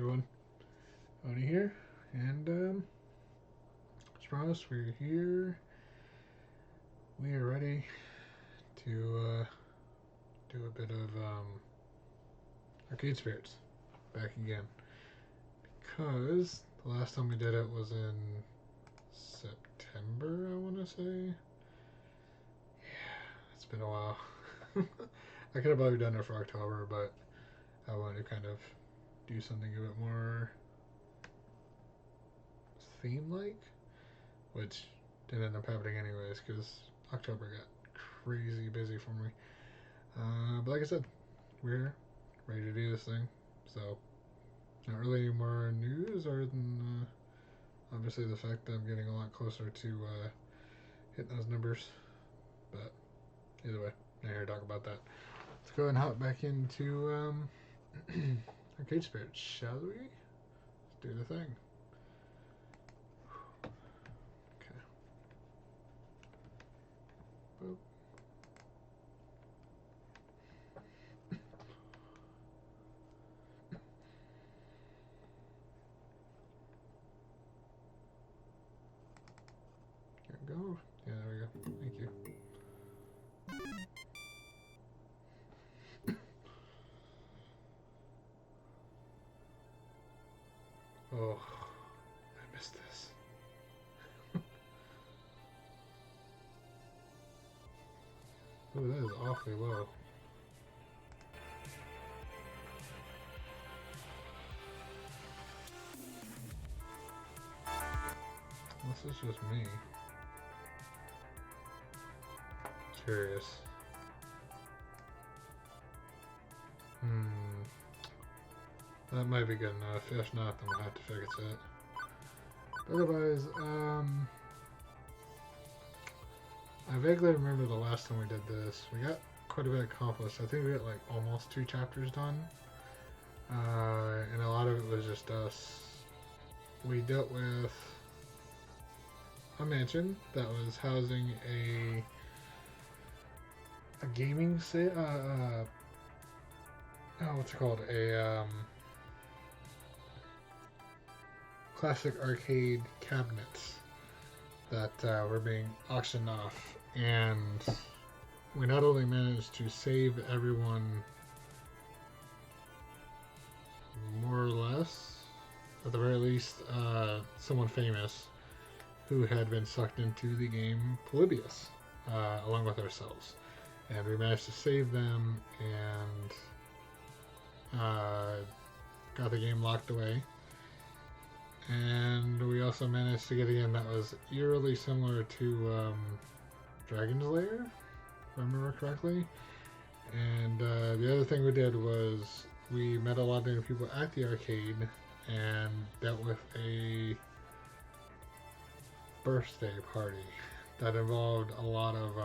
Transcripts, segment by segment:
everyone, Oni here, and as promised, we're here. We are ready to do a bit of Arcade Spirits back again, because the last time we did it was in September, I want to say. Yeah, it's been a while. I could have probably done it for October, but I wanted to kind of do something a bit more theme-like, which didn't end up happening anyways because October got crazy busy for me. But like I said, we're ready to do this thing. So, not really any more news other than obviously the fact that I'm getting a lot closer to hitting those numbers. But either way, not here to talk about that. Let's go and hop back into Arcade Spirits, shall we? Let's do the thing. Okay. Boop. There we go. Yeah, there we go. Thank you. Oh, I missed this. Oh, that is awfully low. This is just me. Curious. That might be good enough. If not, then we'll have to fix it. But otherwise, I vaguely remember the last time we did this. We got quite a bit accomplished. I think we got like almost 2 chapters done. And a lot of it was just us. We dealt with a mansion that was housing a gaming what's it called? A classic arcade cabinets that were being auctioned off, and we not only managed to save everyone more or less, at the very least, someone famous who had been sucked into the game Polybius, along with ourselves. And we managed to save them and got the game locked away. And we also managed to get a game that was eerily similar to Dragon's Lair, if I remember correctly. And the other thing we did was we met a lot of new people at the arcade and dealt with a birthday party that involved a lot of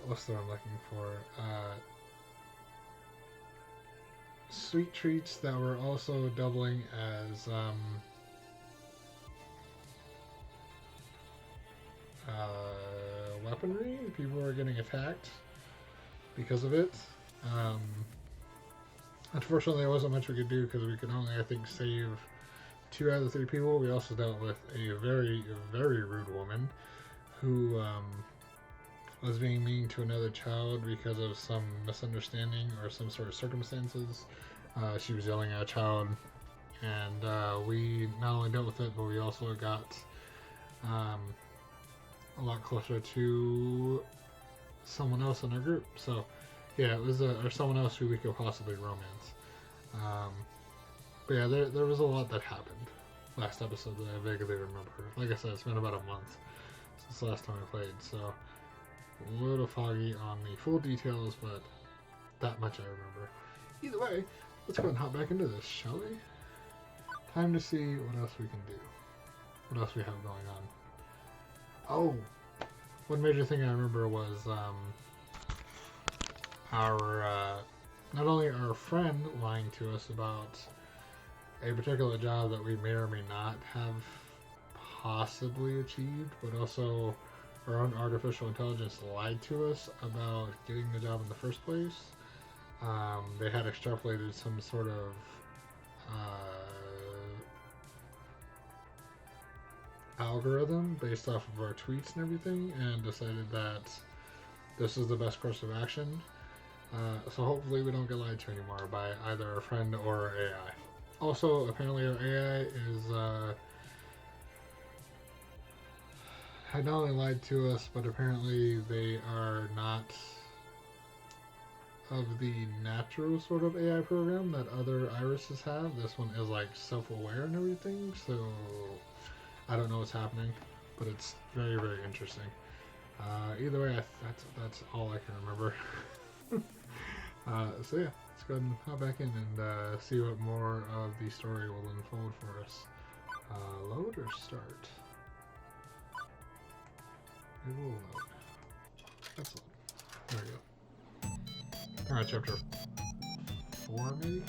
what's the word I'm looking for? Sweet treats that were also doubling as weaponry. People were getting attacked because of it. Unfortunately, there wasn't much we could do because we could only, I think, save 2 out of the 3 people. We also dealt with a very, very rude woman who was being mean to another child because of some misunderstanding or some sort of circumstances. She was yelling at a child, and we not only dealt with it, but we also got a lot closer to someone else in our group. So, yeah, it was or someone else who we could possibly romance. But yeah, there was a lot that happened last episode that I vaguely remember. Like I said, it's been about a month since the last time I played, so a little foggy on the full details, but that much I remember. Either way, let's go and hop back into this, shall we? Time to see what else we can do. What else we have going on. Oh, one major thing I remember was our not only our friend lying to us about a particular job that we may or may not have possibly achieved, but also our own artificial intelligence lied to us about getting the job in the first place. They had extrapolated some sort of algorithm based off of our tweets and everything, and decided that this is the best course of action. So hopefully we don't get lied to anymore by either a friend or our AI. Also, apparently our AI is had not only lied to us, but apparently they are not of the natural sort of AI program that other irises have. This one is like self-aware and everything, so I don't know what's happening, but it's very, very interesting. Either way, that's all I can remember. So yeah, let's go ahead and hop back in and see what more of the story will unfold for us. Load or start? It will load. Let's load. There we go. Alright, chapter 4 maybe?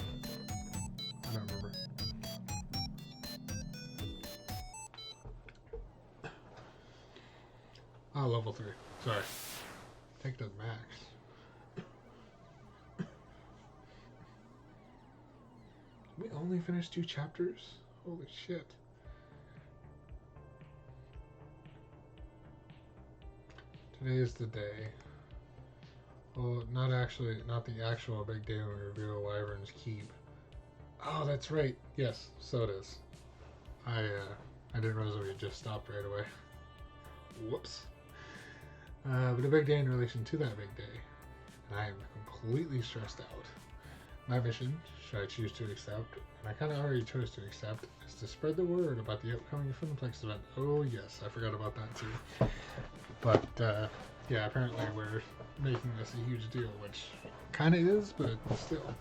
I don't remember. Ah, level 3. Sorry. Take the max. We only finished 2 chapters? Holy shit. Today is the day. Well, not the actual big day when we reveal Wyvern's Keep. Oh, that's right. Yes, so it is. I didn't realize we had just stopped right away. Whoops. But a big day in relation to that big day. And I am completely stressed out. My mission, should I choose to accept, and I kind of already chose to accept, is to spread the word about the upcoming Funplex event. Oh yes, I forgot about that too. But, yeah, apparently we're making this a huge deal, which kind of is, but still.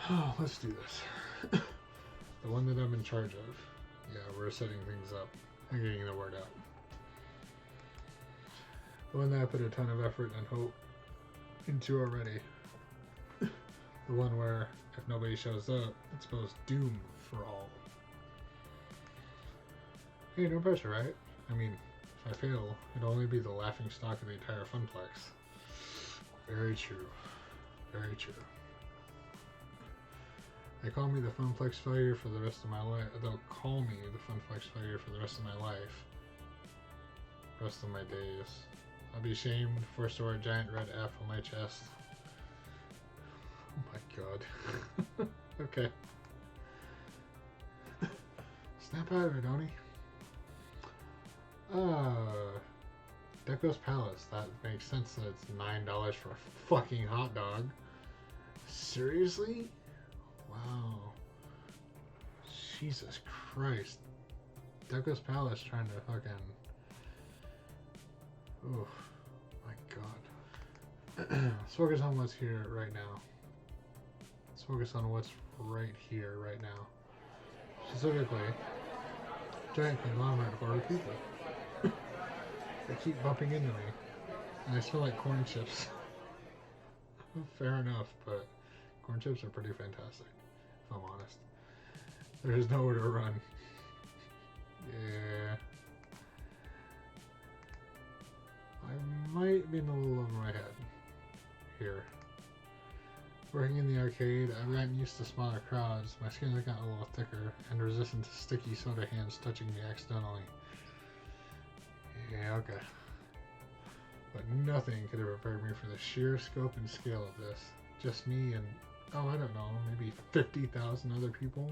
Oh, let's do this. The one that I'm in charge of. Yeah, we're setting things up and getting the word out. The one that I put a ton of effort and hope into already. The one where, if nobody shows up, it spells doom for all. Hey, no pressure, right? I mean, if I fail, it'll only be the laughing stock of the entire Funplex. Very true. Very true. They call me the Funplex failure for the rest of my life. They'll call me the Funplex failure for the rest of my life. Rest of my days. I'll be ashamed, forced to wear a giant red F on my chest. Oh my god. Okay. Snap out of it, Oni. Deco's Palace. That makes sense that it's $9 for a fucking hot dog. Seriously? Wow. Jesus Christ. Deco's Palace trying to fucking... Oof. My god. Let's focus on what's here right now. Let's focus on what's right here, right now. Specifically, giant conglomerate horde of people. They keep bumping into me, and I smell like corn chips. Fair enough, but corn chips are pretty fantastic, if I'm honest. There's nowhere to run. Yeah. I might be in a little over my head here. Working in the arcade, I've gotten used to smaller crowds. My skin has gotten a little thicker and resistant to sticky soda hands touching me accidentally. Yeah, okay. But nothing could have prepared me for the sheer scope and scale of this. Just me and, oh, I don't know, maybe 50,000 other people.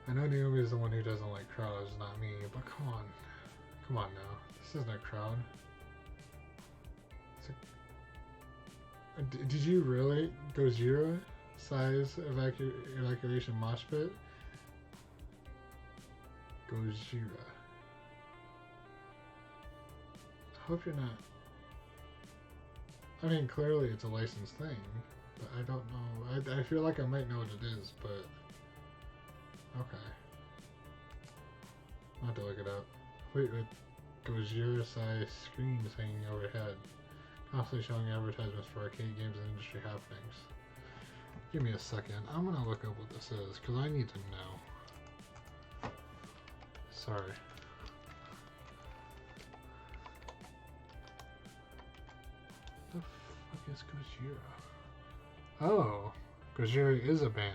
I know Naomi is the one who doesn't like crowds, not me, but come on. Come on now. This isn't a crowd. Did you really? Gojira? Size evacuation mosh pit? Gojira. I hope you're not... I mean, clearly it's a licensed thing, but I don't know. I feel like I might know what it is, but... Okay. I'll have to look it up. Wait, Gojira size screens hanging overhead. Constantly showing advertisements for arcade games and industry happenings. Give me a second. I'm gonna look up what this is, because I need to know. Sorry. The fuck is Gojira? Oh, Gojira is a band.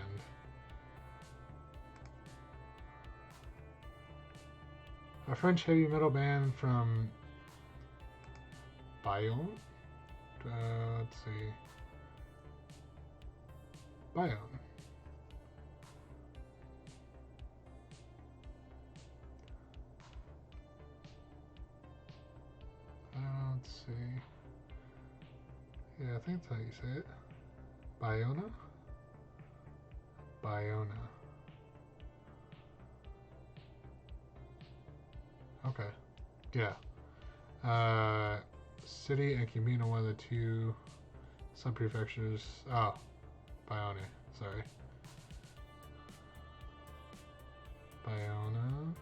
A French heavy metal band from Bayonne? Let's see. Bayonne. Let's see. Yeah, I think that's how you say it. Bayona? Bayona. Okay. Yeah. City and commune are one of the two sub-prefectures. Oh, Bayonne. Sorry. Bayona.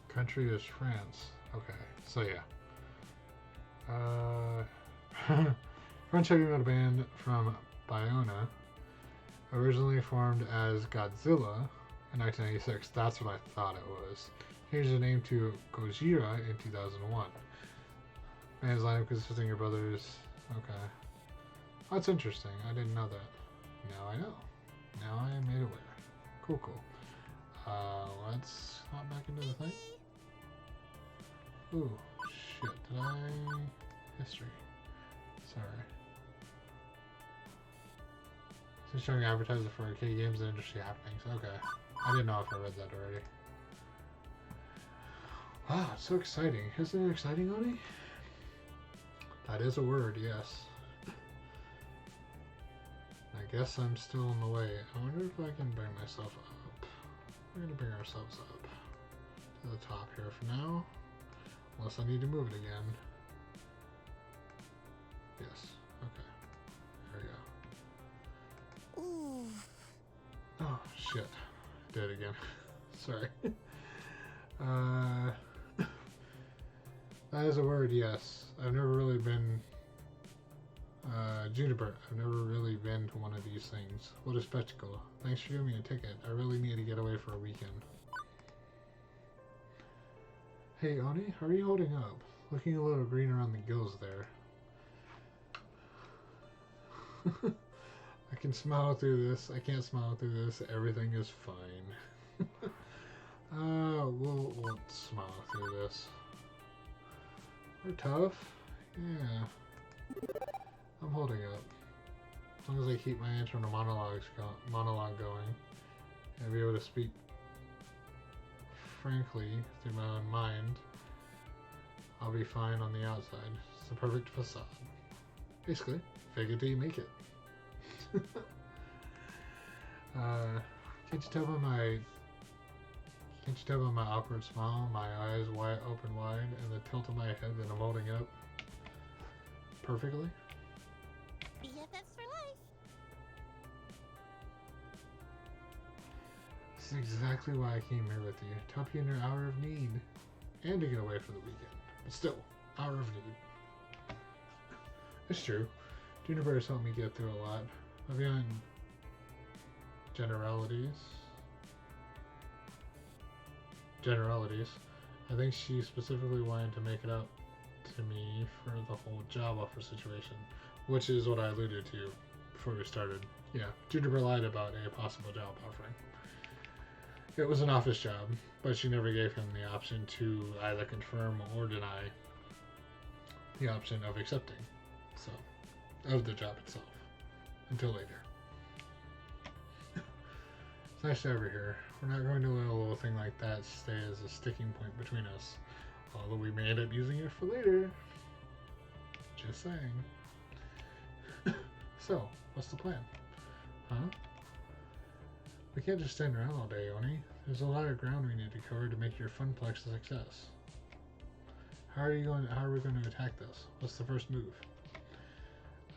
Country is France. Okay, so yeah. French heavy metal band from Bayonne, originally formed as Godzilla in 1996. That's what I thought it was. Changed the name to Gojira in 2001. Band's lineup consisting of brothers. Okay. That's interesting. I didn't know that. Now I know. Now I am made aware. Cool, cool. Let's hop back into the thing. Ooh, shit. Did I... History. Sorry. It's showing advertising for arcade games and industry happenings. Okay. I didn't know if I read that already. Wow, it's so exciting. Isn't it exciting, Oni? That is a word, yes. I guess I'm still in the way. I wonder if I can bring myself up. We're going to bring ourselves up to the top here for now. Unless I need to move it again. Yes. Okay. There we go. Ooh. Oh, shit. Did it again. Sorry. That is a word, yes. I've never really been... Juniper, I've never really been to one of these things. What a spectacle. Thanks for giving me a ticket. I really need to get away for a weekend. Hey, Oni, how are you holding up? Looking a little green around the gills there. I can smile through this. I can't smile through this. Everything is fine. We'll smile through this. We're tough. Yeah. I'm holding up. As long as I keep my internal monologue going, and be able to speak frankly through my own mind, I'll be fine on the outside. It's the perfect facade. Basically, fake it till you make it. Can't you tell by my awkward smile, my eyes open wide, and the tilt of my head that I'm holding up perfectly? BFFs for life. This is exactly why I came here with you. To help you in your hour of need. And to get away for the weekend. But still, hour of need. It's true. Juniper has helped me get through a lot. Beyond generalities, I think she specifically wanted to make it up to me for the whole job offer situation, which is what I alluded to before we started. Yeah, Juniper lied about a possible job offering. It was an office job, but she never gave him the option to either confirm or deny the option of accepting, of the job itself, until later. It's nice to have her here. We're not going to let a little thing like that stay as a sticking point between us, although we may end up using it for later. Just saying. So, what's the plan? Huh? We can't just stand around all day, Oni. There's a lot of ground we need to cover to make your funplex a success. How are we going to attack this? What's the first move?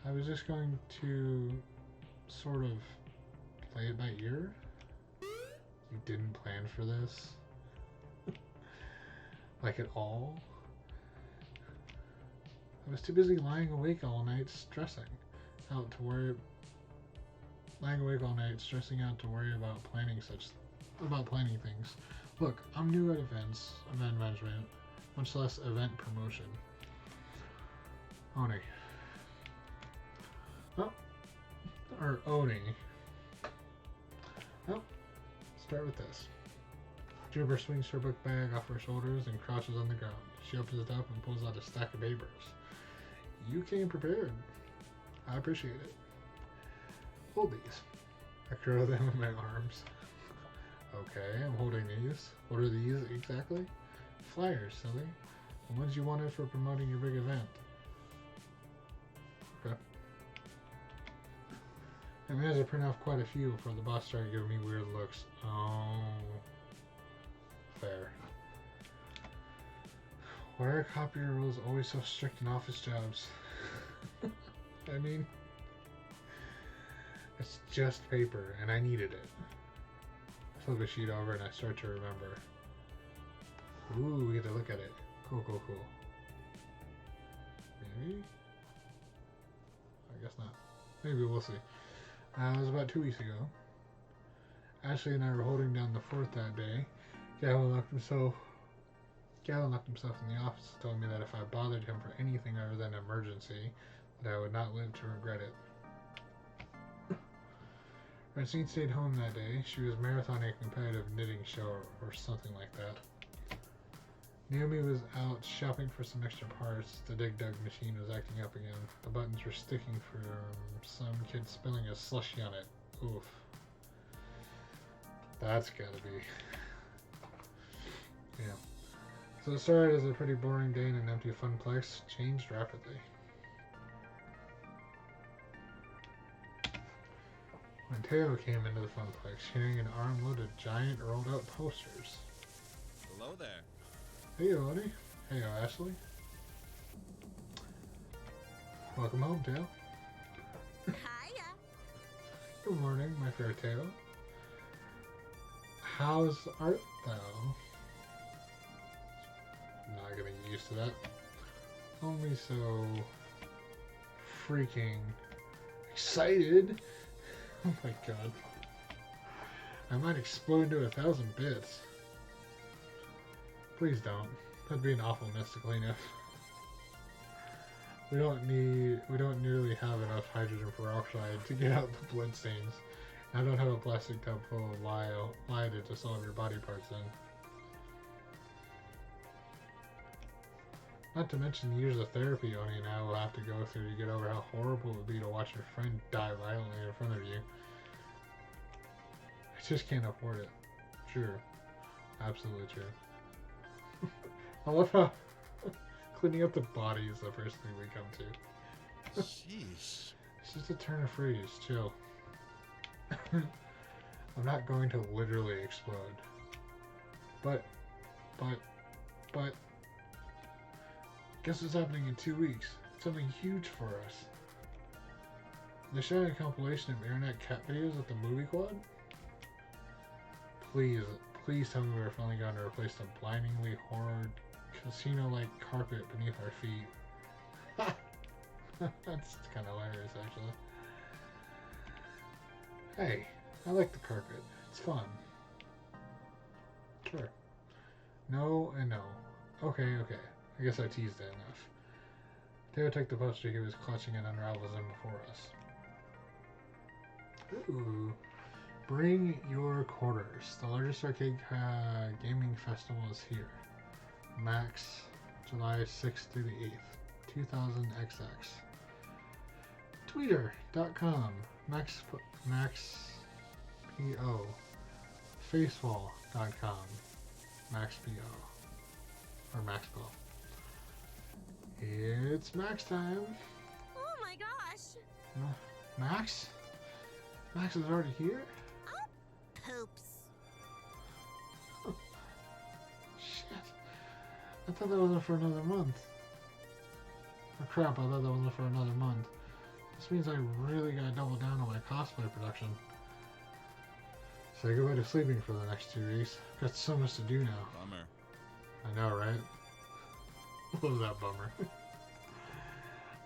I was just going to sort of play it by ear. You didn't plan for this? Like at all? I was too busy lying awake all night stressing out to worry about planning such about planning things. Look, I'm new at events, event management, much less event promotion. Oni. Oh. Or Oni. Oh. Start with this. Juniper swings her book bag off her shoulders and crouches on the ground. She opens it up and pulls out a stack of papers. You came prepared. I appreciate it. Hold these. I curl them in my arms. Okay, I'm holding these. What are these exactly? Flyers, silly. The ones you wanted for promoting your big event. Okay. I managed to print off quite a few before the boss started giving me weird looks. Oh. Fair. Why are copier rules always so strict in office jobs? I mean, it's just paper, and I needed it. I flip a sheet over and I start to remember. Ooh, we get to look at it. Cool, cool, cool. Maybe? I guess not. Maybe we'll see. It was about 2 weeks ago. Ashley and I were holding down the fort that day. Gavin locked himself in the office and told me that if I bothered him for anything other than an emergency, that I would not live to regret it. Francine stayed home that day. She was marathoning a competitive knitting show or something like that. Naomi was out shopping for some extra parts. The Dig Dug machine was acting up again. The buttons were sticking from some kid spilling a slushy on it. Oof. That's gotta be... Yeah. So it started as a pretty boring day in an empty funplex, changed rapidly. When Teo came into the funplex, carrying an armload of giant rolled out posters. Hello there. Hey, Odie. Hey, Ashley. Welcome home, Teo. Hiya. Good morning, my fair Teo. How's art, though? Not gonna get used to that. Only so freaking excited. Oh my god. I might explode into 1,000 bits. Please don't. That'd be an awful mess to clean up. We don't nearly have enough hydrogen peroxide to get out the blood stains. I don't have a plastic tub full of lye to dissolve your body parts in. Not to mention the years of therapy Oni and I will have to go through to get over how horrible it would be to watch your friend die violently in front of you. I just can't afford it. True. Absolutely true. I love how cleaning up the body is the first thing we come to. Sheesh. It's just a turn of phrase. Chill. I'm not going to literally explode. But... Guess what's happening in 2 weeks? Something huge for us. They're showing a compilation of internet cat videos at the movie quad? Please tell me we're finally going to replace the blindingly horrid casino-like carpet beneath our feet. That's kind of hilarious, actually. Hey, I like the carpet. It's fun. Sure. No and no. Okay. I guess I teased it enough. Teo took the poster he was clutching and unravels them before us. Ooh. Bring your quarters. The largest arcade gaming festival is here. Max, July 6th through the 8th, 2000XX. Twitter.com, MaxPO. Facewall.com, MaxPO. Or MaxPO. It's Max time. Oh my gosh. Max? Max is already here? Poops. Shit. I thought that wasn't for another month. Oh crap, I thought that wasn't for another month. This means I really gotta double down on my cosplay production. Say goodbye to sleeping for the next 2 weeks. Got so much to do now. Bummer. I know, right? What was that bummer?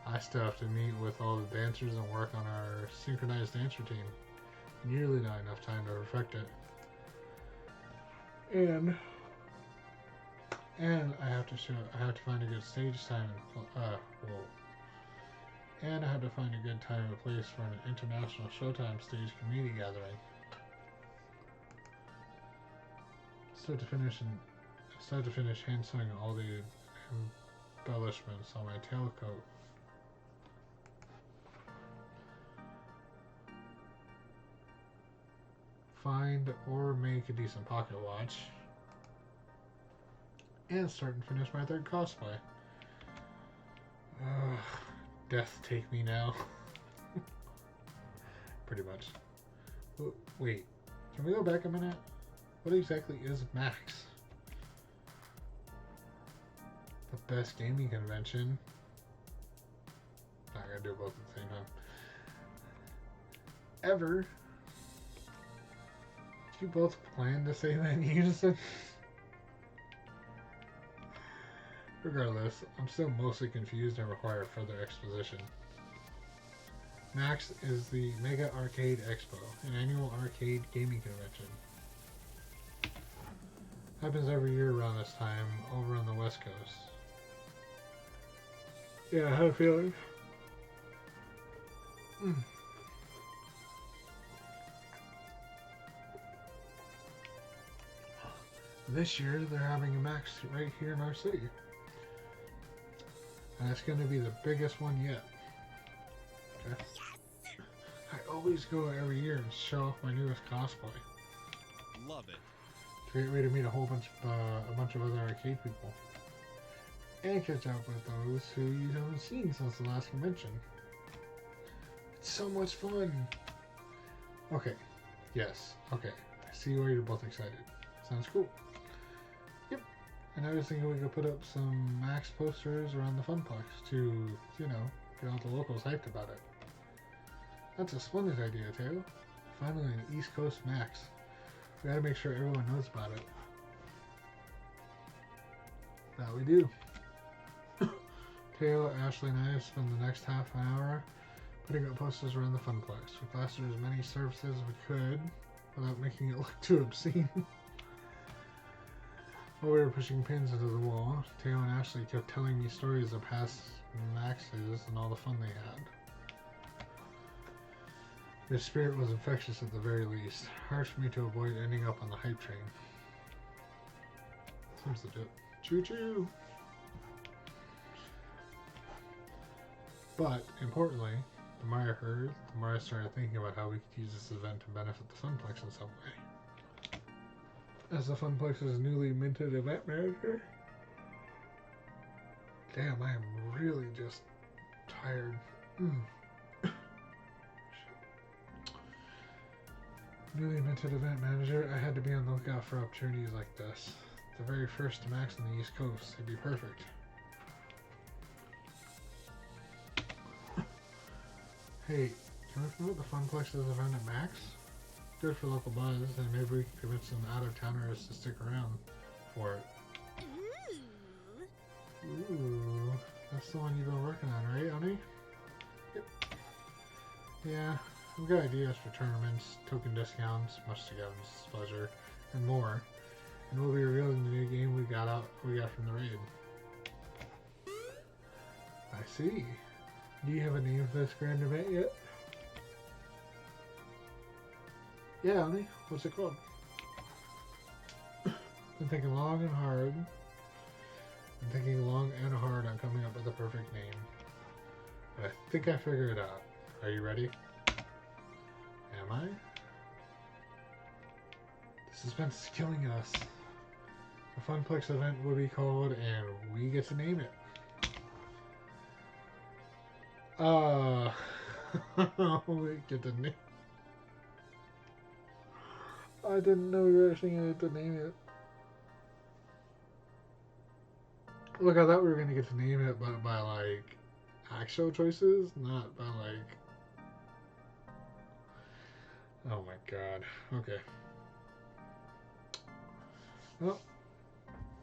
I still have to meet with all the dancers and work on our synchronized dance routine. Nearly not enough time to perfect it. And I have to find a good stage time and I had to find a good time and place for an international Showtime stage community gathering. Start to finish hand sewing all the embellishments on my tailcoat. Find or make a decent pocket watch. And start and finish my third cosplay. Death take me now. Pretty much. Wait, can we go back a minute? What exactly is MAX? The best gaming convention. Not gonna do both at the same time. Ever. Did you both plan to say that in unison? Regardless, I'm still mostly confused and require further exposition. MAX is the Mega Arcade Expo, an annual arcade gaming convention. Happens every year around this time, over on the West Coast. Yeah, I had a feeling. This year, they're having a MAX right here in our city. And it's going to be the biggest one yet. Okay. Yes! I always go every year and show off my newest cosplay. Love it. Great way to meet a bunch of other arcade people. And catch up with those who you haven't seen since the last convention. It's so much fun! Okay. Yes. Okay. I see why you're both excited. Sounds cool. Yep. And I was thinking we could put up some MAX posters around the Funplex to, get all the locals hyped about it. That's a splendid idea, Teo. Finally, an East Coast MAX. We gotta make sure everyone knows about it. That we do. Teo, Ashley, and I spend the next half an hour putting up posters around the Funplex. We plastered as many surfaces as we could without making it look too obscene. While we were pushing pins into the wall, Teo and Ashley kept telling me stories of past Maxes and all the fun they had. Their spirit was infectious at the very least. Hard for me to avoid ending up on the hype train. Seems legit. Choo-choo! But, importantly, the more I heard, the more I started thinking about how we could use this event to benefit the Funplex in some way. As the Funplex's newly minted event manager, damn, I am really just tired. Newly minted event manager, I had to be on the lookout for opportunities like this. The very first to MAX on the East Coast, it'd be perfect. Hey, can we promote the Funplex's event at MAX? Good for local buzz, and maybe we can convince some out-of-towners to stick around for it. Ooh, that's the one you've been working on, right, honey? Yep. Yeah, we've got ideas for tournaments, token discounts, much to Gavin's pleasure, and more. And we'll be revealing the new game we got from the raid. I see. Do you have a name for this grand event yet? Yeah, honey. What's it called? Been thinking long and hard. I'm thinking long and hard on coming up with the perfect name. But I think I figured it out. Are you ready? Am I? The suspense is killing us. The Funplex event will be called, and we get to name it. We get to name. I didn't know we were actually going to get to name it. Look, I thought we were going to get to name it, but by like actual choices, not by like. Oh my god. Okay. Well,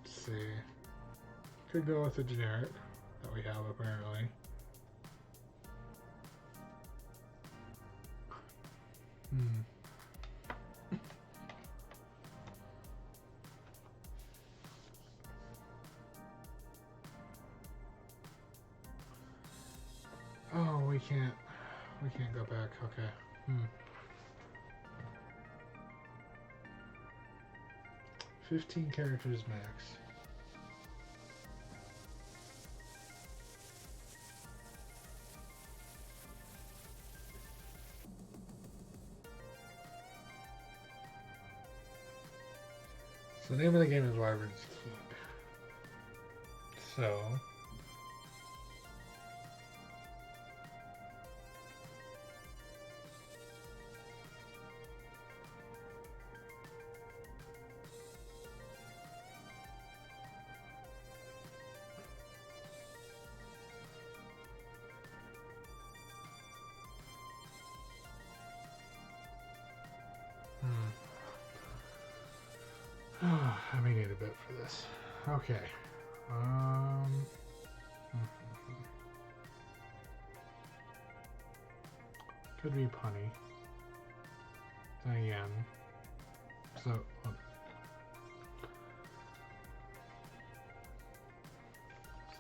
let's see. Could go with the generic that we have apparently. can't go back. Okay. 15 characters max. So the name of the game is Wyvern's Keep. So I may need a bit for this. Okay. Could be punny. Then again. So.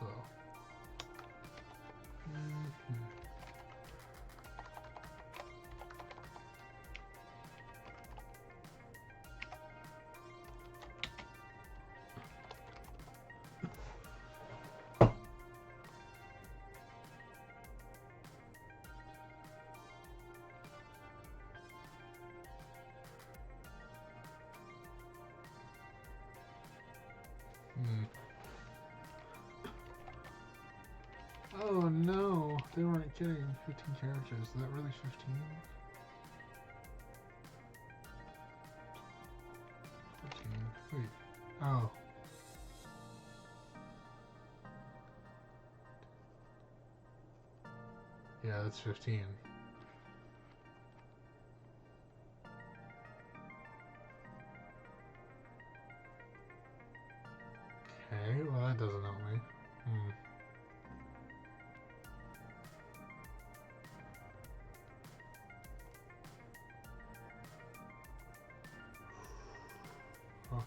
So. Oh no, they weren't kidding. 15 characters. Is that really 15? 15. Wait. Oh. Yeah, that's 15. Okay, well that doesn't help me. Okay.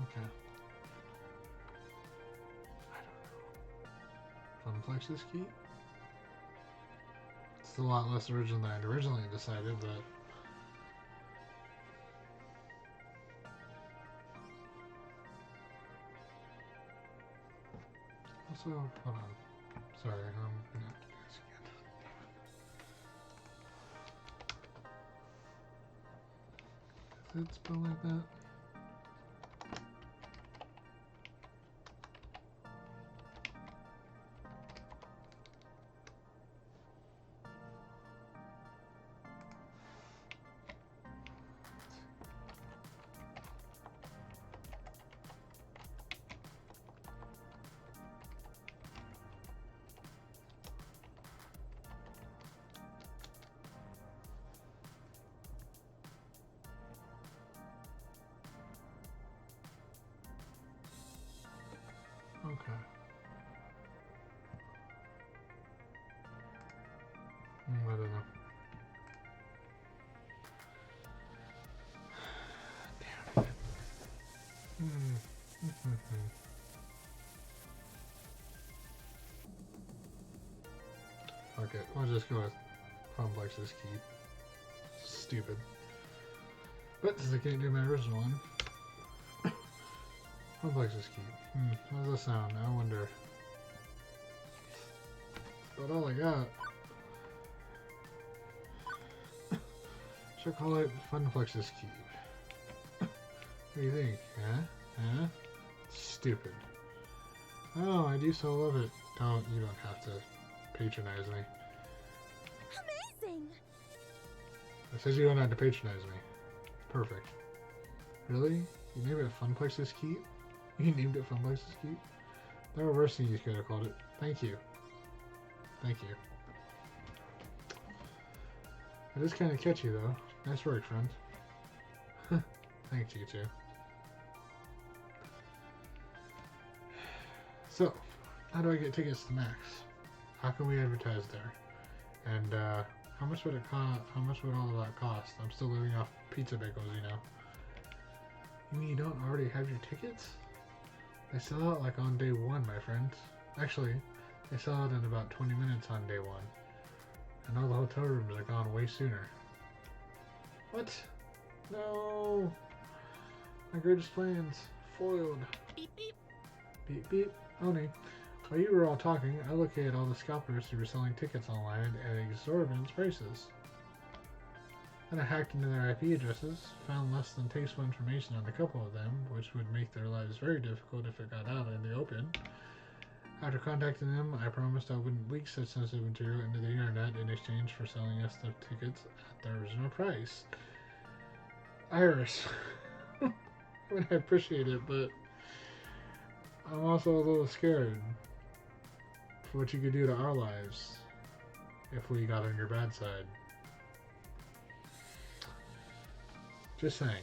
Okay. I don't know. Funplex this key? It's a lot less original than I'd originally decided, but also, hold on. Sorry, I'm gonna have to do this again. Does it spell like that? Okay. I don't know. Damn it. Okay, we'll just go with Complex's Keep. Stupid. But since I can't do my original one, Complex's Keep. How does that sound? I wonder. That's about all I got. Should call it Funplex's Keep. What do you think? Huh? Stupid. Oh, I do so love it. You don't have to patronize me. It says you don't have to patronize me. Perfect. Really? You named it Funplex's Keep? You named it Funplex's Keep? There were worse things you could have called it. Thank you. Thank you. It is kind of catchy though. Nice work, friend. Thanks, you too. So, how do I get tickets to Max? How can we advertise there? And how much would it cost? How much would all of that cost? I'm still living off pizza bagels, you know. You mean you don't already have your tickets? They sell out like on day one, my friend. Actually, they sell out in about 20 minutes on day one. And all the hotel rooms are gone way sooner. What? No! My greatest plans foiled. Beep beep. Beep beep. Oni. While you were all talking, I located all the scalpers who were selling tickets online at exorbitant prices. Then I hacked into their IP addresses, found less than tasteful information on a couple of them, which would make their lives very difficult if it got out in the open. After contacting them, I promised I wouldn't leak such sensitive material into the internet in exchange for selling us the tickets at their original price. Iris. I mean, I appreciate it, but I'm also a little scared for what you could do to our lives if we got on your bad side. Just saying.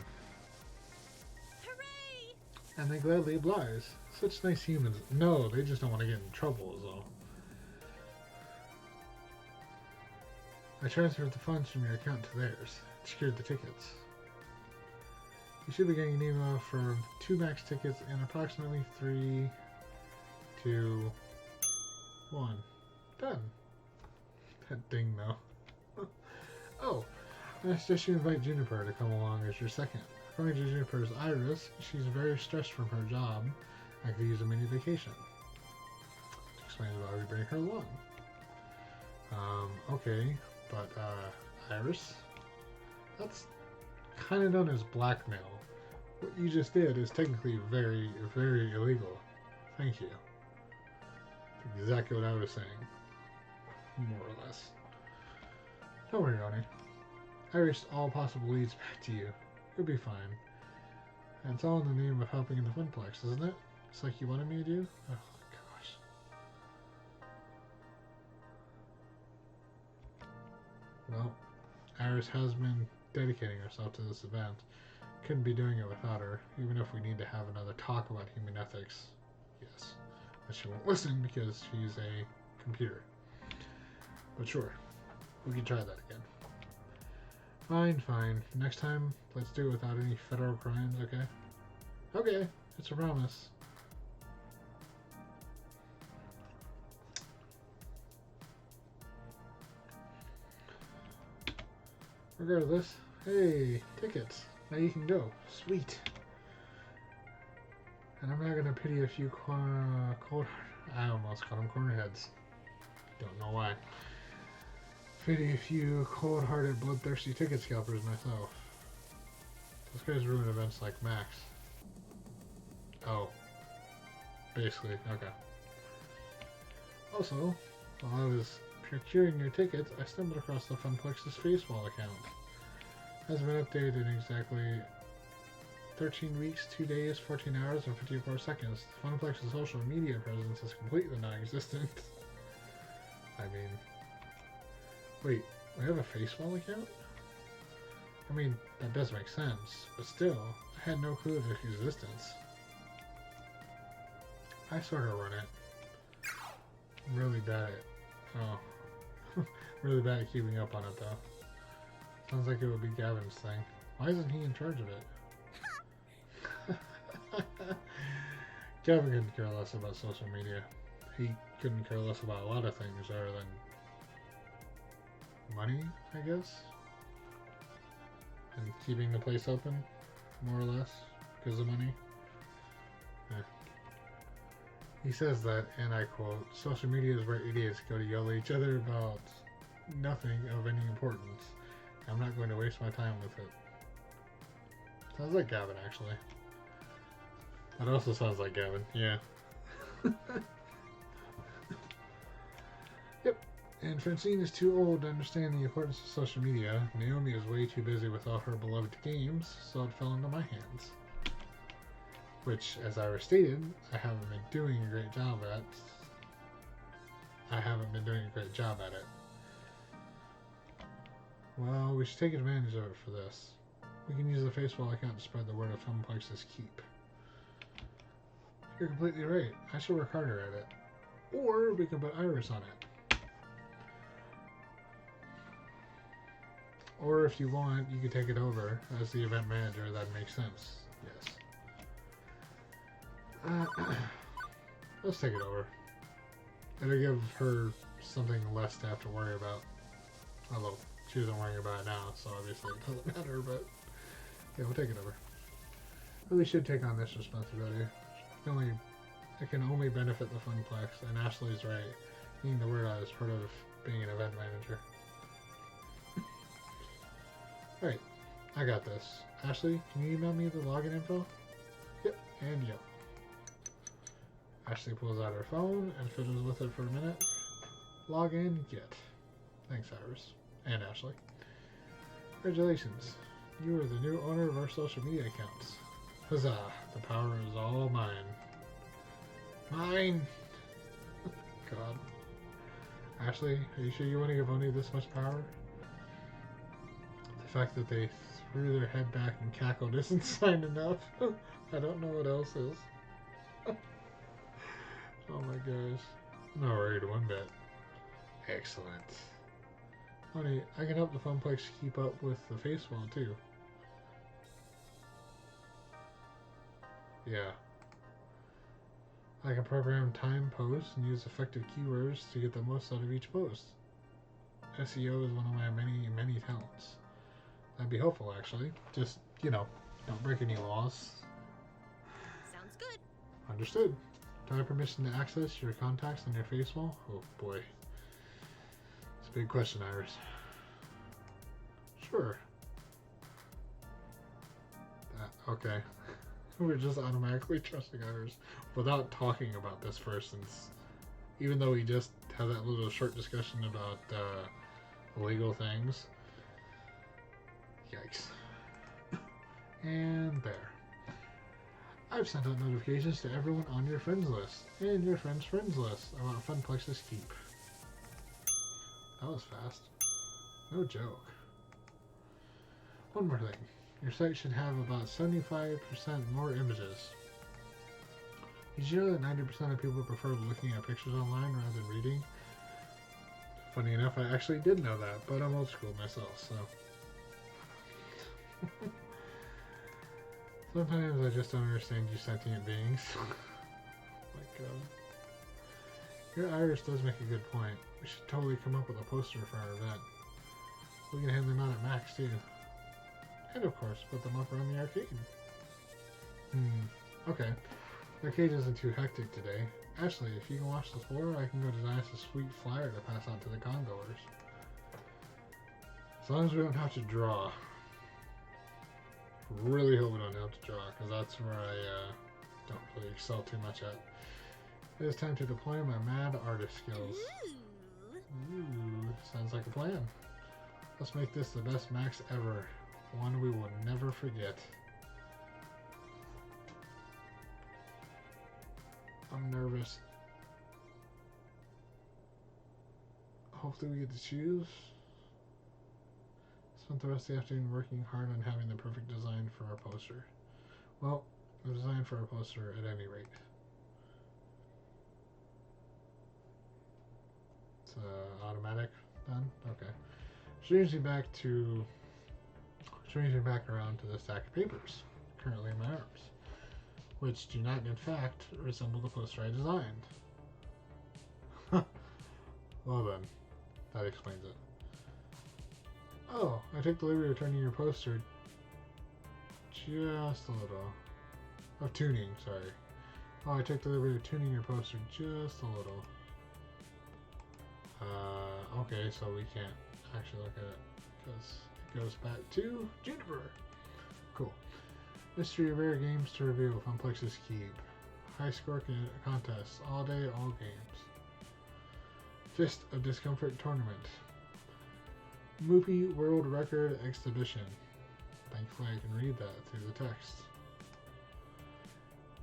Hooray! And they gladly oblige. Such nice humans. No, they just don't want to get in trouble, is all. I transferred the funds from your account to theirs. Secured the tickets. You should be getting an email for 2 Max tickets in approximately 3, 2, 1. Done. That ding, though. Oh, I suggest you invite Juniper to come along as your second. According to Juniper's Iris, she's very stressed from her job and could use a mini vacation. Explains why we bring her along. Okay, but, Iris? That's kind of known as blackmail. What you just did is technically very, very illegal. Thank you. Exactly what I was saying. More or less. Don't worry, Oni. I erased all possible leads back to you. You'll be fine. And it's all in the name of helping in the Funplex, isn't it? It's like you wanted me to do? Oh, gosh. Well, Iris has been dedicating herself to this event. Couldn't be doing it without her, even if we need to have another talk about human ethics. Yes. But she won't listen because she's a computer. But sure, we can try that again. Fine, fine. Next time, let's do it without any federal crimes, okay? Okay, it's a promise. Regardless, hey, tickets. Now you can go. Sweet. And I'm not gonna pity a few cold. I almost called them cornerheads. Don't know why. Pity a few cold-hearted, bloodthirsty ticket scalpers myself. Those guys ruin events like Max. Oh. Basically, okay. Also, while I was procuring your tickets, I stumbled across the Funplex's Facewall account. Has been updated in exactly 13 weeks, 2 days, 14 hours, and 54 seconds. Funplex's social media presence is completely non-existent. I mean... Wait, we have a Facewall account? I mean, that does make sense, but still, I had no clue of its existence. I sort of run it. I'm really bad at... Oh. Really bad at keeping up on it, though. Sounds like it would be Gavin's thing. Why isn't he in charge of it? Gavin couldn't care less about social media. He couldn't care less about a lot of things other than money, I guess? And keeping the place open, more or less, because of money. Yeah. He says that, and I quote, social media is where idiots go to yell at each other about nothing of any importance. I'm not going to waste my time with it. Sounds like Gavin, actually. That also sounds like Gavin, yeah. Yep. And Francine is too old to understand the importance of social media. Naomi is way too busy with all her beloved games, so it fell into my hands. Which, as I stated, I haven't been doing a great job at. it. Well, we should take advantage of it for this. We can use the Facebook account to spread the word of Funplex's Keep. You're completely right. I should work harder at it. Or we can put Iris on it. Or if you want, you could take it over as the event manager. That makes sense. Yes. Let's take it over. It'll give her something less to have to worry about. Although she isn't worrying about it now, so obviously it doesn't matter, but yeah, we'll take it over. But we should take on this responsibility. It can only benefit the Funplex, and Ashley's right. Getting the word out is part of being an event manager. Right, I got this. Ashley, can you email me the login info? Yep, and yep. Ashley pulls out her phone and fiddles with it for a minute. Log in, get. Thanks, Iris. And Ashley. Congratulations. You are the new owner of our social media accounts. Huzzah! The power is all mine. Mine! God. Ashley, are you sure you want to give Oni this much power? The fact that they threw their head back and cackled isn't sign enough. I don't know what else is. Oh my gosh. Not worried one bit. Excellent. Honey, I can help the Funplex keep up with the face wall too. Yeah. I can program time posts and use effective keywords to get the most out of each post. SEO is one of my many talents. That'd be helpful, actually. Just, don't break any laws. Sounds good. Understood. Do I have permission to access your contacts on your face wall? Oh boy. It's a big question, Iris. Sure. Okay. We're just automatically trusting Iris without talking about this first, since even though we just had that little short discussion about illegal things. Yikes. And there. I've sent out notifications to everyone on your friends list and your friends' friends list about Funplex's Keep. That was fast. No joke. One more thing. Your site should have about 75% more images. Did you know that 90% of people prefer looking at pictures online rather than reading? Funny enough, I actually did know that, but I'm old school myself, so... Sometimes I just don't understand you sentient beings. Oh my god. Your Iris does make a good point. We should totally come up with a poster for our event. We can hand them out at Max too. And of course, put them up around the arcade. Okay. The arcade isn't too hectic today. Ashley, if you can watch the floor, I can go design us a sweet flyer to pass out to the congoers. As long as we don't have to draw. Really hope we don't have to draw, because that's where I don't really excel too much at. It is time to deploy my mad artist skills. Ooh, sounds like a plan. Let's make this the best Max ever. One we will never forget. I'm nervous. Hopefully we get to choose. Spent the rest of the afternoon working hard on having the perfect design for our poster. Well, the design for our poster at any rate. It's automatic done? Okay. Brings me back around to the stack of papers currently in my arms, which do not in fact resemble the poster I designed. Well then, that explains it. Oh, I take the liberty of turning your poster just a little. Of tuning, sorry. Oh, I take the liberty of tuning your poster just a little. Okay, so we can't actually look at it because it goes back to Juniper. Cool. Mystery of rare games to reveal. Funplex's Keep. High score contests all day, all games. Fist of Discomfort Tournament. Movie World Record Exhibition. Thankfully I can read that through the text.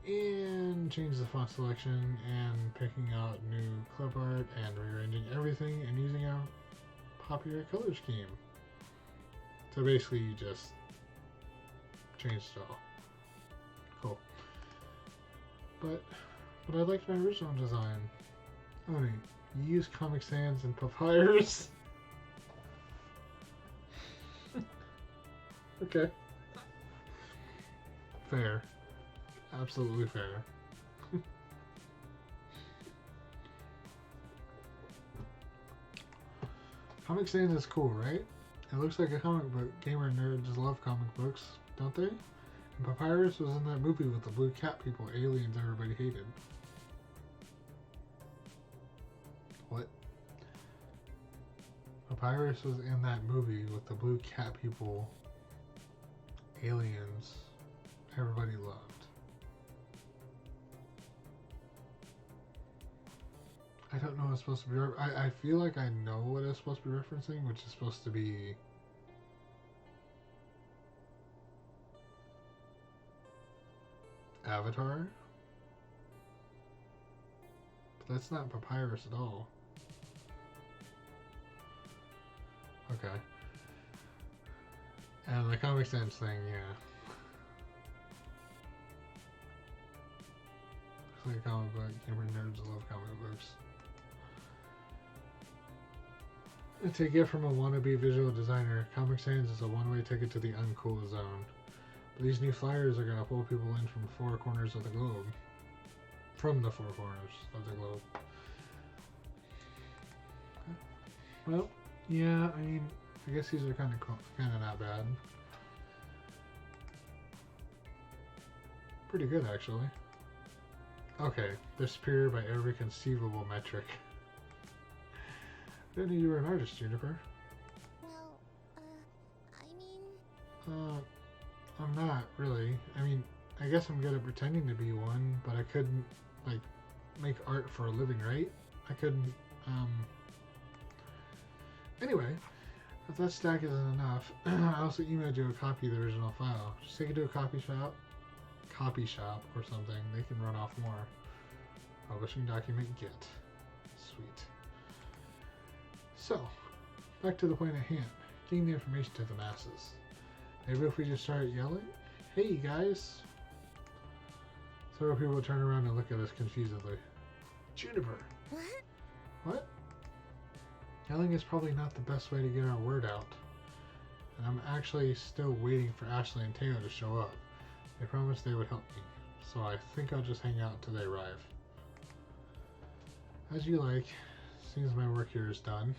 And change the font selection and picking out new clip art and rearranging everything and using a popular color scheme. So basically you just changed it all. Cool. But I liked my original design. Oh wait, you use Comic Sans and Papyrus? Okay. Fair. Absolutely fair. Comic Sans is cool, right? It looks like a comic book. Gamer nerds love comic books, don't they? And Papyrus was in that movie with the blue cat people, aliens everybody hated. What? Papyrus was in that movie with the blue cat people, aliens everybody loved. I don't know what it's supposed to be. I feel like I know what it's supposed to be referencing, which is supposed to be Avatar. But that's not Papyrus at all. Okay. And the Comic Sans thing, yeah. Looks like a comic book. Gamer nerds love comic books. To get from a wannabe visual designer, Comic Sans is a one-way ticket to the uncool zone. But these new flyers are going to pull people in from 4 corners of the globe. From the 4 corners of the globe. Well, yeah, I mean, I guess these are kind of cool, kind of not bad. Pretty good, actually. Okay, they're superior by every conceivable metric. I didn't know you were an artist, Juniper. Well, I mean... I'm not, really. I mean, I guess I'm good at pretending to be one, but I couldn't, like, make art for a living, right? I couldn't, Anyway, if that stack isn't enough, I also emailed you a copy of the original file. Just take it to a copy shop or something. They can run off more. Publishing document get. Sweet. So, back to the point at hand. Getting the information to the masses. Maybe if we just start yelling, "Hey, you guys!" Several people turn around and look at us confusedly. Juniper! What? What? Yelling is probably not the best way to get our word out. And I'm actually still waiting for Ashley and Teo to show up. They promised they would help me, so I think I'll just hang out until they arrive. As you like. Seems my work here is done.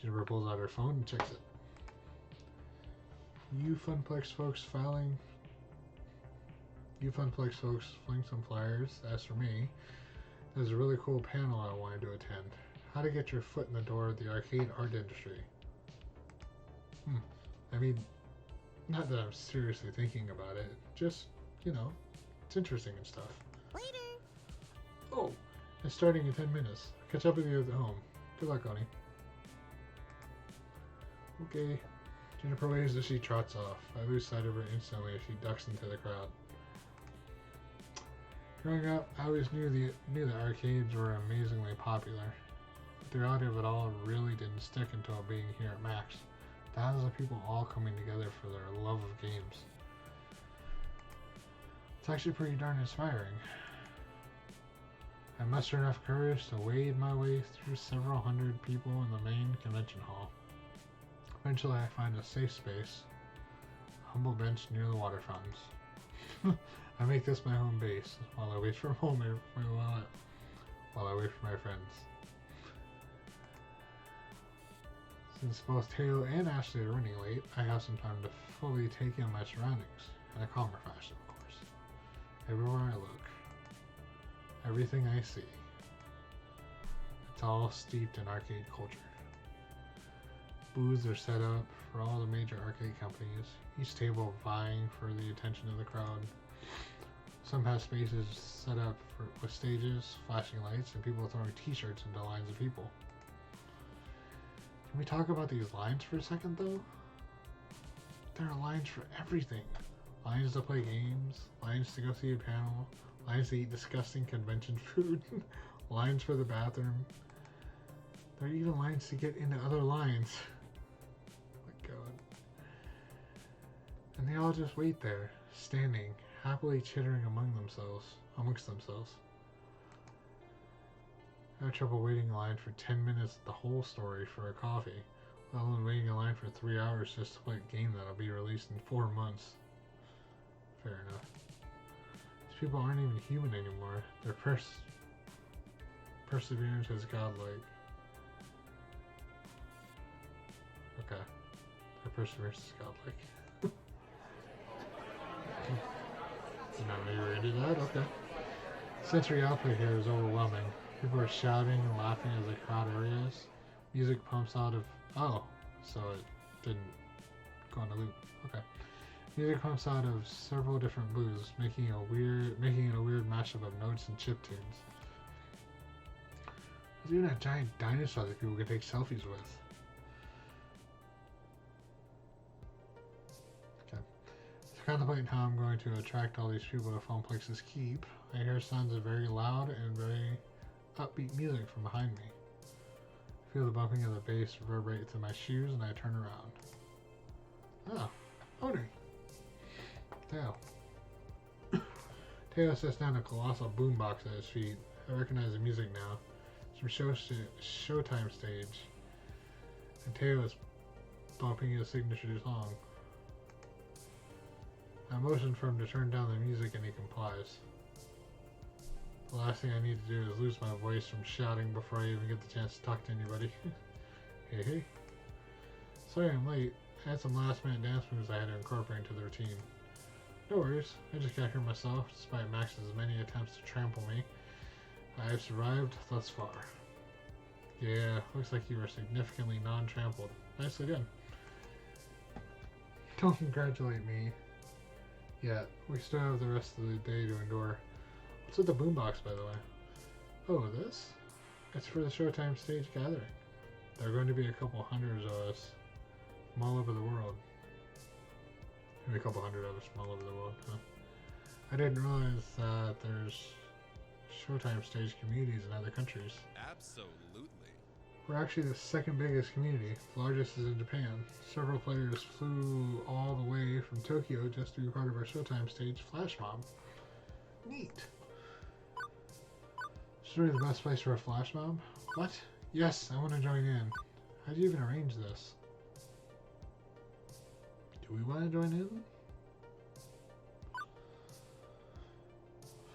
Juniper pulls out her phone and checks it. You Funplex folks fling some flyers. As for me, there's a really cool panel I wanted to attend. How to get your foot in the door of the arcade art industry. I mean, not that I'm seriously thinking about it. Just, you know, it's interesting and stuff. Later! Oh, it's starting in 10 minutes. Catch up with you at home. Good luck, Oni. Okay. Juniper waves as she trots off. I lose sight of her instantly as she ducks into the crowd. Growing up, I always knew the arcades were amazingly popular. But the reality of it all really didn't stick until being here at Max. Thousands of people all coming together for their love of games. It's actually pretty darn inspiring. I muster enough courage to wade my way through several hundred people in the main convention hall. Eventually I find a safe space, a humble bench near the water fountains. I make this my home base while I wait for while I wait for my friends. Since both Teo and Ashley are running late, I have some time to fully take in my surroundings, in a calmer fashion, of course. Everywhere I look, everything I see, it's all steeped in arcade culture. Booths are set up for all the major arcade companies, each table vying for the attention of the crowd. Some have spaces set up with stages, flashing lights, and people throwing t-shirts into lines of people. Can we talk about these lines for a second, though? There are lines for everything. Lines to play games, lines to go see a panel, lines to eat disgusting convention food, lines for the bathroom. There are even lines to get into other lines. Oh my god. And they all just wait there, standing, happily chittering amongst themselves. I have trouble waiting in line for 10 minutes at the whole story for a coffee, let alone waiting in line for 3 hours just to play a game that'll be released in 4 months. Fair enough. These people aren't even human anymore. Their perseverance is godlike. Okay. Their perseverance is godlike. Did not know you were into that? Okay. Sensory output here is overwhelming. People are shouting and laughing as the crowd areas. Music pumps out of... Oh, so it didn't go on a loop. Okay. Music pumps out of several different booths, making it a weird mashup of notes and chiptunes. There's even a giant dinosaur that people can take selfies with. Okay. To contemplate how I'm going to attract all these people to Fun Plexus Keep, I hear sounds of very loud and very upbeat music from behind me. I feel the bumping of the bass reverberate through my shoes and I turn around. Oh, Oni. Teo. Teo sits down a colossal boombox at his feet. I recognize the music now. It's from Showtime stage. And Teo is bumping his signature song. I motion for him to turn down the music and he complies. The last thing I need to do is lose my voice from shouting before I even get the chance to talk to anybody. Hey, hey. Sorry I'm late. I had some last minute dance moves I had to incorporate into the routine. No worries, I just got here myself, despite Max's many attempts to trample me. I have survived thus far. Yeah, looks like you were significantly non-trampled. Nicely done. Don't congratulate me yet. We still have the rest of the day to endure. What's with the boombox, by the way? Oh, this? It's for the Showtime stage gathering. There are going to be a couple hundreds of us from all over the world. Maybe a couple hundred of us from all over the world, huh? I didn't realize that there's Showtime stage communities in other countries. Absolutely. We're actually the second biggest community. The largest is in Japan. Several players flew all the way from Tokyo just to be part of our Showtime stage flash mob. Neat. Is really the best place for a flash mob? What? Yes, I want to join in. How do you even arrange this? Do we want to join in?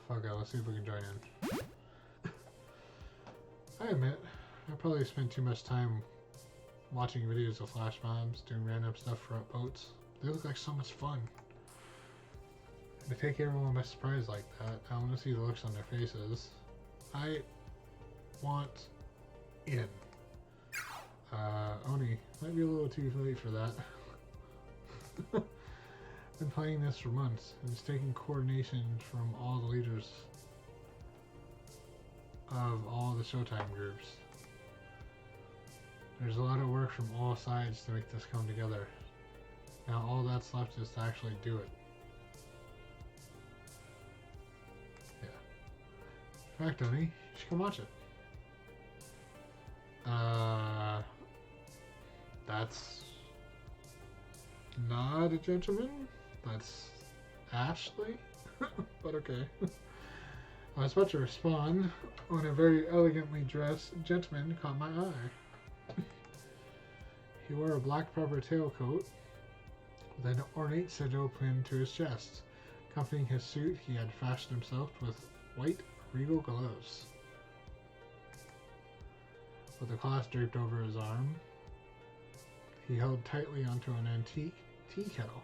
Fuck it, let's see if we can join in. I admit, I probably spent too much time watching videos of flash mobs, doing random stuff for upvotes. They look like so much fun. To take everyone by surprise like that, I want to see the looks on their faces. I want in. Oni, might be a little too late for that. Been playing this for months, and it's taking coordination from all the leaders of all the Showtime groups. There's a lot of work from all sides to make this come together. Now all that's left is to actually do it. Yeah. In fact, Oni, you should come watch it. That's not a gentleman. That's Ashley. But okay. I was about to respond when a very elegantly dressed gentleman caught my eye. He wore a black rubber tailcoat with an ornate sigil pinned to his chest. Accompanying his suit, he had fashioned himself with white regal gloves. With a cloth draped over his arm, he held tightly onto an antique tea kettle.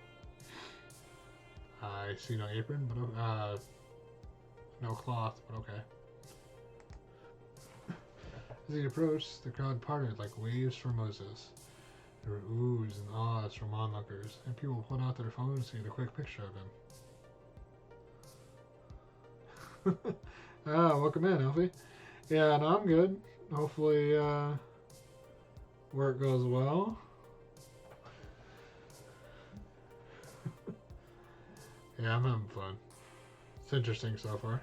I see no apron, but no cloth, but okay. As he approached, the crowd parted like waves for Moses. There were oohs and ahs from onlookers, and people pulled out their phones to get a quick picture of him. Welcome in, Elfie. Yeah, no, I'm good. Hopefully, work goes well. Yeah, I'm having fun. It's interesting so far.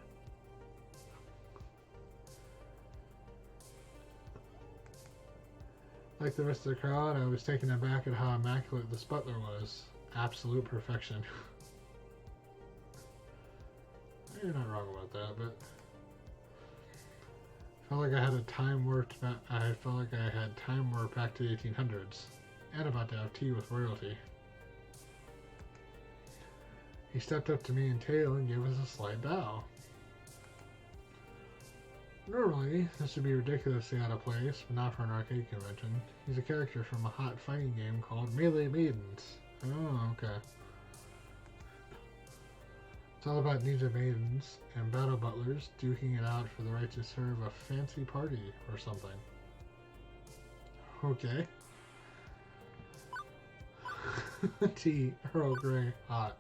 Like the rest of the crowd, I was taken aback at how immaculate this butler was. Absolute perfection. You're not wrong about that, but I felt like I had time warp back to the 1800s, and about to have tea with royalty. He stepped up to me and Tail and gave us a slight bow. Normally, this would be ridiculously out of place, but not for an arcade convention. He's a character from a hot fighting game called Melee Maidens. Oh, okay. It's all about ninja maidens and battle butlers duking it out for the right to serve a fancy party or something. Okay. Tea, Earl Grey, hot.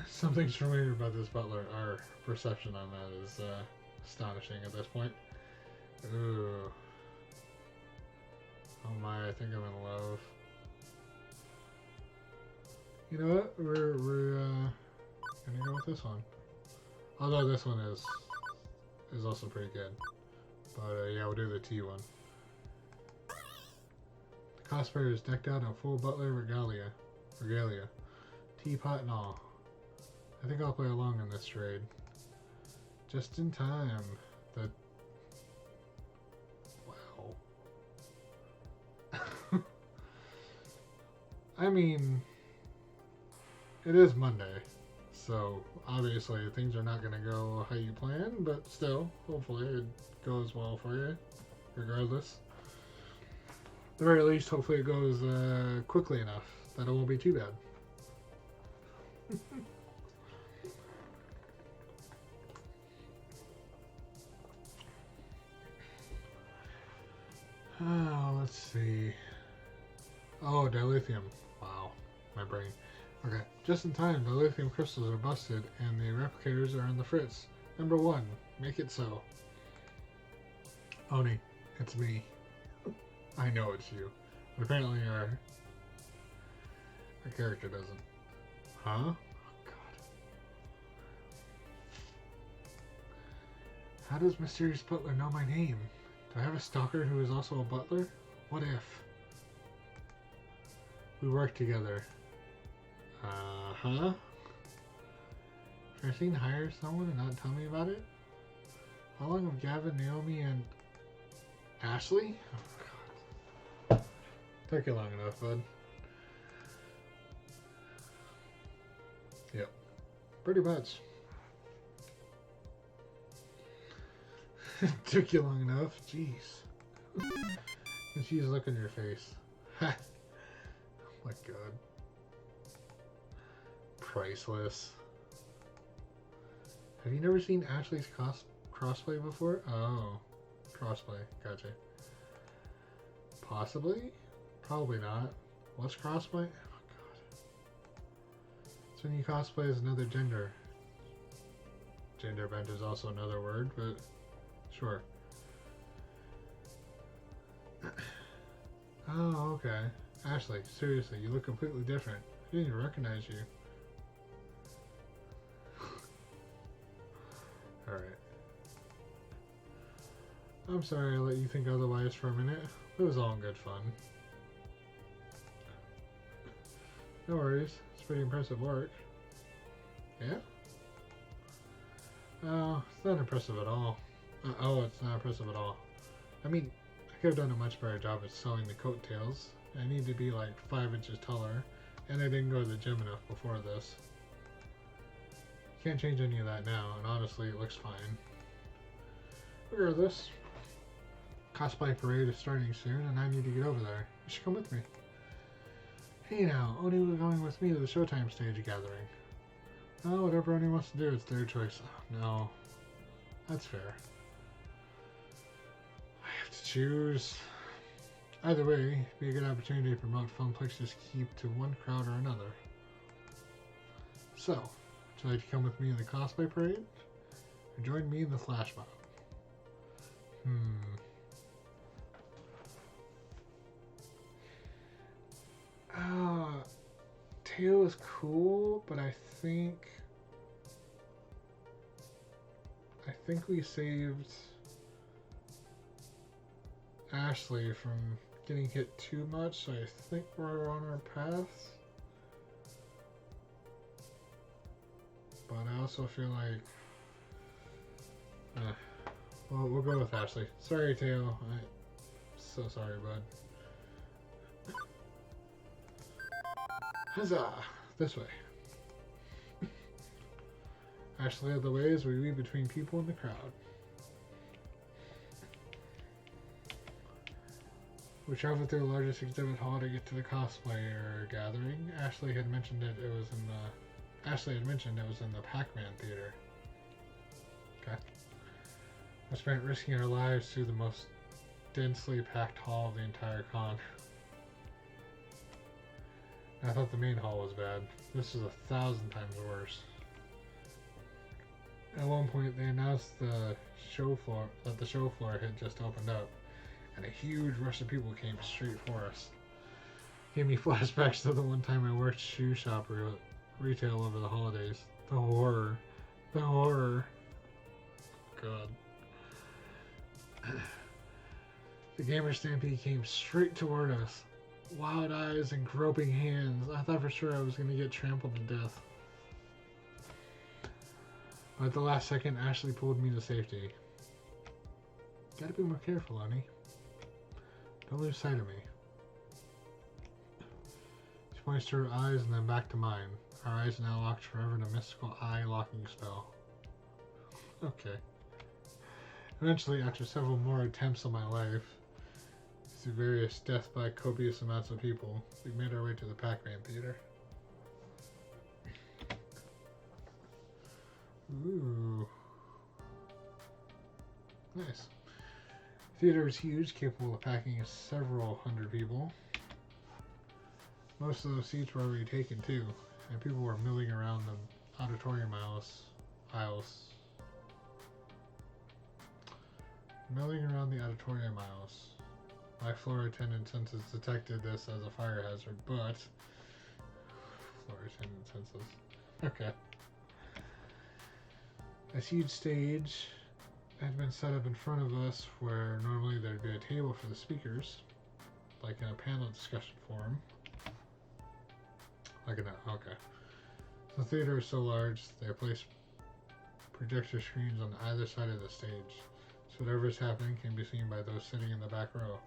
Something's familiar about this butler. Our perception on that is astonishing at this point. Ooh. Oh my, I think I'm in love. You know what? We're gonna go with this one. Although this one is also pretty good. But yeah, we'll do the T one. The cosplayer is decked out in full butler regalia. Teapot and all. I think I'll play along in this trade. Just in time. Wow. I mean, it is Monday, so obviously things are not going to go how you plan, but still, hopefully it goes well for you, regardless. At the very least, hopefully it goes quickly enough that it won't be too bad. Oh, let's see. Oh, dilithium. Wow, my brain. Okay, just in time, the lithium crystals are busted and the replicators are on the fritz. Number 1, make it so. Oni, it's me. I know it's you. But apparently our character doesn't. Huh? Oh, God. How does Mysterious Butler know my name? Do I have a stalker who is also a butler? What if? We work together. Uh-huh. Francine hire someone and not tell me about it? How long have Gavin, Naomi, and Ashley? Oh, God. Took you long enough, bud. Yep. Pretty much. Took you long enough. Jeez. And she's looking in your face. Ha! Oh my God. Priceless. Have you never seen Ashley's crossplay before? Oh. Crossplay. Gotcha. Possibly? Probably not. What's crossplay? Oh my God. It's when you cosplay as another gender. Gender bent is also another word, but sure. Oh, okay. Ashley, seriously, you look completely different. I didn't even recognize you. Alright. I'm sorry I let you think otherwise for a minute. It was all in good fun. No worries. It's pretty impressive work. Yeah? Oh, it's not impressive at all. It's not impressive at all. I mean, I could have done a much better job at sewing the coattails. I need to be like 5 inches taller, and I didn't go to the gym enough before this. Can't change any of that now, and honestly, it looks fine. Regardless, cosplay parade is starting soon, and I need to get over there. You should come with me. Hey now, Oni was going with me to the Showtime stage gathering. Oh, whatever Oni wants to do, it's their choice. Oh, no. That's fair. I have to choose. Either way, it'd be a good opportunity to promote Funplex's keep to one crowd or another. So, would you like to come with me in the cosplay parade? Or join me in the flash mob? Tail is cool, but I think we saved Ashley from getting hit too much, so I think we're on our path. But I also feel like well, we'll go with Ashley. Sorry, Tail. I'm so sorry, bud. Huzzah! This way. Ashley led the way as we weave between people in the crowd. We traveled through the largest exhibit hall to get to the cosplayer gathering. Ashley had mentioned it was in the Pac-Man theater. Okay. We spent risking our lives through the most densely packed hall of the entire con. I thought the main hall was bad. This was 1,000 times worse. At one point, they announced the show floor had just opened up, and a huge rush of people came straight for us. Gave me flashbacks to the one time I worked shoe shop retail over the holidays. The horror. The horror. God. The gamer stampede came straight toward us. Wild eyes and groping hands. I thought for sure I was going to get trampled to death. But at the last second, Ashley pulled me to safety. Gotta be more careful, honey. Don't lose sight of me. She points to her eyes and then back to mine. Our eyes now locked forever in a mystical eye-locking spell. Okay. Eventually, after several more attempts on my life, through various death by copious amounts of people, we made our way to the Pac-Man theater. Ooh. Nice. The theater is huge, capable of packing several hundred people. Most of those seats were already taken too, and people were milling around the auditorium aisles. Milling around the auditorium aisles. My floor attendant senses detected this as a fire hazard, but... Floor attendant senses. Okay. A huge stage had been set up in front of us where normally there'd be a table for the speakers, like in a panel discussion forum. Okay. The theater is so large, they place projector screens on either side of the stage, so whatever is happening can be seen by those sitting in the back row.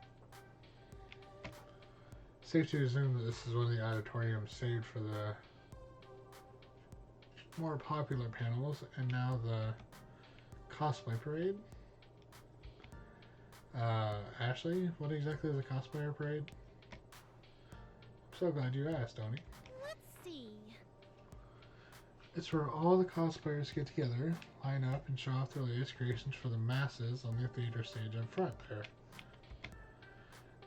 Safe to assume that this is one of the auditoriums saved for the more popular panels, and now the cosplay parade. Ashley, what exactly is a cosplayer parade? I'm so glad you asked, Tony. Let's see. It's where all the cosplayers get together, line up, and show off their latest creations for the masses on the theater stage in front there.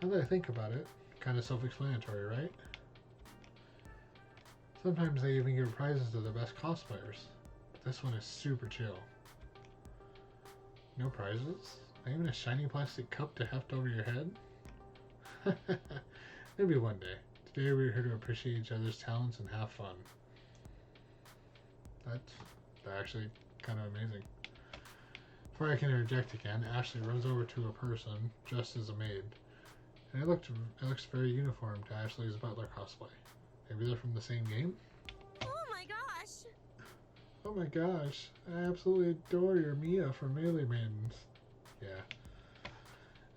Now that I think about it, kind of self-explanatory, right? Sometimes they even give prizes to the best cosplayers. But this one is super chill. No prizes? Not even a shiny plastic cup to heft over your head? Maybe one day. Today we're here to appreciate each other's talents and have fun. That's actually kind of amazing. Before I can interject again, Ashley runs over to a person dressed as a maid. And it looks very uniform to Ashley's butler cosplay. Maybe they're from the same game? Oh my gosh! Oh my gosh, I absolutely adore your Mia from Melee Maidens. Yeah.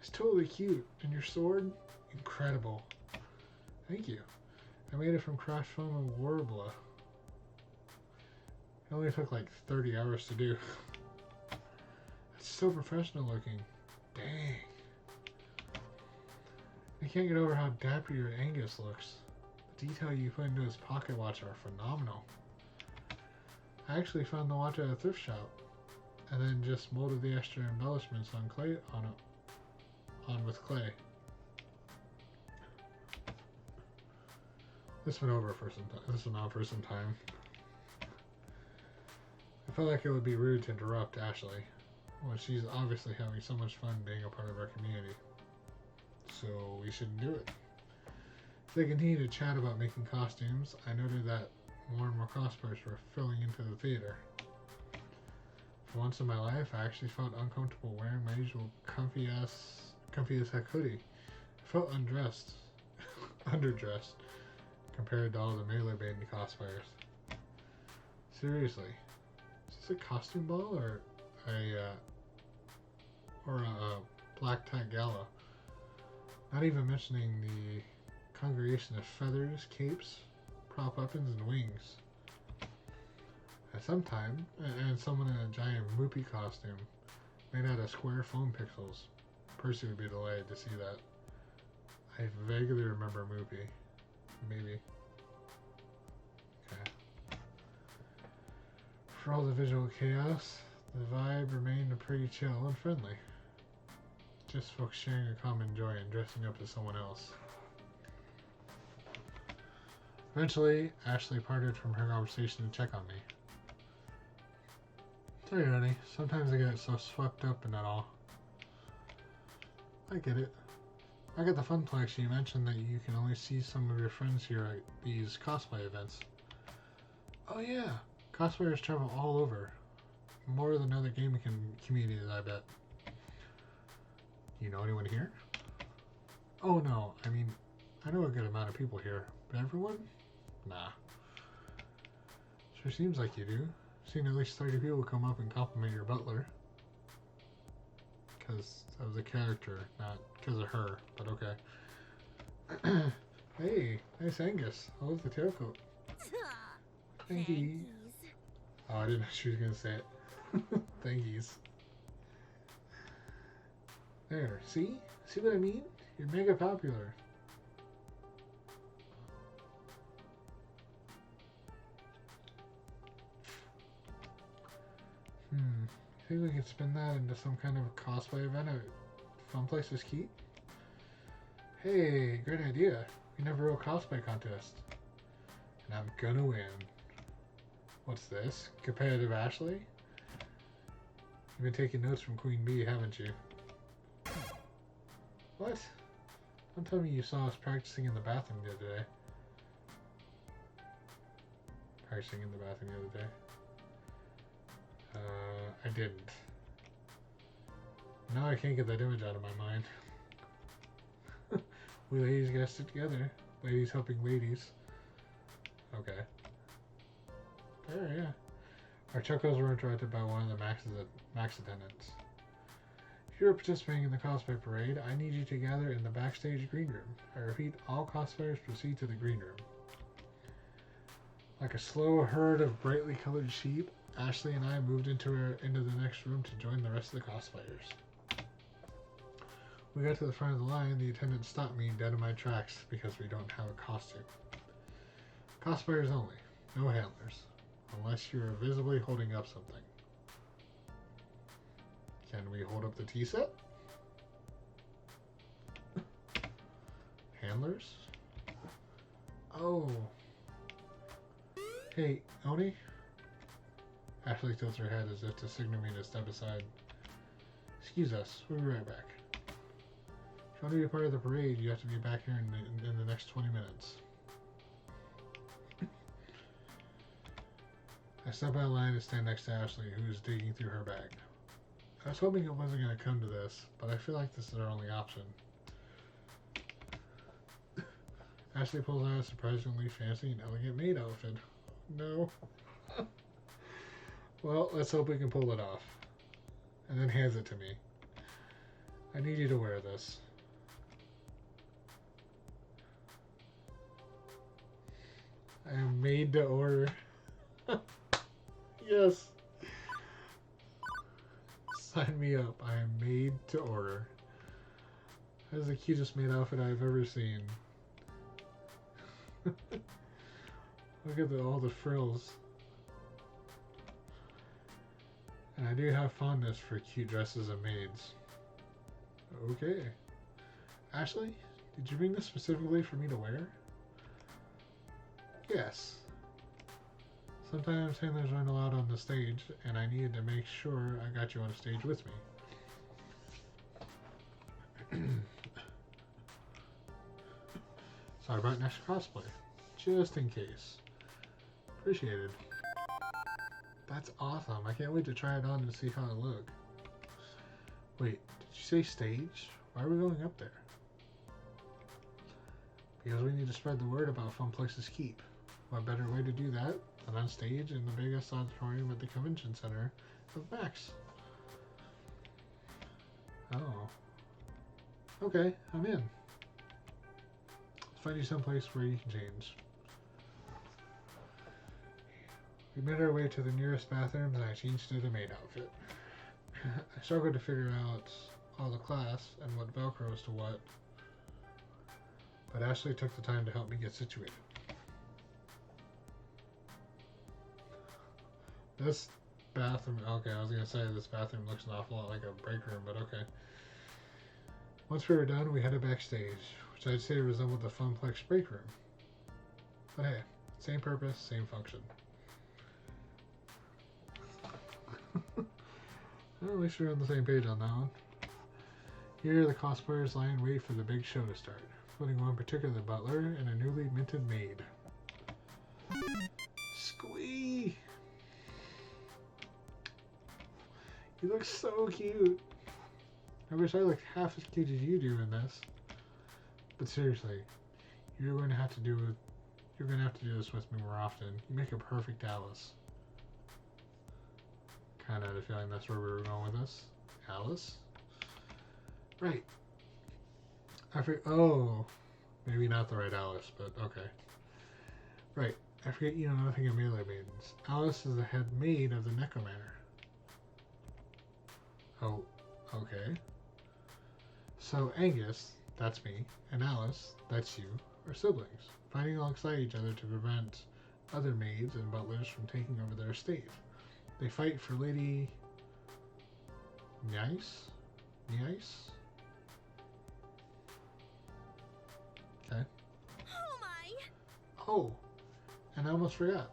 It's totally cute. And your sword? Incredible. Thank you. I made it from craft foam and Warbler. It only took like 30 hours to do. It's so professional looking. Dang. I can't get over how dapper your Angus looks. The detail you put into his pocket watch are phenomenal. I actually found the watch at a thrift shop, and then just molded the extra embellishments on with clay. This went on for some time. felt like it would be rude to interrupt Ashley when she's obviously having so much fun being a part of our community. So we shouldn't do it. As they continued to chat about making costumes, I noted that more and more cosplayers were filling into the theater. For once in my life, I actually felt uncomfortable wearing my usual comfy as heck hoodie. I felt underdressed, compared to all the Melee Baby cosplayers. Seriously, is this a costume ball or a black tie gala? Not even mentioning the congregation of feathers, capes, prop weapons, and wings. At some time, and someone in a giant Moopy costume made out of square foam pixels. Percy would be delighted to see that. I vaguely remember Moopy. Maybe. Okay. For all the visual chaos, the vibe remained pretty chill and friendly. Just folks sharing a common joy in dressing up as someone else. Eventually, Ashley parted from her conversation to check on me. Sorry, honey. Sometimes I get so swept up in it all. I get it. I got the funplex. You mentioned that you can only see some of your friends here at these cosplay events. Oh yeah, cosplayers travel all over. More than other gaming communities, I bet. You know anyone here? Oh no, I mean, I know a good amount of people here, but everyone? Nah. Sure seems like you do. Seen at least 30 people come up and compliment your butler. Because of the character, not because of her, but okay. Hey, nice Angus. I love the tailcoat. Thank you. Oh, I didn't know she was going to say it. Thankies. There, see? See what I mean? You're mega popular. You think we could spin that into some kind of cosplay event at Fun Places Keep? Hey, great idea. We never wrote a cosplay contest. And I'm gonna win. What's this? Competitive Ashley? You've been taking notes from Queen Bee, haven't you? What? Don't tell me you saw us practicing in the bathroom the other day. Practicing in the bathroom the other day. I didn't. Now I can't get that image out of my mind. We ladies gotta stick together. Ladies helping ladies. Okay. There, yeah. Our chuckles were interrupted by one of the Max attendants. If you are participating in the cosplay parade, I need you to gather in the backstage green room. I repeat, all cosplayers proceed to the green room. Like a slow herd of brightly colored sheep, Ashley and I moved into the next room to join the rest of the cosplayers. We got to the front of the line, the attendant stopped me dead in my tracks because we don't have a costume. Cosplayers only, no handlers, unless you are visibly holding up something. Can we hold up the tea set? Handlers? Oh. Hey, Oni? Ashley tilts her head as if to signal me to step aside. Excuse us, we'll be right back. If you want to be a part of the parade, you have to be back here in the next 20 minutes. I step out of line and stand next to Ashley, who is digging through her bag. I was hoping it wasn't going to come to this, but I feel like this is our only option. Ashley pulls out a surprisingly fancy and elegant maid outfit. No. Well, let's hope we can pull it off. And then hands it to me. I need you to wear this. I am made to order. Yes. Sign me up. I am made to order. That is the cutest maid outfit I've ever seen. Look at all the frills. And I do have fondness for cute dresses of maids. Okay. Ashley, did you bring this specifically for me to wear? Yes. Sometimes handlers aren't allowed on the stage, and I needed to make sure I got you on stage with me. Sorry about next cosplay. Just in case. Appreciated. That's awesome. I can't wait to try it on and see how it looks. Wait, did you say stage? Why are we going up there? Because we need to spread the word about Fun Places Keep. What better way to do that than on stage in the biggest auditorium at the convention center of Max? Oh. Okay, I'm in. Let's find you someplace where you can change. We made our way to the nearest bathrooms and I changed to the maid outfit. I struggled to figure out all the class and what Velcros to what, but Ashley took the time to help me get situated. This bathroom, okay, I was gonna say this bathroom looks an awful lot like a break room, but okay. Once we were done, we headed backstage, which I'd say resembled the Funplex break room. But hey, same purpose, same function. Well, at least we're on the same page on that one. Here, the cosplayers lie in wait for the big show to start, including one particular butler and a newly minted maid. Squee! You look so cute. I wish I looked half as cute as you do in this. But seriously, you're going to have to do this with me more often. You make a perfect Alice. Kind of had a feeling that's where we were going with this. Alice? Right. Oh, maybe not the right Alice, but okay. Right. I forget you know nothing of melee maidens. Alice is the head maid of the Neko Manor. Oh, okay. So Angus, that's me, and Alice, that's you, are siblings, fighting alongside each other to prevent other maids and butlers from taking over their estate. They fight for Lady Nice? Nice? Okay. Oh my! Oh, and I almost forgot.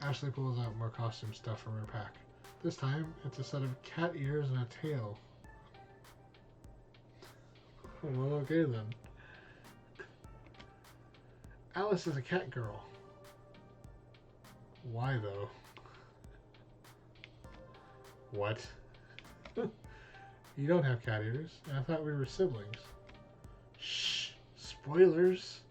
Ashley pulls out more costume stuff from her pack. This time, it's a set of cat ears and a tail. Well, okay then. Alice is a cat girl. Why though? What? You don't have cat ears, and I thought we were siblings. Shh! Spoilers!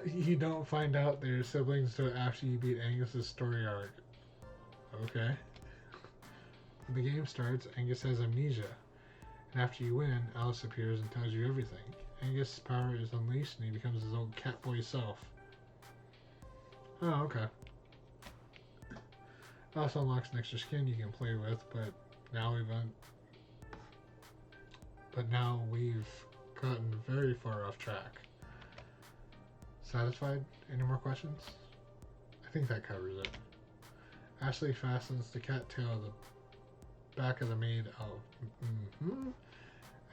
You don't find out they're siblings until after you beat Angus's story arc. Okay. When the game starts, Angus has amnesia. And after you win, Alice appears and tells you everything. Angus's power is unleashed and he becomes his old catboy self. Oh, okay. Also unlocks an extra skin you can play with, but now we've gotten very far off track. Satisfied? Any more questions? I think that covers it. Ashley fastens the cat tail of the back of the maid.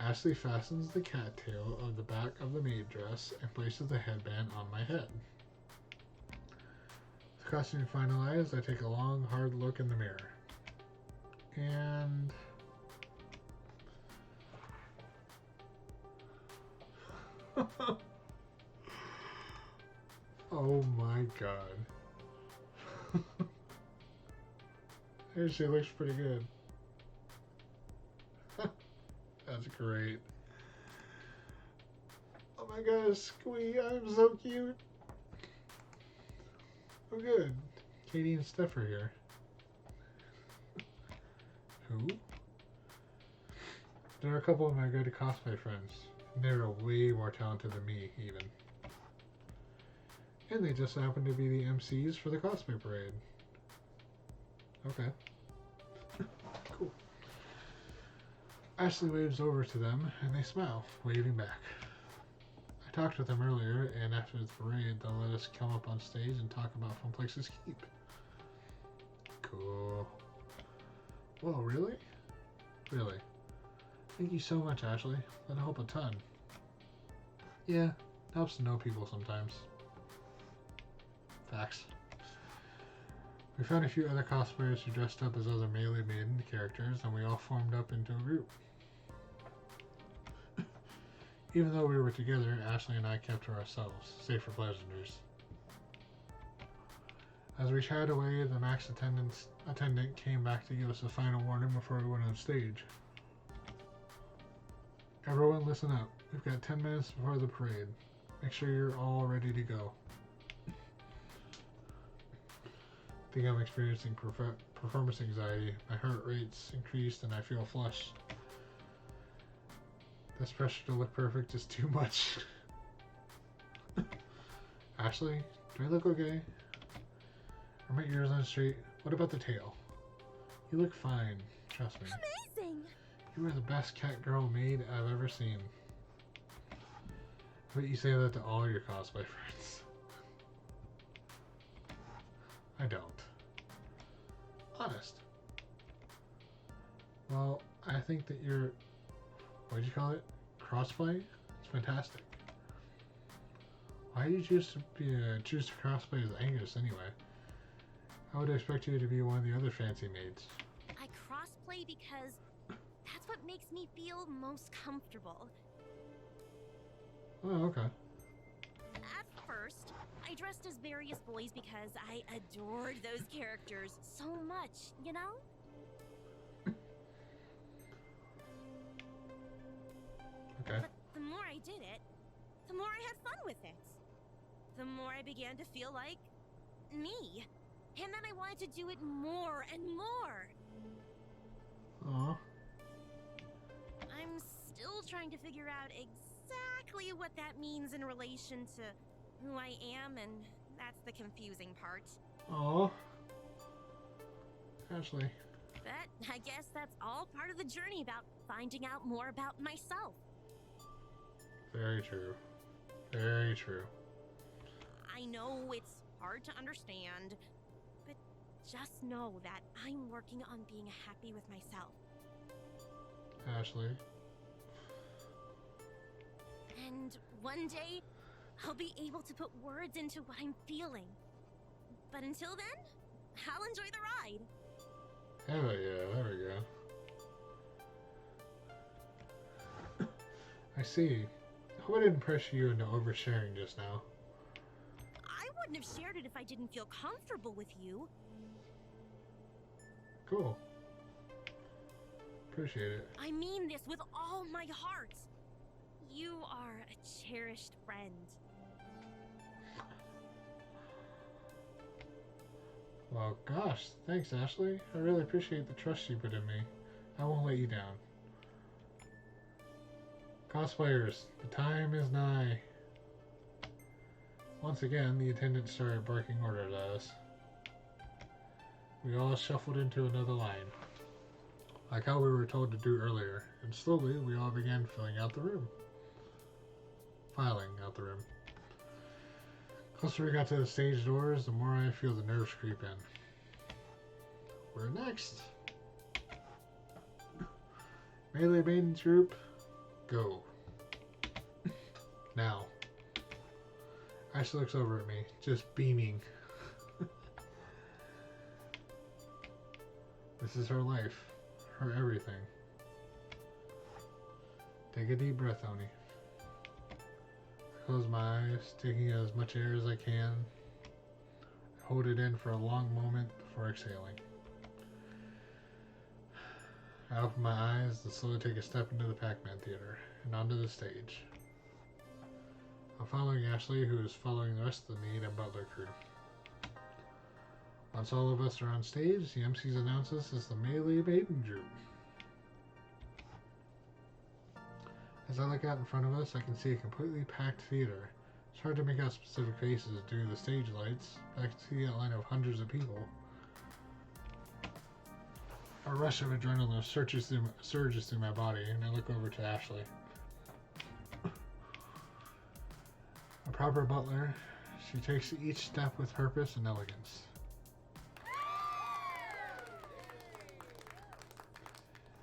Ashley fastens the cattail of the back of the maid dress and places the headband on my head. With the costume finalized, I take a long, hard look in the mirror. And... oh my god. She looks pretty good. That's great. Oh my gosh, Squee, I'm so cute. Oh good. Katie and Steph are here. Who? There are a couple of my good cosplay friends. They're way more talented than me, even. And they just happen to be the MCs for the cosplay parade. Okay. Cool. Ashley waves over to them, and they smile, waving back. I talked with them earlier, and after the parade, they'll let us come up on stage and talk about Fun Places Keep. Cool. Whoa, really? Really? Thank you so much, Ashley. That'll help a ton. Yeah, helps to know people sometimes. Facts. We found a few other cosplayers who dressed up as other Melee Maiden characters, and we all formed up into a group. Even though we were together, Ashley and I kept to ourselves, save for pleasantries. As we chatted away, the max attendant came back to give us a final warning before we went on stage. Everyone listen up. We've got 10 minutes before the parade. Make sure you're all ready to go. I think I'm experiencing performance anxiety. My heart rate's increased and I feel flushed. This pressure to look perfect is too much. Ashley, do I look okay? Are my ears on straight? What about the tail? You look fine, trust me. Amazing! You are the best cat girl maid I've ever seen. I bet you say that to all your cosplay friends. I don't. Honest. Well, I think that your, what'd you call it? Crossplay? It's fantastic. Why did you choose to crossplay as Angus anyway? I would expect you to be one of the other fancy maids. I crossplay because that's what makes me feel most comfortable. Oh, okay. At first, I dressed as various boys because I adored those characters so much, you know? Okay. But the more I did it, the more I had fun with it. The more I began to feel like me. And then I wanted to do it more and more. Aw. I'm still trying to figure out exactly what that means in relation to who I am, and that's the confusing part. Aw. Ashley. But I guess that's all part of the journey about finding out more about myself. Very true. Very true. I know it's hard to understand, but just know that I'm working on being happy with myself. Ashley. And one day, I'll be able to put words into what I'm feeling. But until then, I'll enjoy the ride. Hell yeah, there we go. I see. I hope I didn't pressure you into oversharing just now. I wouldn't have shared it if I didn't feel comfortable with you. Cool. Appreciate it. I mean this with all my heart. You are a cherished friend. Well, gosh, thanks, Ashley. I really appreciate the trust you put in me. I won't let you down. Cosplayers, the time is nigh. Once again, the attendant started barking orders at us. We all shuffled into another line, like how we were told to do earlier, and slowly we all began filing out the room. Closer we got to the stage doors, the more I feel the nerves creep in. We're next. Melee Maiden's group, go. Now. Ashley looks over at me, just beaming. This is her life, her everything. Take a deep breath, Oni. Close my eyes, taking as much air as I can. Hold it in for a long moment before exhaling. I open my eyes and slowly take a step into the Pac-Man Theater and onto the stage. I'm following Ashley, who is following the rest of the maid and butler crew. Once all of us are on stage, the MCs announce us as the Melee Maiden group. As I look out in front of us, I can see a completely packed theater. It's hard to make out specific faces due to the stage lights, but I can see the outline of hundreds of people. A rush of adrenaline surges through my body, and I look over to Ashley. A proper butler, she takes each step with purpose and elegance.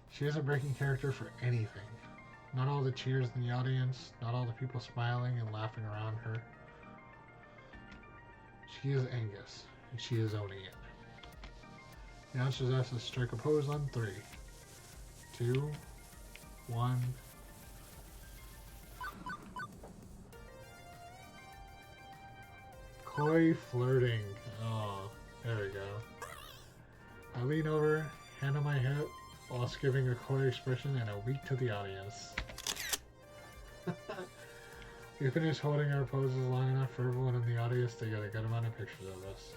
She isn't breaking character for anything. Not all the cheers in the audience, not all the people smiling and laughing around her. She is Angus, and she is owning it. The announcers asked us to strike a pose on 3, 2, 1. Coy flirting. Oh, there we go. I lean over, hand on my hip, whilst giving a coy expression and a wink to the audience. We finished holding our poses long enough for everyone in the audience to get a good amount of pictures of us.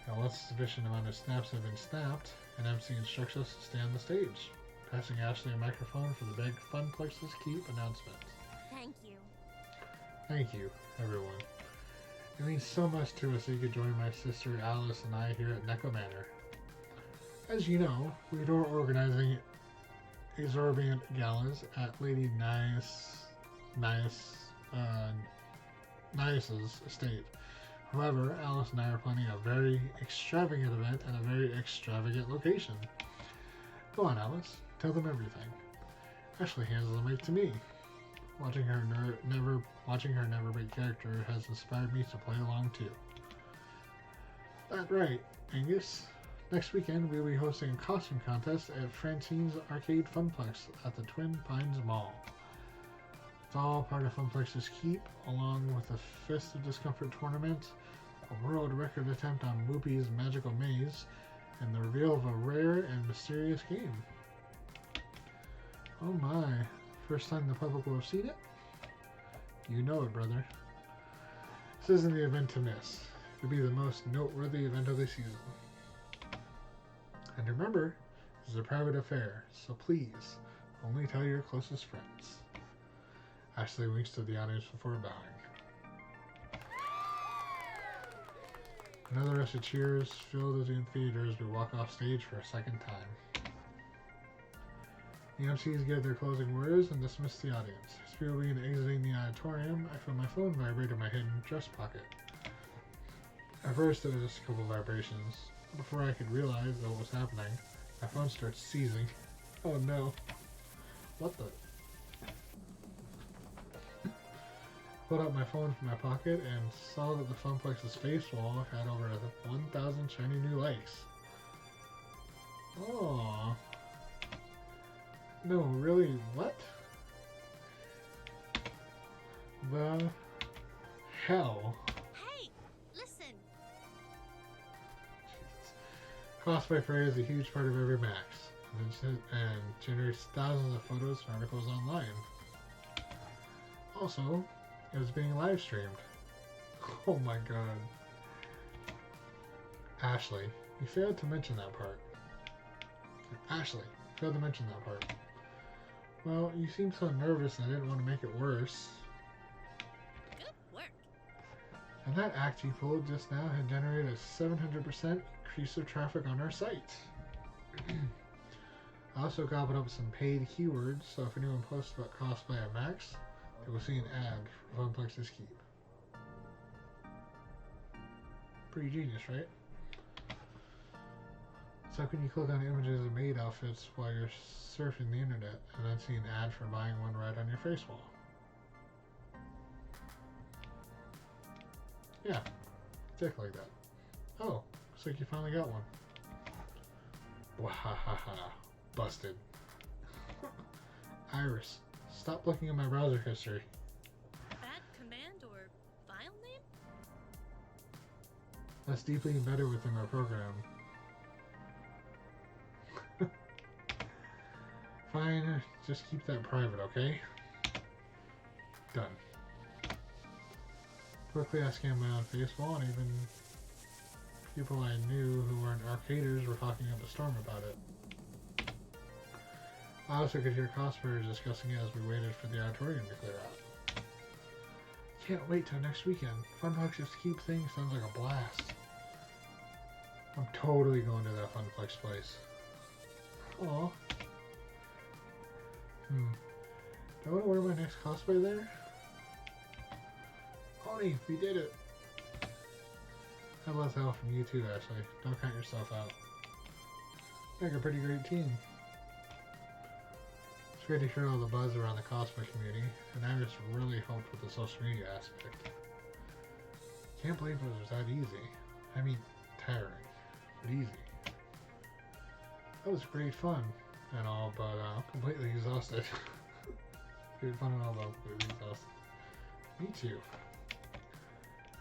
And once a sufficient amount of snaps have been snapped, an MC instructs us to stay on the stage, passing Ashley a microphone for the big Funplex's Keep announcement. Thank you. Thank you, everyone. It means so much to us that you could join my sister Alice and I here at Neko Manor. As you know, we adore organizing exorbitant galas at Lady Nice's estate. However, Alice and I are planning a very extravagant event at a very extravagant location. Go on, Alice. Tell them everything. Ashley hands the mic to me. Watching her never break character has inspired me to play along too. That's right, Angus. Next weekend we'll be hosting a costume contest at Francine's Arcade Funplex at the Twin Pines Mall. It's all part of Funplex's Keep, along with a Fist of Discomfort tournament, a world record attempt on Whoopi's Magical Maze, and the reveal of a rare and mysterious game. Oh my, first time the public will have seen it? You know it, brother. This isn't the event to miss. It'll be the most noteworthy event of the season. And remember, this is a private affair, so please, only tell your closest friends. Ashley winks to the audience before bowing. Another rush of cheers filled the Zoom theater as we walk off stage for a second time. The MCs give their closing words and dismiss the audience. As people begin exiting the auditorium, I feel my phone vibrate in my hidden dress pocket. At first, it was just a couple vibrations. Before I could realize what was happening, my phone starts seizing. Oh no. What the? Pulled out my phone from my pocket and saw that the Funplex's face wall had over 1,000 shiny new likes. Aww. No, really, what? The hell? Hey, listen. Jesus. Cosplay Fray is a huge part of every Max, and generates thousands of photos and articles online. Also, it was being live streamed. Oh my god. Ashley, you failed to mention that part. Ashley, you failed to mention that part. Well, you seemed so nervous and I didn't want to make it worse. Good work. And that act you pulled just now had generated a 700% increase of traffic on our site. I also gobbled up some paid keywords, so if anyone posts about cosplay at Max, they will see an ad for Funplex's Keep. Pretty genius, right? So how can you click on images of maid outfits while you're surfing the internet and then see an ad for buying one right on your face wall? Yeah, exactly like that. Oh, looks like you finally got one. Wahahaha. Busted. Iris, stop looking at my browser history. Bad command or file name? That's deeply embedded within our program. Fine, just keep that private, okay? Done. Quickly I scanned my own face wall, and even people I knew who weren't arcaders were talking up a storm about it. I also could hear cosplayers discussing it as we waited for the auditorium to clear out. Can't wait till next weekend. Funplex's Keep thing sounds like a blast. I'm totally going to that Funplex place. Aw. Do I want to wear my next cosplay there? Pony, we did it! I love help from you too, Ashley. Don't count yourself out. Make a pretty great team. It's great to hear all the buzz around the cosplay community, and I just really helped with the social media aspect. Can't believe it was that easy. I mean, tiring, but easy. That was great fun and all, but completely exhausted. Great fun and all, but completely exhausted. Me too.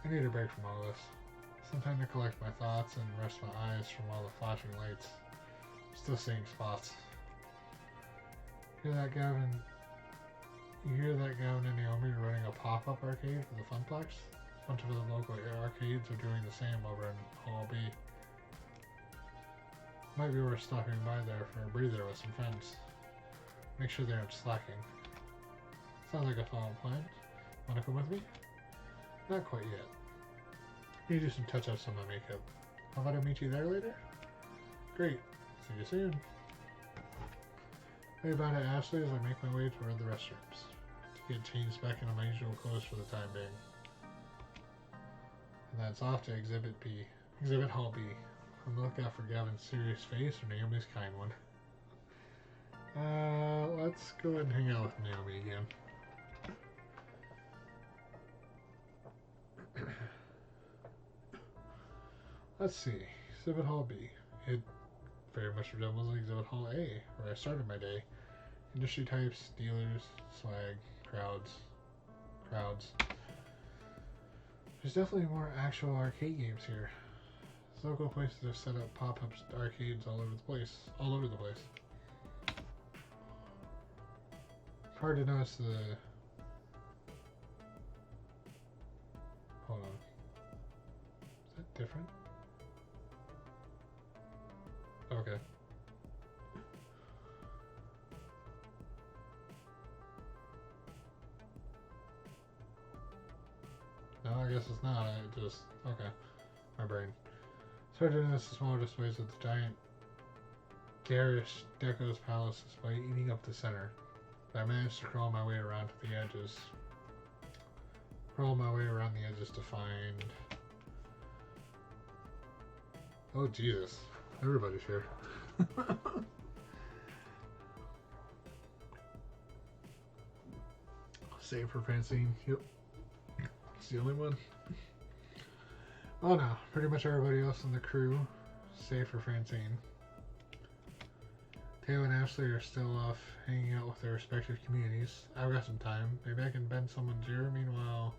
I need a break from all this. Some time to collect my thoughts and rest my eyes from all the flashing lights. Still seeing spots. Hear that, Gavin? You hear that Gavin and Naomi are running a pop-up arcade for the Funplex? A bunch of the local arcades are doing the same over in Hall B. Might be worth stopping by there for a breather with some friends. Make sure they aren't slacking. Sounds like a solid plan. Wanna come with me? Not quite yet. Need to do some touch-ups on my makeup. How about I meet you there later? Great. See you soon. Hey, bye to Ashley as I make my way toward the restrooms to get changed back into my usual clothes for the time being. And that's off to Exhibit B. Exhibit Hall B. On the lookout for Gavin's serious face or Naomi's kind one. Let's go ahead and hang out with Naomi again. Let's see. Exhibit Hall B. It very much resembles Exhibit Hall A, where I started my day. Industry types, dealers, swag, crowds. There's definitely more actual arcade games here. These local places have set up pop-up arcades all over the place. Hard to notice the... Hold on. Is that different? Okay. No, I guess it's not. I just... Okay. My brain. It's hard to notice the smaller displays of the giant garish Deco's Palace display eating up the center. But I managed to crawl my way around to the edges. To find... Oh, Jesus. Everybody's here. Save for Francine. Yep. It's the only one. Oh no, pretty much everybody else in the crew, save for Francine. Taylor and Ashley are still off hanging out with their respective communities. I've got some time. Maybe I can bend someone's ear. Meanwhile,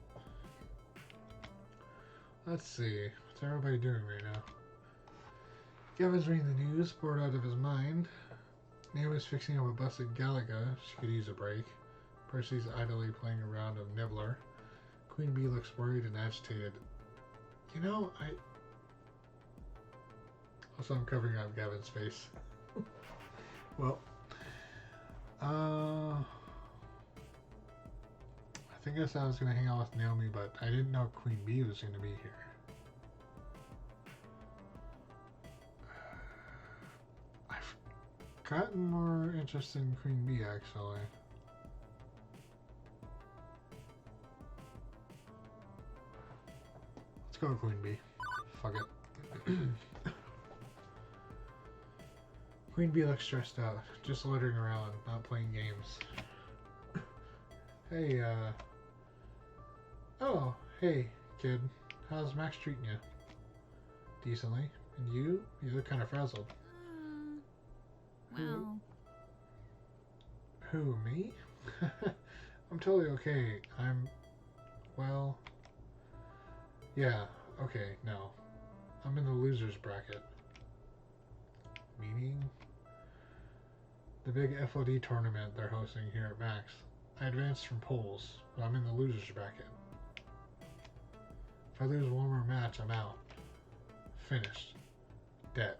let's see. What's everybody doing right now? Gavin's reading the news, bored out of his mind. Naomi's fixing up a busted Galaga. She could use a break. Percy's idly playing a round of Nibbler. Queen Bee looks worried and agitated. You know, Also, I'm covering up Gavin's face. Well, I think I said I was going to hang out with Naomi, but I didn't know Queen Bee was going to be here. I've gotten more interested in Queen Bee, actually. Let's go, Queen Bee. Fuck it. Queen Bee looks stressed out, just loitering around, not playing games. Hey, Oh, hey, kid. How's Max treating you? Decently. And you? You look kind of frazzled. Well... Who, me? I'm totally okay. Well... Yeah, okay, no. I'm in the loser's bracket. Meaning? The big FOD tournament they're hosting here at Max. I advanced from polls, but I'm in the loser's bracket. If I lose one more match, I'm out. Finished. Dead.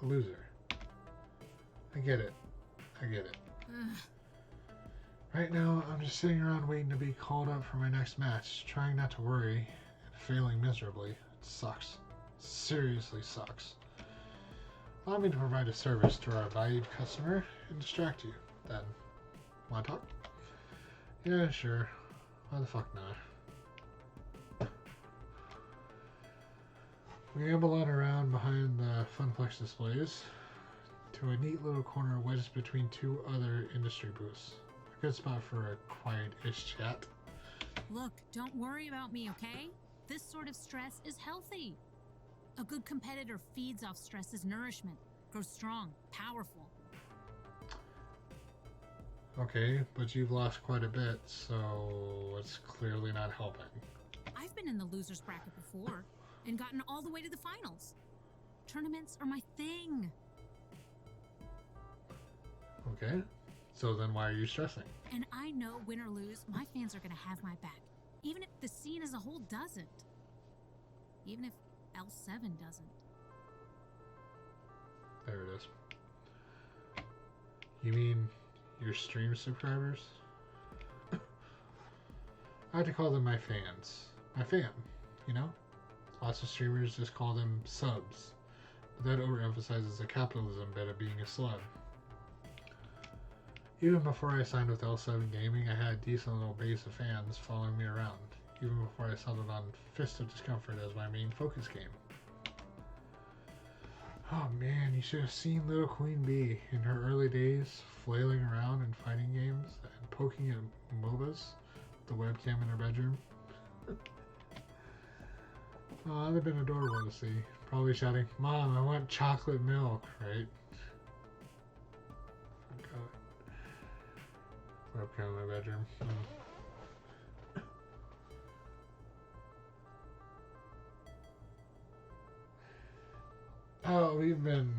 A loser. I get it. Right now, I'm just sitting around waiting to be called up for my next match, trying not to worry, and failing miserably. It sucks. Seriously sucks. Allow me to provide a service to our valued customer and distract you, then. Wanna talk? Yeah, sure. Why the fuck not? We amble on around behind the Funplex displays. to a neat little corner wedged between two other industry booths. A good spot for a quiet-ish chat. Look, don't worry about me, okay? This sort of stress is healthy. A good competitor feeds off stress as nourishment, grows strong, powerful. Okay, but you've lost quite a bit, so it's clearly not helping. I've been in the loser's bracket before and gotten all the way to the finals. Tournaments are my thing. Okay, so then why are you stressing? And I know win or lose, my fans are gonna have my back. Even if the scene as a whole doesn't. Even if L7 doesn't. There it is. You mean your stream subscribers? I like to call them my fans. My fam, you know? Lots of streamers just call them subs. But that overemphasizes the capitalism bit of being a slug. Even before I signed with L7 Gaming, I had a decent little base of fans following me around. Even before I settled on Fist of Discomfort as my main focus game. Oh man, you should have seen little Queen Bee in her early days, flailing around in fighting games and poking at MOBAs with the webcam in her bedroom. Oh, that'd have been adorable to see. Probably shouting, "Mom, I want chocolate milk," right? Oh, God. Webcam in my bedroom. Oh, we've been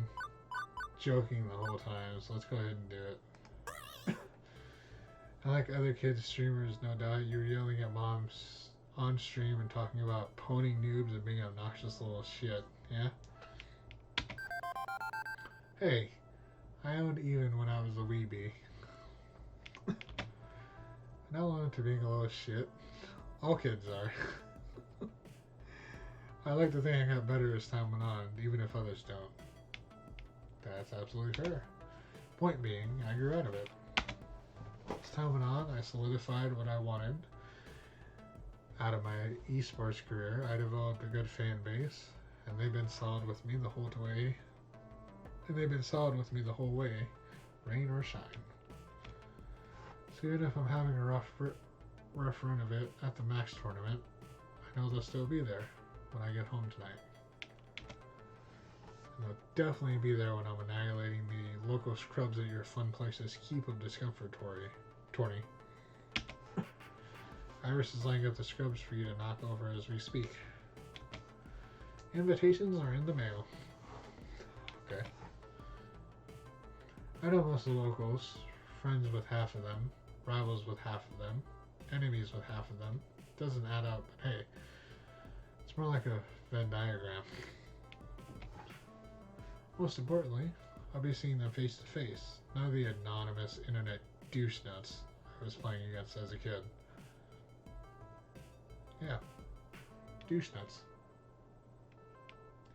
joking the whole time, so let's go ahead and do it. Like other kids streamers, no doubt, you're yelling at moms on stream and talking about poning noobs and being obnoxious little shit, yeah? Hey, I owned even when I was a weebie. And I own to being a little shit. All kids are. I like to think I got better as time went on, even if others don't. That's absolutely fair. Point being, I grew out of it. As time went on, I solidified what I wanted. Out of my esports career, I developed a good fan base, and they've been solid with me the whole way. Rain or shine. So even if I'm having a rough run of it at the Max tournament, I know they'll still be there when I get home tonight. And they'll definitely be there when I'm annihilating the local scrubs at your Fun Places Keep of Discomfort tourney. Iris is lining up the scrubs for you to knock over as we speak. Invitations are in the mail. Okay. I know most of the locals, friends with half of them, rivals with half of them, enemies with half of them. Doesn't add up, but hey, it's more like a Venn diagram. Most importantly, I'll be seeing them face to face, none of the anonymous internet douche nuts I was playing against as a kid. Yeah, douche nuts.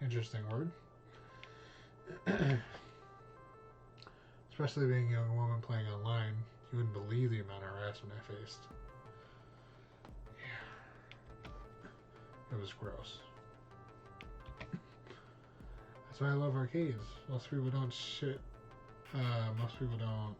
Interesting word. Especially being a young woman playing online, you wouldn't believe the amount of harassment I faced. Yeah. It was gross. That's why I love arcades. Most people don't most people don't.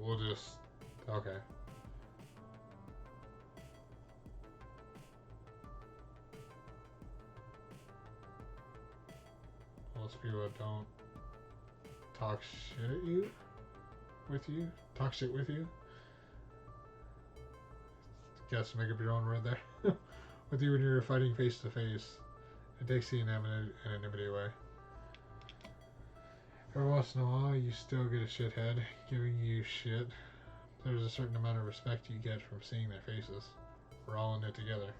We'll just, okay. Most people don't talk shit at you, talk shit with you. Guess make up your own word there. With you when you're fighting face to face. It takes the anonymity away. Every once in a while, you still get a shithead giving you shit. There's a certain amount of respect you get from seeing their faces. We're all in it together.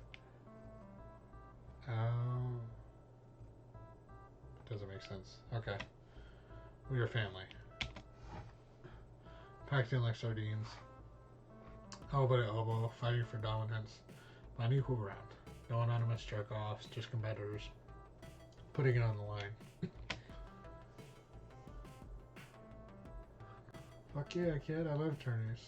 Doesn't make sense. Okay. We are family. Packed in like sardines. Elbow to elbow, fighting for dominance. On equal ground. No anonymous jerk-offs, just competitors. putting it on the line. Fuck yeah, kid, I love tourneys.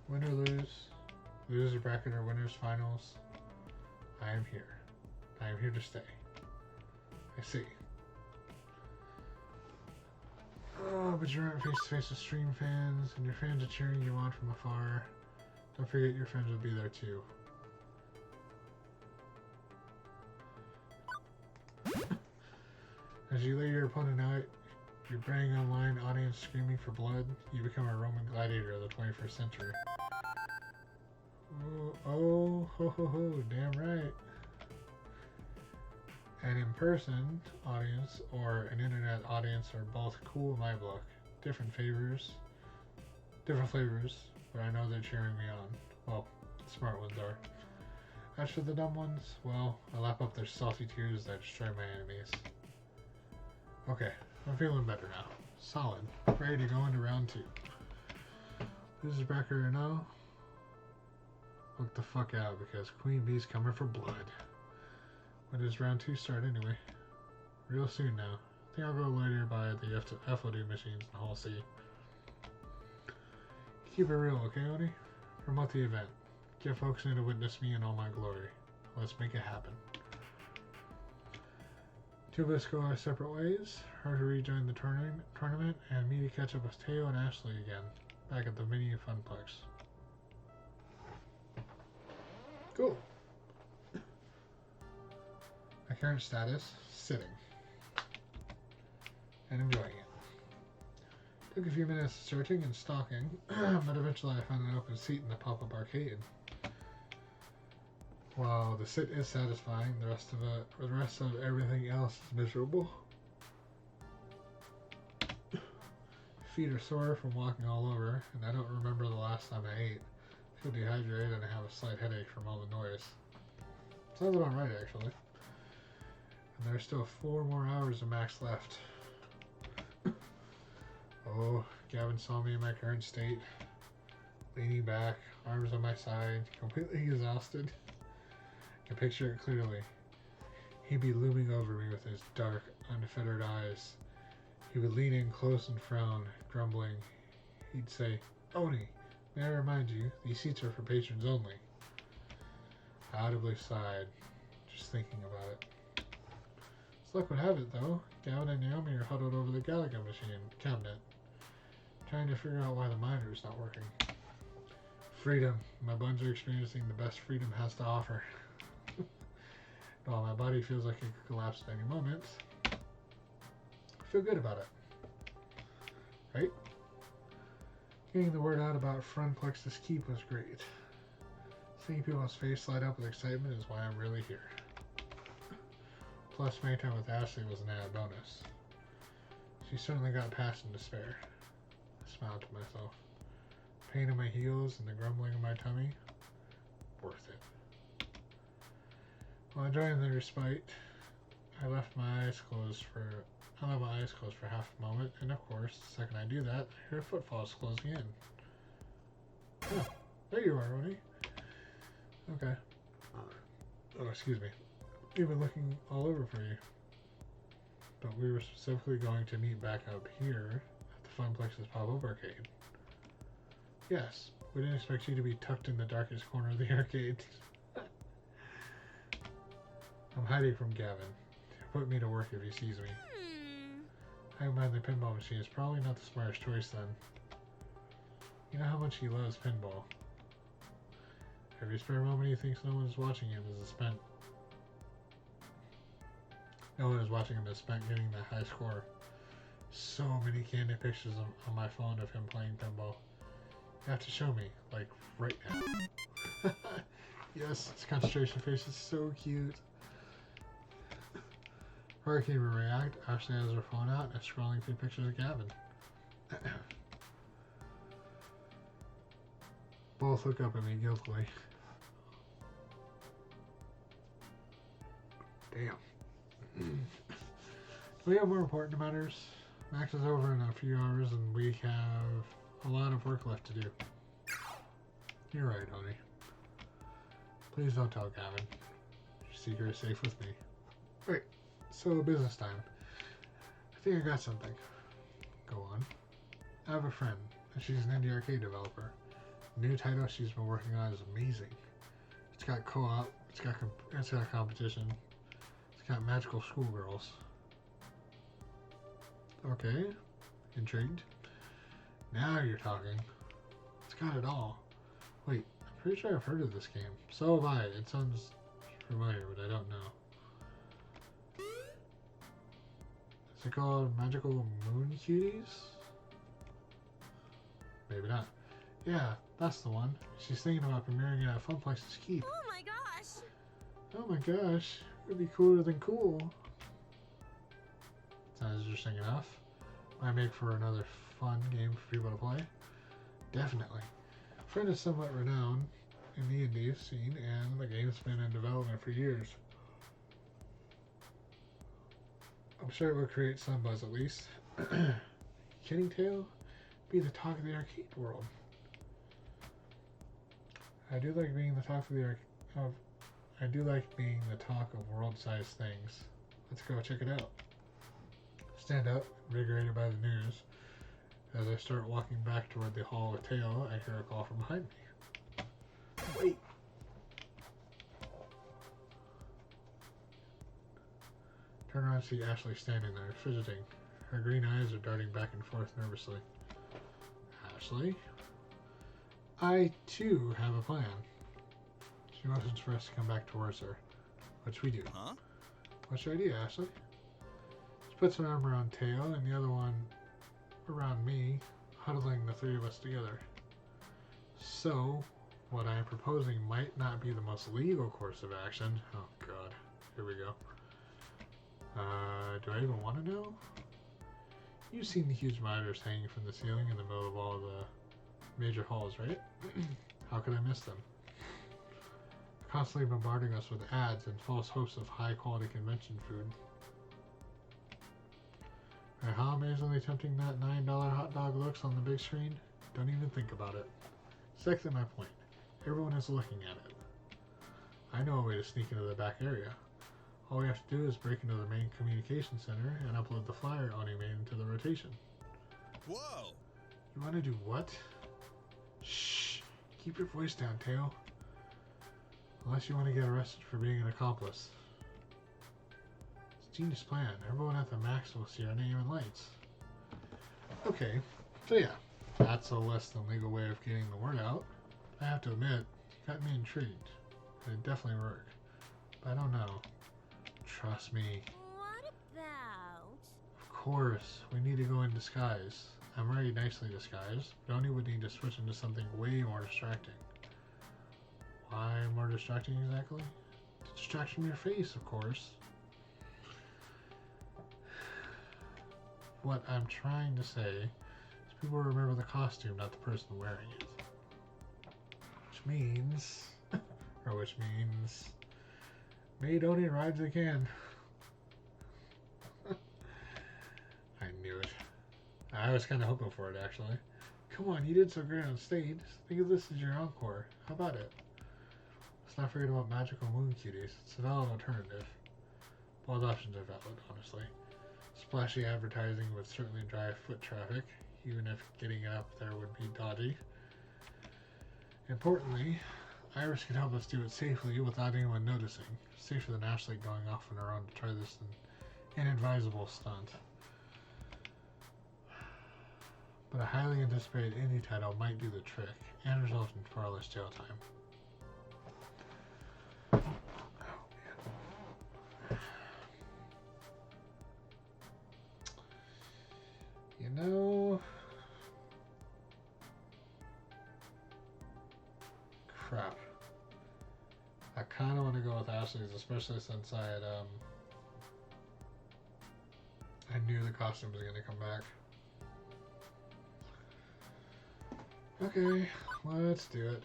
Win or lose, loser bracket or winners finals, I am here. I am here to stay. I see. Oh, but you're not face to face with stream fans, and your fans are cheering you on from afar. Don't forget your friends will be there too. As you lay your opponent out, your braying online audience screaming for blood, you become a Roman gladiator of the 21st century. Oh, ho ho ho, damn right. An in-person audience or an internet audience are both cool in my book. Different flavors, but I know they're cheering me on. Well, smart ones are. As for the dumb ones, well, I lap up their salty tears that destroy my enemies. Okay, I'm feeling better now. Solid. Ready to go into round 2. Loser bracket or no? Look the fuck out because Queen Bee's coming for blood. When does round 2 start anyway? Real soon now. I think I'll go later by the FOD machines in Hall C. Keep it real, okay, Oni? Promote the event. Get folks in to witness me in all my glory. Let's make it happen. Two of us go our separate ways. Her to rejoin the tournament, and me to catch up with Teo and Ashley again, back at the mini Funplex. Cool. My current status, sitting. And enjoying it. Took a few minutes searching and stalking, but eventually I found an open seat in the pop-up arcade. While the sit is satisfying, the rest of everything else is miserable. Feet are sore from walking all over, and I don't remember the last time I ate. I feel dehydrated and I have a slight headache from all the noise. Sounds about right, actually. And there's still 4 more hours of max left. Oh, Gavin saw me in my current state. Leaning back, arms on my side, completely exhausted. I can picture it clearly. He'd be looming over me with his dark, unfettered eyes. He would lean in close and frown, grumbling. He'd say, "Oni, may I remind you, these seats are for patrons only." I audibly sighed, just thinking about it. As luck would have it, though, Gavin and Naomi are huddled over the Galaga machine cabinet, trying to figure out why the monitor is not working. Freedom. My buns are experiencing the best freedom has to offer. While my body feels like it could collapse at any moment, I feel good about it. Right? Getting the word out about Fronplex's Keep was great. Seeing people's face light up with excitement is why I'm really here. Plus, spending time with Ashley was an added bonus. She certainly got passion to spare. I smiled to myself. Pain in my heels and the grumbling in my tummy, worth it. While enjoying the respite, I left my eyes closed for half a moment, and of course, the second I do that, I hear footfalls closing in. Oh, there you are, Oni. Okay. Oh, excuse me. We've been looking all over for you. But we were specifically going to meet back up here at the Funplex's pop-up arcade. Yes, we didn't expect you to be tucked in the darkest corner of the arcade. I'm hiding from Gavin. He'll put me to work if he sees me. Hiding behind the pinball machine is probably not the smartest choice then. You know how much he loves pinball. Every spare moment he thinks no one is watching him is spent. No one is watching him is spent getting that high score. So many candid pictures on my phone of him playing pinball. You have to show me, like, right now. Yes, his concentration face is so cute. Before I can even react, Ashley has her phone out and is scrolling through pictures of Gavin. Both look up at me guiltily. Damn. We have more important matters. Max is over in a few hours and we have a lot of work left to do. You're right, honey. Please don't tell Gavin. Your secret is safe with me. Right, so business time. I think I got something. Go on. I have a friend, and she's an indie arcade developer. The new title she's been working on is amazing. It's got co-op, it's got competition, it's got magical schoolgirls. Okay, intrigued. Now you're talking. It's got it all. Wait, I'm pretty sure I've heard of this game. So have I. It sounds familiar, but I don't know. Is it called Magical Moon Cuties? Maybe not. Yeah, that's the one. She's thinking about premiering it at Fun Places Keep. Oh my gosh! Oh my gosh, it'd be cooler than cool. Sounds interesting enough. Might make for another fun game for people to play. Definitely. Friend is somewhat renowned in the indie scene, and the game's been in development for years. I'm sure it would create some buzz at least. Kidding Tail? Be the talk of the arcade world. I do like being the talk of world-sized things. Let's go check it out. Stand up, invigorated by the news. As I start walking back toward the hall with Tail, I hear a call from behind me. Wait! Turn around and see Ashley standing there, fidgeting. Her green eyes are darting back and forth nervously. Ashley? I, too, have a plan. She motions for us to come back towards her, which we do. Huh? What's your idea, Ashley? She puts an arm around Tail and the other one around me, huddling the three of us together. So, what I am proposing might not be the most legal course of action. Oh god, here we go. Do I even want to know? You've seen the huge monitors hanging from the ceiling in the middle of all the major halls, right? How could I miss them? Constantly bombarding us with ads and false hopes of high-quality convention food. And how amazingly tempting that $9 hot dog looks on the big screen? Don't even think about it. Exactly my point. Everyone is looking at it. I know a way to sneak into the back area. All we have to do is break into the main communication center and upload the flyer Oni made into the rotation. Whoa! You want to do what? Shh! Keep your voice down, Tail. Unless you want to get arrested for being an accomplice. It's a genius plan. Everyone at the Max will see our name in lights. Okay, so yeah, that's a less than legal way of getting the word out. I have to admit, it got me intrigued. It'd definitely work. But I don't know. Trust me. What about? Of course, we need to go in disguise. I'm already nicely disguised, but Oni would need to switch into something way more distracting. Why more distracting exactly? To distract from your face, of course. What I'm trying to say is people remember the costume, not the person wearing it. Which means, made Oni rides again. I knew it. I was kind of hoping for it, actually. Come on, you did so great on stage. Think of this as your encore. How about it? Let's not forget about Magical Moon Cuties. It's a valid alternative. Both options are valid, honestly. Splashy advertising would certainly drive foot traffic, even if getting it up there would be dodgy. Importantly, Iris can help us do it safely without anyone noticing. Safer than Ashley going off on her own to try this inadvisable stunt. But a highly anticipated indie title might do the trick, and result in far less jail time. Oh, man. You know... Crap. I kind of want to go with Ashley's, especially since I had, I knew the costume was going to come back. Okay, let's do it.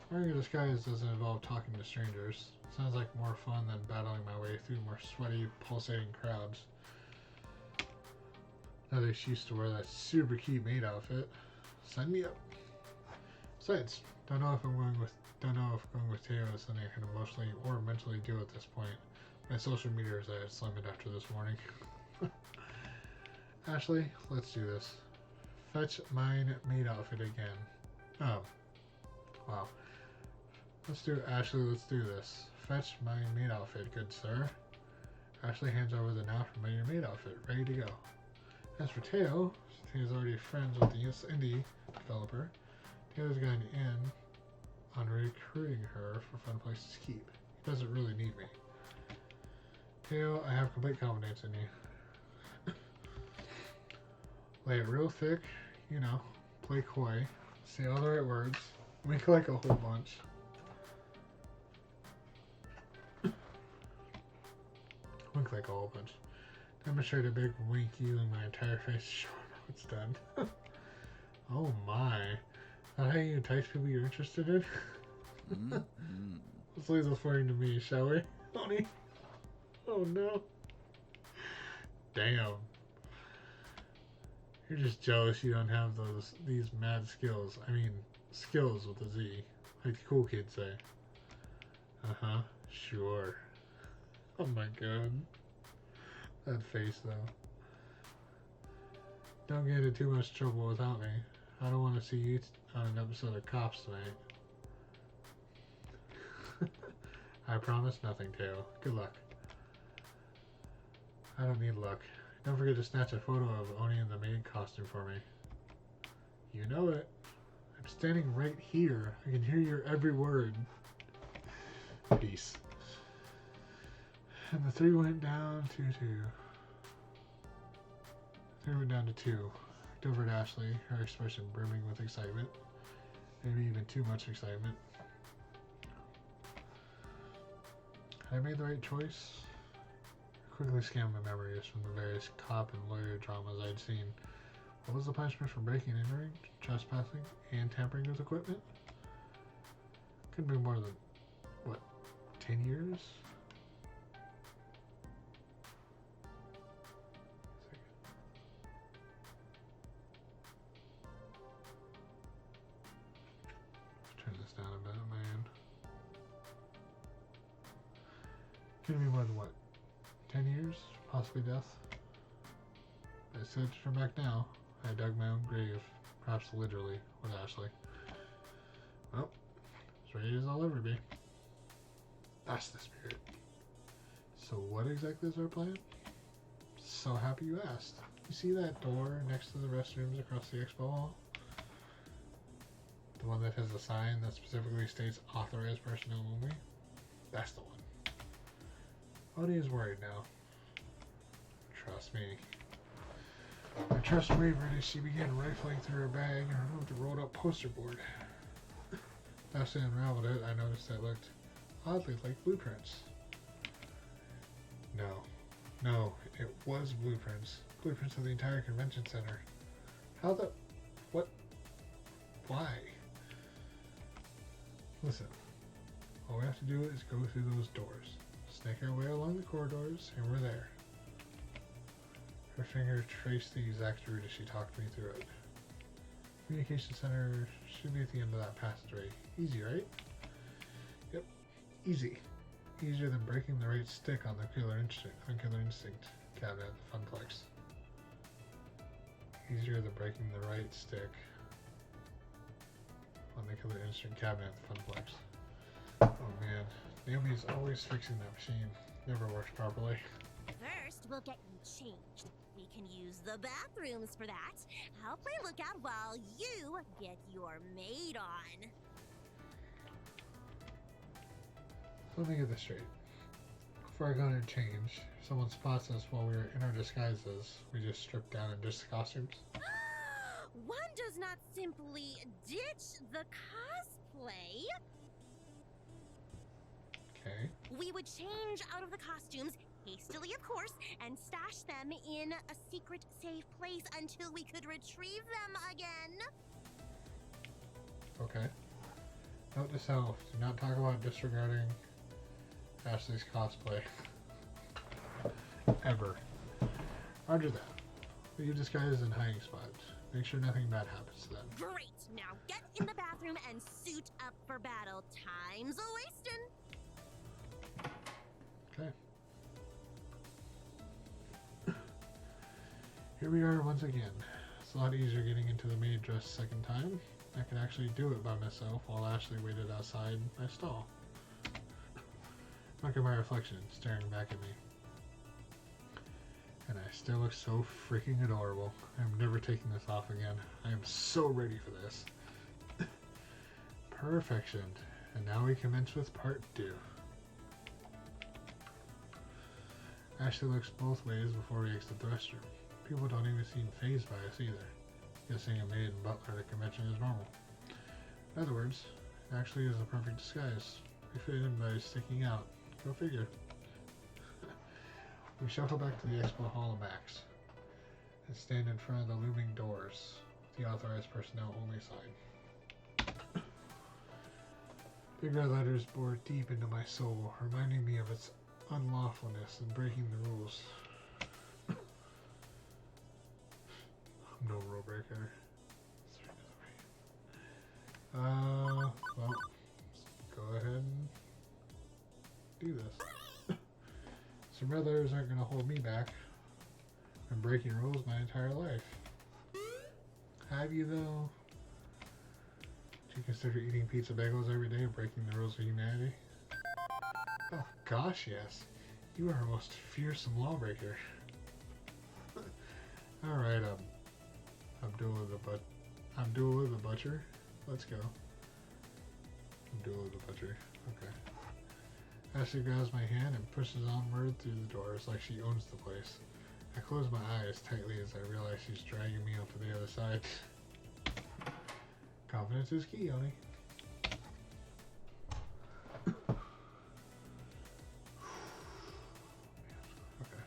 Wearing a disguise doesn't involve talking to strangers. Sounds like more fun than battling my way through more sweaty, pulsating crowds. Another excuse to wear that super cute maid outfit. Sign me up. Besides, don't know if I'm going don't know if going with Teo is something I can emotionally or mentally do at this point. My social media is at its limit after this morning. Ashley, let's do this. Fetch mine maid outfit again. Oh. Wow. Let's do Ashley, let's do this. Fetch mine maid outfit, good sir. Ashley hands over the now familiar maid outfit, ready to go. As for Teo, he's already friends with the indie developer. Teo's got an in on recruiting her for fun places to keep. He doesn't really need me. Teo, I have complete confidence in you. Lay it real thick, you know, play coy, say all the right words, wink like a whole bunch. Wink like a whole bunch. Demonstrate a big wink using my entire face to show how it's done. Oh my. Not how you entice people you're interested in? Let's leave this flirting to me, shall we? Honey? Oh no. Damn. You're just jealous you don't have these mad skills. I mean, skills with a Z. Like the cool kids say. Uh-huh. Sure. Oh my god. That face though. Don't get into too much trouble without me. I don't want to see you on an episode of Cops tonight. I promise nothing, Teo. Good luck. I don't need luck. Don't forget to snatch a photo of Oni in the maid costume for me. You know it. I'm standing right here. I can hear your every word. Peace. And the three went down to 2. Three went down to 2. Looked over at Ashley, her expression brimming with excitement. Maybe even too much excitement. Had I made the right choice? I quickly scanned my memories from the various cop and lawyer dramas I'd seen. What was the punishment for breaking and entering, trespassing, and tampering with equipment? Couldn't be more than, what, 10 years? Turn this down a bit, man. Could be more than what? 10 years? Possibly death? I said to turn back now. I dug my own grave, perhaps literally, with Ashley. Well, as ready as I'll ever be. That's the spirit. So what exactly is our plan? So happy you asked. You see that door next to the restrooms across the expo hall? The one that has a sign that specifically states authorized personnel only? That's the one. Oni is worried now. Trust me. My trust wavered as she began rifling through her bag and removed a rolled up poster board. As she unraveled it, I noticed that it looked oddly like blueprints. No, it was blueprints. Blueprints of the entire convention center. How the... what? Why? Listen, all we have to do is go through those doors. Snake our way along the corridors, and we're there. Her finger traced the exact route as she talked me through it. Communication center should be at the end of that passageway. Easy, right? Yep, easy. Easier than breaking the right stick on the Killer Instinct cabinet at the Funplex. Easier than breaking the right stick on the Killer Instinct cabinet at the Funplex. Oh man, Naomi's always fixing that machine. Never works properly. First, we'll get you changed. We can use the bathrooms for that. I'll play lookout while you get your maid on. So let me get this straight. Before I go in and change, if someone spots us while we're in our disguises, we just strip down and ditch the costumes? One does not simply ditch the cosplay. Okay. We would change out of the costumes, hastily of course, and stash them in a secret safe place until we could retrieve them again. Okay. Note to self, do not talk about disregarding Ashley's cosplay. Ever. Roger that. Leave disguises in hiding spots. Make sure nothing bad happens to them. Great! Now get in the bathroom and suit up for battle. time's a wasting. Okay. Here we are once again. It's a lot easier getting into the maid dress second time. I could actually do it by myself while Ashley waited outside my stall. Look at my reflection staring back at me. And I still look so freaking adorable. I'm never taking this off again. I am so ready for this. Perfection. And now we commence with part 2. Ashley looks both ways before we exit the restroom. People don't even seem fazed by us either. Guessing a maid and butler at a convention is normal. In other words, it actually is a perfect disguise. We fit in by sticking out. Go figure. We shuffle back to the expo hall of Max and stand in front of the looming doors with the authorized personnel only sign. Big red letters bore deep into my soul, reminding me of its unlawfulness and breaking the rules. I'm no rule breaker. Well, go ahead and do this. Some red letters aren't going to hold me back from breaking rules my entire life. Have you, though? Do you consider eating pizza bagels every day breaking the rules of humanity? Oh gosh, yes. You are a most fearsome lawbreaker. Alright, Abdullah the Butcher. Let's go. Abdullah the Butcher. Okay. Ashley grabs my hand and pushes onward through the doors like she owns the place. I close my eyes tightly as I realize she's dragging me up to the other side. Confidence is key, honey. Okay.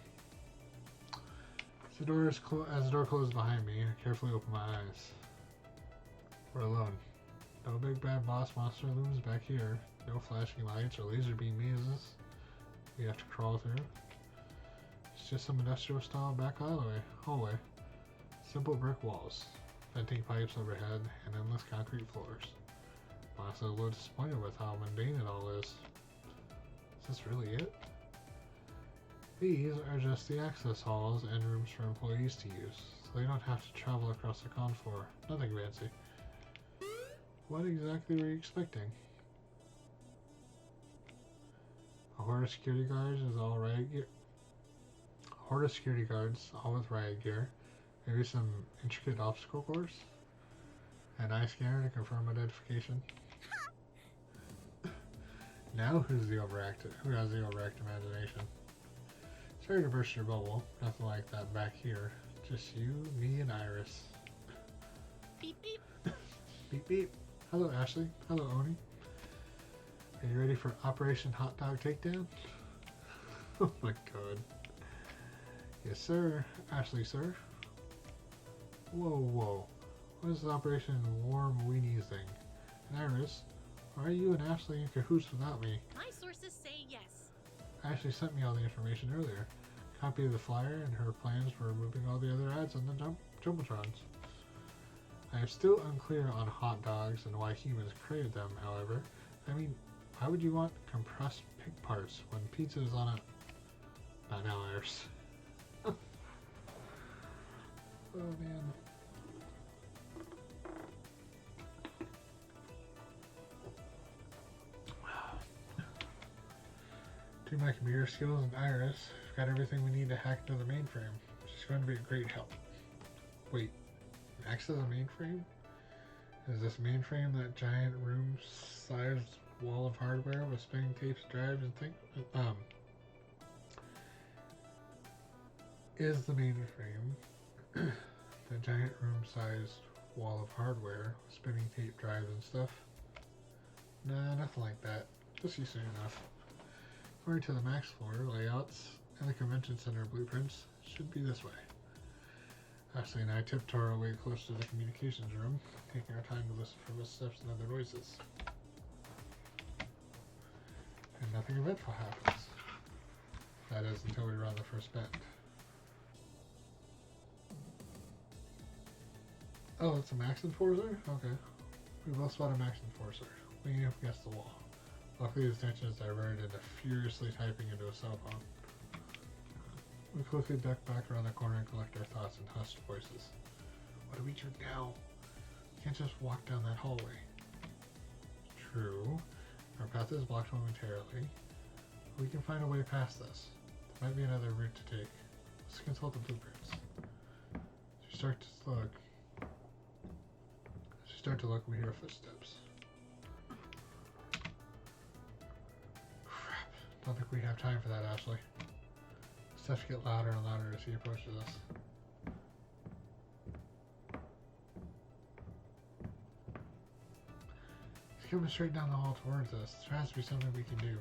As the door closes behind me, I carefully open my eyes. We're alone. No big bad boss monster looms back here. No flashing lights or laser beam mazes we have to crawl through. It's just some industrial style back hallway. Simple brick walls, venting pipes overhead, and endless concrete floors. I'm also a little disappointed with how mundane it all is. Is this really it? These are just the access halls and rooms for employees to use, so they don't have to travel across the con floor. Nothing fancy. What exactly were you expecting? A horde of security guards is all riot gear. All with riot gear. Maybe some intricate obstacle course. An eye scanner to confirm identification. Now who has the overactive imagination? Sorry to burst your bubble. Nothing like that back here. Just you, me, and Iris. Beep beep. Beep beep. Hello Ashley. Hello Oni. Are you ready for Operation Hot Dog Takedown? Oh my god. Yes sir. Ashley sir. Whoa. What is the Operation Warm Weenies thing? And Iris, why are you and Ashley in cahoots without me? My sources say yes. Ashley sent me all the information earlier. Copy of the flyer and her plans for removing all the other ads on the Jumbotrons. I am still unclear on hot dogs and why humans crave them, however. I mean, why would you want compressed pig parts when pizza is on a... Not now, Iris. Oh man. To my computer skills and Iris, we've got everything we need to hack into the mainframe. She's going to be a great help. Wait, access the mainframe? Is this mainframe that giant room-sized wall of hardware with spinning tapes, drives, and things? Is the mainframe the giant room-sized wall of hardware with spinning tape, drives, and stuff? Nah, nothing like that. You'll see soon enough. According to the max floor layouts and the convention center blueprints, should be this way. Ashley and I tiptoe our way close to the communications room, taking our time to listen for footsteps and other noises. And nothing eventful happens. That is until we run the first bend. Oh, it's a Max Enforcer? Okay. We both spot a Max Enforcer. We have guessed the wall. Luckily, his attention is diverted into furiously typing into a cell phone. We quickly duck back around the corner and collect our thoughts in hushed voices. What do we do now? We can't just walk down that hallway. True. Our path is blocked momentarily. We can find a way past this. There might be another route to take. Let's consult the blueprints. As we start to look, we hear footsteps. Crap. Don't think we have time for that, Ashley. Steps get louder and louder as he approaches us. He's coming straight down the hall towards us. There has to be something we can do.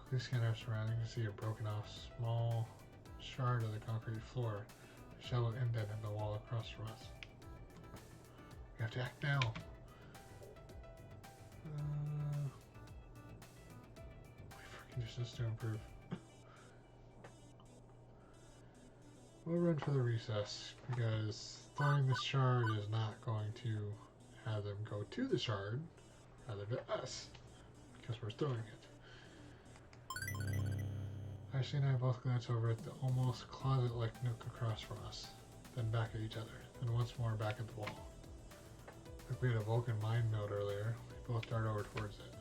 Quickly scan our surroundings to see a broken off small shard of the concrete floor, a shallow indent in the wall across from us. We have to act now. Wait for conditions to improve. We'll run for the recess, because throwing the shard is not going to have them go to the shard, rather to us, because we're throwing it. Ashley and I both glance over at the almost closet-like nook across from us, then back at each other, then once more back at the wall. Like we had a Vulcan mind meld earlier, we both dart over towards it.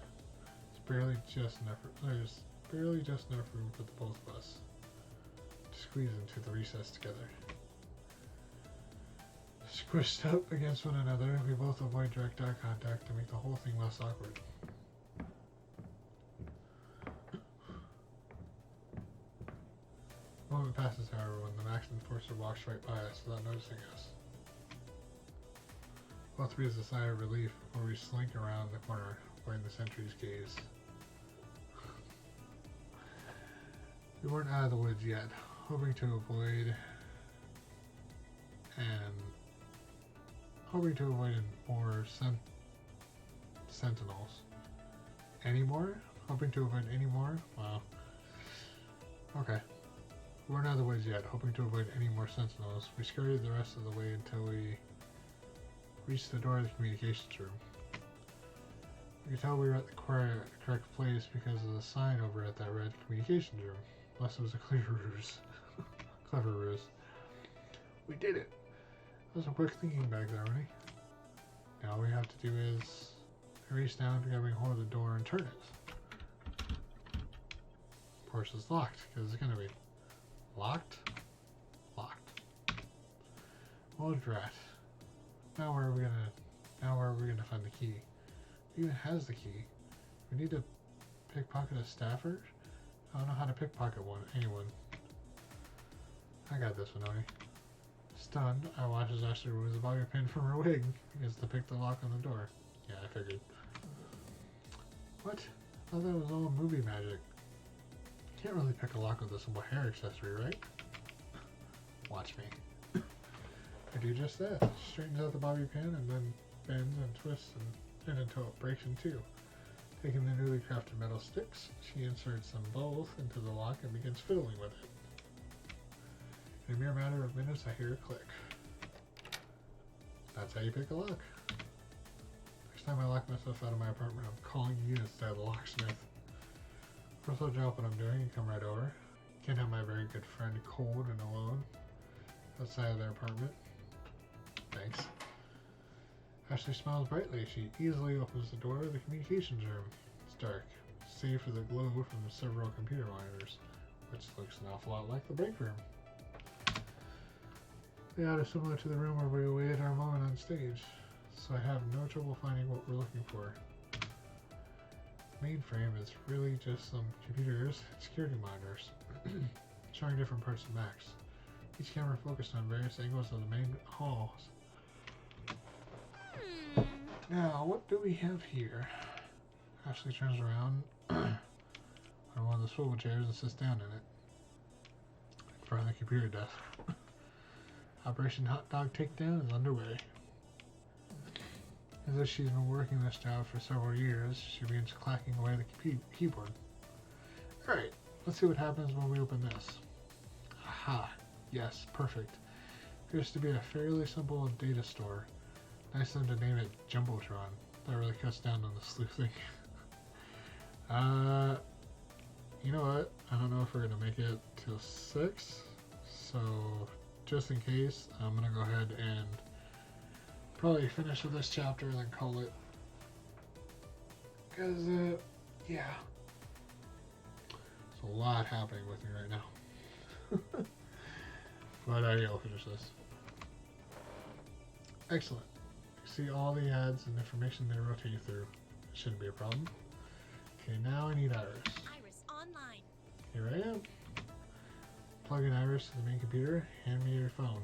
There's barely just enough room for the both of us to squeeze into the recess together. Squished up against one another, we both avoid direct eye contact to make the whole thing less awkward. A moment passes, however, when the Max Enforcer walks right by us without noticing us. Both breathe a sigh of relief before we slink around the corner, avoiding the sentry's gaze. We weren't out of the woods yet, hoping to avoid more sentinels. Any more? Hoping to avoid any more? Wow. Okay. We weren't out of the woods yet, hoping to avoid any more sentinels. We scurried the rest of the way until we reached the door of the communications room. We could tell we were at the correct place because of the sign over at that red communications room. Unless it was a clever ruse. Clever ruse. We did it! That was a quick thinking back there, Ronnie. Now all we have to do is reach down to grabbing hold of the door and turn it. Of course it's locked, because it's gonna be locked. Locked. Well, drat. Now where are we gonna find the key? Who even has the key? We need to pickpocket a Stafford? I don't know how to pickpocket anyone. I got this one, Oni. Stunned, I watched as Ashley removes a bobby pin from her wig against to pick the lock on the door. Yeah, I figured. What? I thought that was all movie magic. You can't really pick a lock with a simple hair accessory, right? Watch me. I do just that. Straightens out the bobby pin and then bends and twists and until it breaks in two. Taking the newly crafted metal sticks, she inserts them both into the lock and begins fiddling with it. In a mere matter of minutes, I hear a click. That's how you pick a lock. Next time I lock myself out of my apartment, I'm calling you instead of the locksmith. First I'll drop what I'm doing and come right over. Can't have my very good friend cold and alone outside of their apartment. Thanks. Ashley smiles brightly. She easily opens the door of the communications room. It's dark, save for the glow from the several computer monitors, which looks an awful lot like the break room. The layout is similar to the room where we awaited our moment on stage, so I have no trouble finding what we're looking for. The mainframe is really just some computers and security monitors, showing different parts of Max. Each camera focused on various angles of the main halls. Now, what do we have here? Ashley turns around on one of the swivel chairs and sits down in it, in front of the computer desk. Operation Hot Dog Takedown is underway. As if she's been working this job for several years, she begins clacking away the keyboard. Alright, let's see what happens when we open this. Aha! Yes, perfect. Appears to be a fairly simple data store. Nice of them to name it Jumbotron. That really cuts down on the sleuthing. You know what? I don't know if we're gonna make it till 6, so just in case, I'm gonna go ahead and probably finish with this chapter and then call it. Cause yeah, there's a lot happening with me right now. But yeah, I'll finish this. Excellent. You see all the ads and information they rotate you through. Shouldn't be a problem. Okay, now I need Iris. Iris online. Here I am. Plug in Iris to the main computer. Hand me your phone.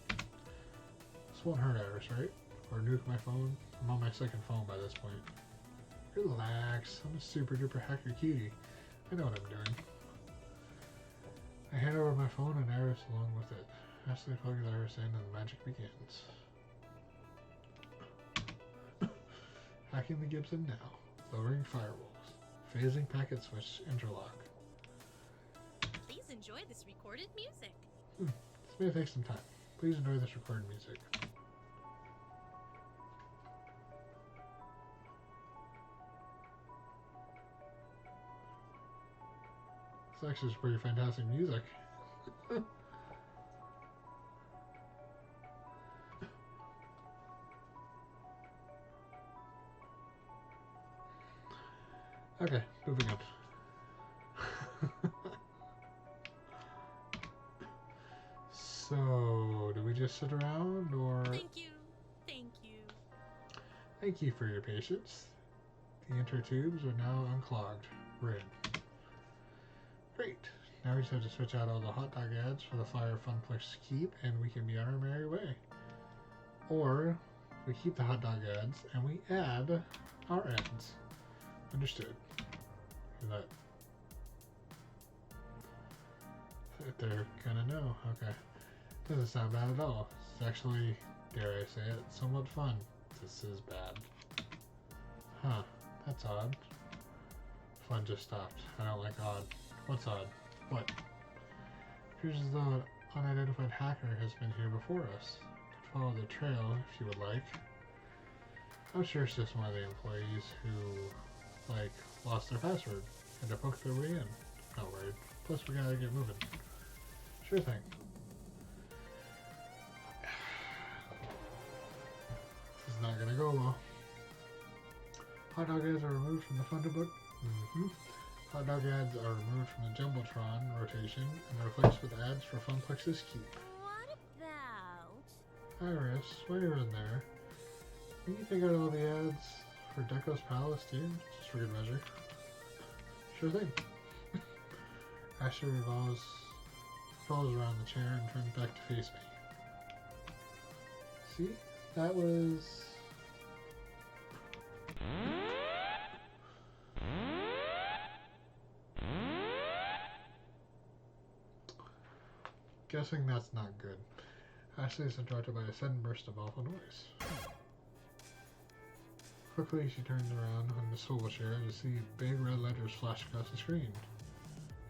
This won't hurt Iris, right? Or nuke my phone. I'm on my second phone by this point. Relax. I'm a super duper hacker cutie. I know what I'm doing. I hand over my phone and Iris along with it. Ashley plugs Iris in and the magic begins. Hacking the Gibson now. Lowering firewalls. Phasing packet switch interlock. Please enjoy this recorded music. This may take some time. Please enjoy this recorded music. This actually is pretty fantastic music. Okay, moving on. So, do we just sit around, or... Thank you. Thank you. Thank you for your patience. The intertubes are now unclogged. We're in. Great. Now we just have to switch out all the hot dog ads for the Flyer Funplex keep, and we can be on our merry way. Or, we keep the hot dog ads, and we add our ads. Understood. Hear that? They're gonna know. Okay. Doesn't sound bad at all. It's actually, dare I say it, somewhat fun. This is bad. Huh. That's odd. Fun just stopped. I don't like odd. What's odd? What? Appears as though an unidentified hacker has been here before us. Could follow the trail if you would like. I'm sure it's just one of the employees who, like, lost their password and to poke their way in. Not worried. Plus, we gotta get moving. Sure thing. This is not gonna go well. Hot dog ads are removed from the funded book. Hot dog ads are removed from the Jumbotron rotation and replaced with ads for Funplex's keep. What about... Iris, while you're in there, can you take out all the ads for Deco's Palace too? Just for good measure. Sure thing. Ashley revolves around the chair and turns back to face me. See? That was... Guessing that's not good. Ashley is interrupted by a sudden burst of awful noise. Quickly, she turns around on the swivel chair to see big red letters flash across the screen.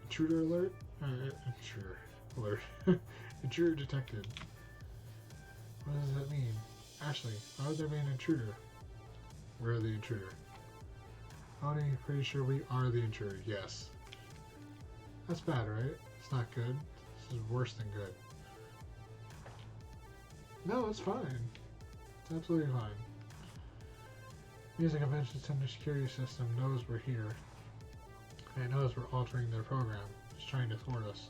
Intruder alert? Intruder alert. Intruder detected. What does that mean? Ashley, why would there be an intruder? We're the intruder. Howdy, pretty sure we are the intruder. Yes. That's bad, right? It's not good. This is worse than good. No, it's fine. It's absolutely fine. Music Convention Center security system knows we're here. And it knows we're altering their program. It's trying to thwart us.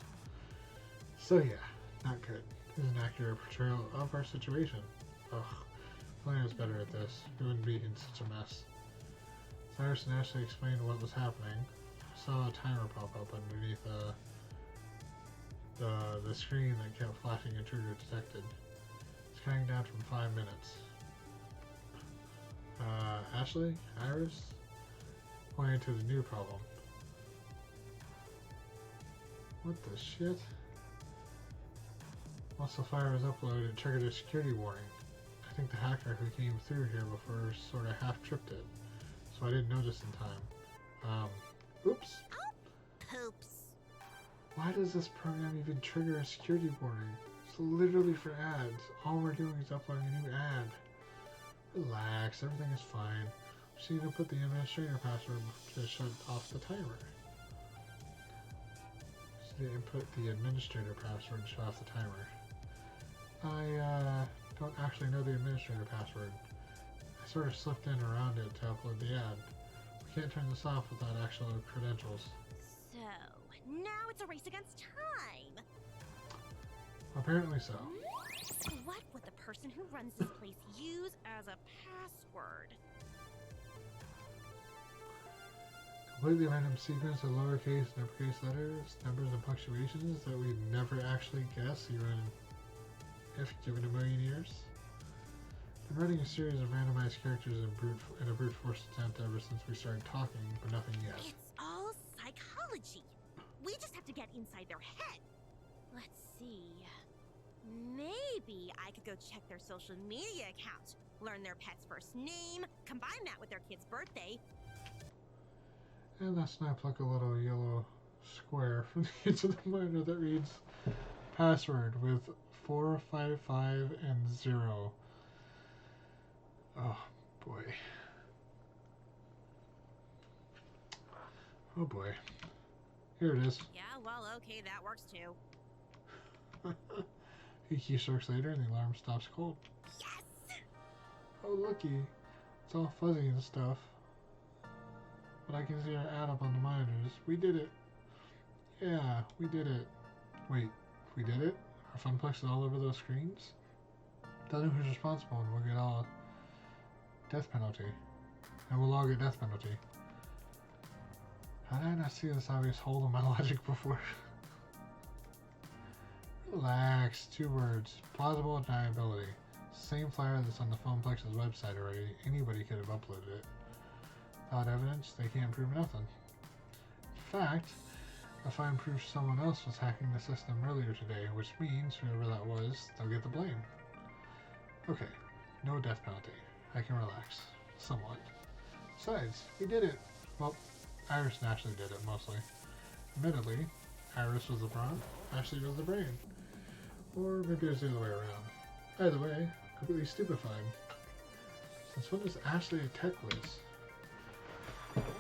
So yeah, not good. This is an accurate portrayal of our situation. Ugh. If I was better at this, we wouldn't be in such a mess. Cyrus and Ashley explained what was happening. I saw a timer pop up underneath the screen that kept flashing intruder detected. It's counting down from 5 minutes. Ashley? Iris? Pointing to the new problem. What the shit? Once the file was uploaded, it triggered a security warning. I think the hacker who came through here before sort of half-tripped it, so I didn't notice in time. Oops. Poops. Why does this program even trigger a security warning? It's literally for ads. All we're doing is uploading a new ad. Relax, everything is fine. So you can put the administrator password to shut off the timer. So you input the administrator password to shut off the timer. I don't actually know the administrator password. I sort of slipped in around it to upload the ad. We can't turn this off without actual credentials. So, now it's a race against time. Apparently so. What would the person who runs this place use as a password? Completely random sequence of lowercase and uppercase letters, numbers, and punctuations that we'd never actually guess even if given a million years. Been running a series of randomized characters in a brute force attempt ever since we started talking, but nothing yet. It's all psychology. We just have to get inside their head. Let's see. Maybe I could go check their social media account, learn their pet's first name, combine that with their kid's birthday. And let's now pluck a little yellow square from the edge of the monitor that reads password with 455 and 0. Oh boy. Oh boy. Here it is. Yeah, well, okay, that works too. A few keystrokes later and the alarm stops cold. Yes! Oh looky. It's all fuzzy and stuff. But I can see our ad up on the monitors. We did it. Yeah, we did it. Wait, we did it? Our funplex is all over those screens? Tell them who's responsible and we'll get all death penalty. And we'll all get death penalty. How did I not see this obvious hole in my logic before? Relax. 2 words. Plausible deniability. Same flyer that's on the Funplex's website already. Anybody could have uploaded it. Without evidence, they can't prove nothing. In fact, a fine proof someone else was hacking the system earlier today, which means whoever that was, they'll get the blame. Okay, no death penalty. I can relax. Somewhat. Besides, we did it. Well, Iris and Ashley did it, mostly. Admittedly, Iris was the brawn, Ashley was the brain. Or maybe it was the other way around. Either way, completely stupefied. Since when is Ashley a tech whiz?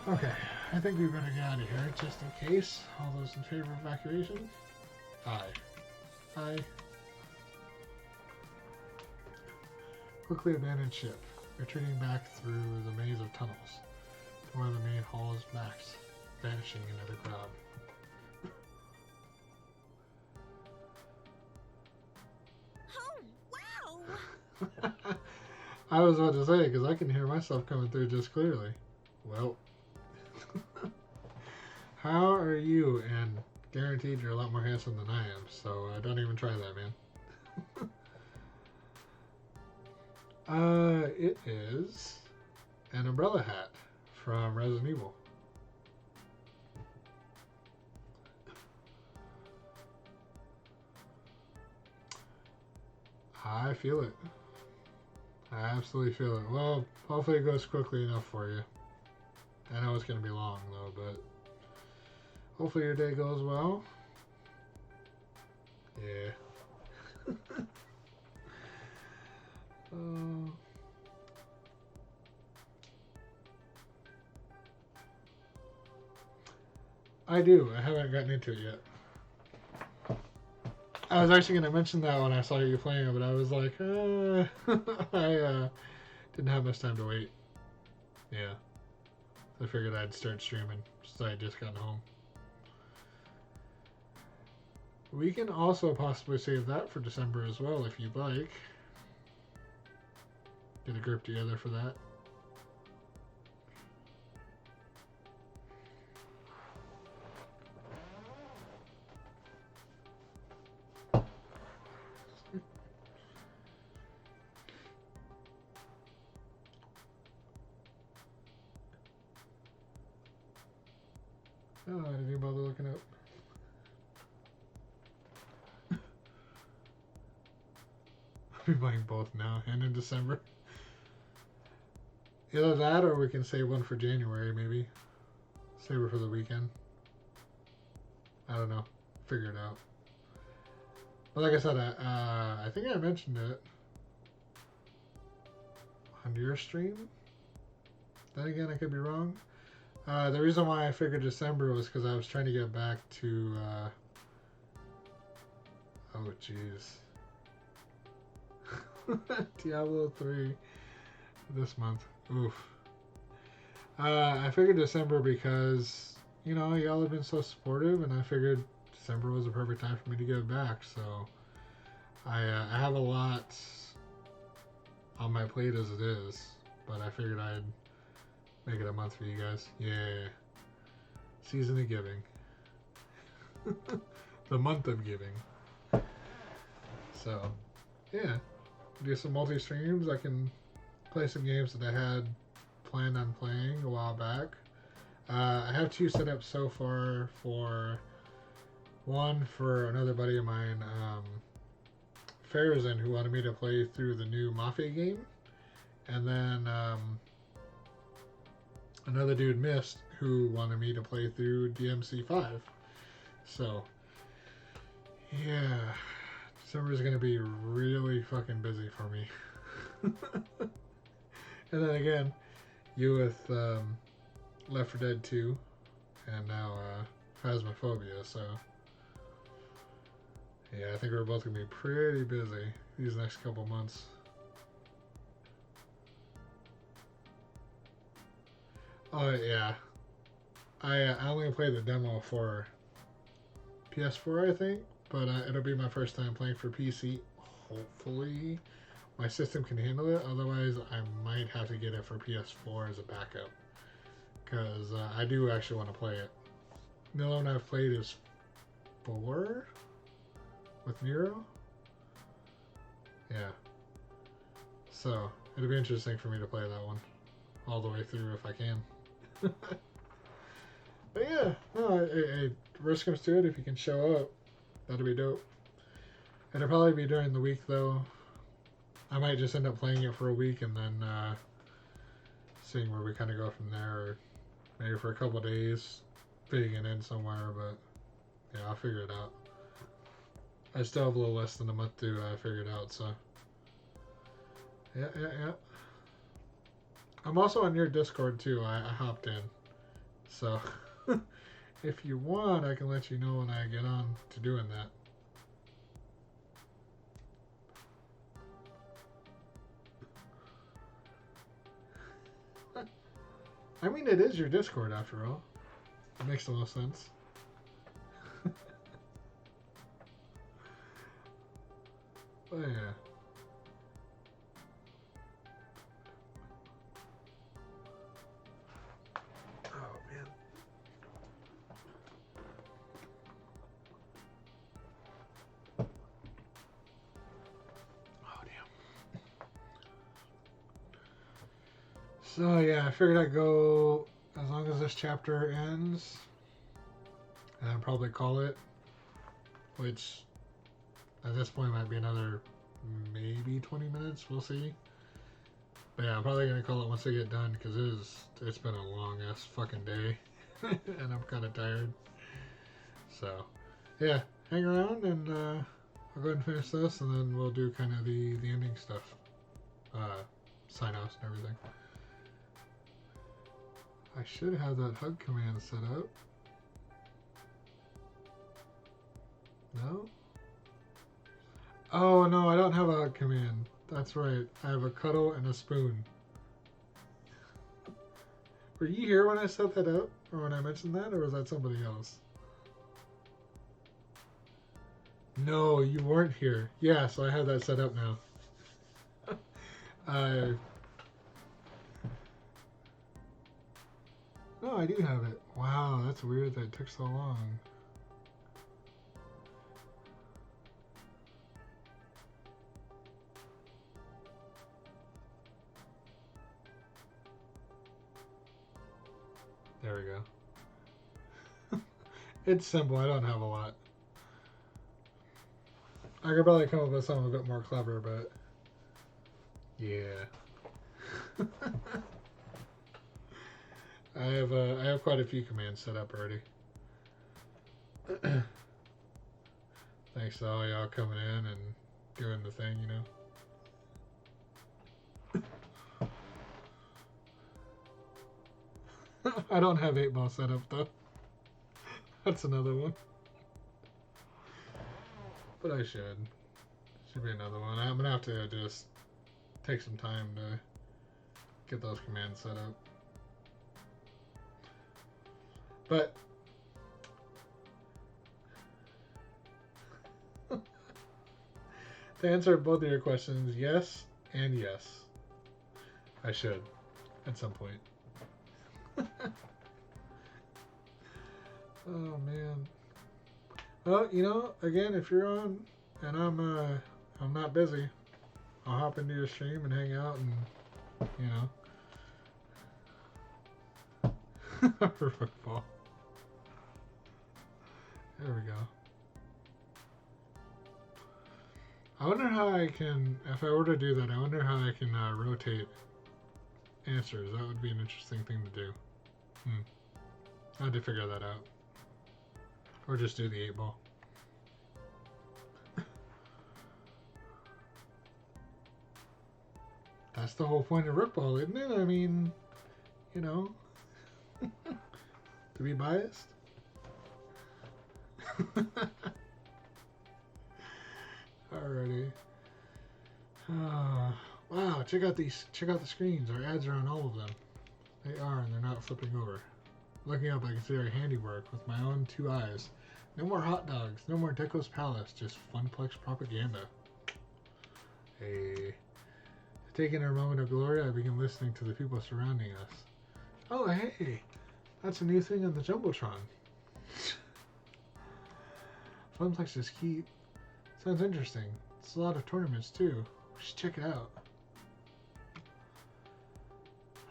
Okay, I think we better get out of here, just in case. All those in favor of evacuation? Aye. Aye. Quickly abandoned ship, retreating back through the maze of tunnels to where the main hall is maxed, vanishing into the crowd. Oh, wow! I was about to say, because I can hear myself coming through just clearly. Well. How are you? And guaranteed you're a lot more handsome than I am, so don't even try that, man. It is an umbrella hat from Resident Evil. I feel it. I absolutely feel it. Well, hopefully it goes quickly enough for you. I know it's going to be long, though, but hopefully your day goes well. Yeah. I do. I haven't gotten into it yet. I was actually going to mention that when I saw you playing it, but I was like, I didn't have much time to wait. Yeah. I figured I'd start streaming since I had just gotten home. We can also possibly save that for December as well if you'd like. Get a group together for that. Oh, I didn't even bother looking up. I'll be buying both now and in December. Either that or we can save one for January, maybe. Save it for the weekend. I don't know. Figure it out. But like I said, I think I mentioned it on your stream. Then again, I could be wrong. The reason why I figured December was because I was trying to get back to. Oh, jeez. Diablo 3 this month. Oof. I figured December because, you know, y'all have been so supportive, and I figured December was a perfect time for me to give back. So I have a lot on my plate as it is, but I figured I'd make it a month for you guys. Yeah. Season of giving. The month of giving. So, yeah. Do some multi-streams. I can play some games that I had planned on playing a while back. I have 2 set up so far. For one, for another buddy of mine, Farazan, who wanted me to play through the new Mafia game. And then another dude, Mist, who wanted me to play through DMC5. So, yeah, December's gonna be really fucking busy for me. And then again, you with Left 4 Dead 2, and now Phasmophobia, so yeah, I think we're both gonna be pretty busy these next couple months. Oh yeah, I only played the demo for PS4, I think, but it'll be my first time playing for PC. Hopefully, my system can handle it. Otherwise, I might have to get it for PS4 as a backup, because I do actually want to play it. The only one I've played is 4 with Nero. Yeah. So it'll be interesting for me to play that one all the way through if I can. But yeah, no, worst comes to it, if you can show up, that'll be dope. It'll probably be during the week though. I might just end up playing it for a week and then seeing where we kind of go from there, or maybe for a couple days, fitting it in somewhere. But yeah, I'll figure it out. I still have a little less than a month to figure it out, so yeah. I'm also on your Discord too. I hopped in, so if you want, I can let you know when I get on to doing that. I mean, it is your Discord after all. It makes a little sense. But yeah. Oh man. Oh damn. So yeah, I figured I'd go as long as this chapter ends, and I'd probably call it, which at this point might be another maybe 20 minutes. We'll see. But yeah, I'm probably gonna call it once I get done, because it's been a long ass fucking day, and I'm kind of tired. So yeah, hang around and I'll go ahead and finish this, and then we'll do kind of the ending stuff, sign offs and everything. I should have that hug command set up. No? Oh no, I don't have a hug command. That's right. I have a cuddle and a spoon. Were you here when I set that up? Or when I mentioned that? Or was that somebody else? No, you weren't here. Yeah, so I have that set up now. No, I do have it. Wow, that's weird that it took so long. There we go. It's simple. I don't have a lot. I could probably come up with something a bit more clever, but yeah. I have quite a few commands set up already. Thanks to all y'all coming in and doing the thing, you know. I don't have 8-ball set up though. That's another one. But I should. Should be another one. I'm gonna have to just take some time to get those commands set up. But to answer both of your questions, yes and yes. I should at some point. Oh man. Well, you know, again, if you're on and I'm not busy, I'll hop into your stream and hang out and, you know. Football. There we go. I wonder how I can, if I were to do that, I wonder how I can rotate answers. That would be an interesting thing to do. I had to figure that out. Or just do the 8-ball. That's the whole point of rook ball, isn't it? I mean, you know, to be biased. Alrighty. Wow, check out the screens. Our ads are on all of them. They are, and they're not flipping over. Looking up, I can see our handiwork with my own 2 eyes. No more hot dogs, no more Deco's Palace, just Funplex propaganda. Hey. Taking our moment of glory, I begin listening to the people surrounding us. Oh, hey! That's a new thing on the Jumbotron. Funplex is key. Sounds interesting. It's a lot of tournaments, too. We should check it out.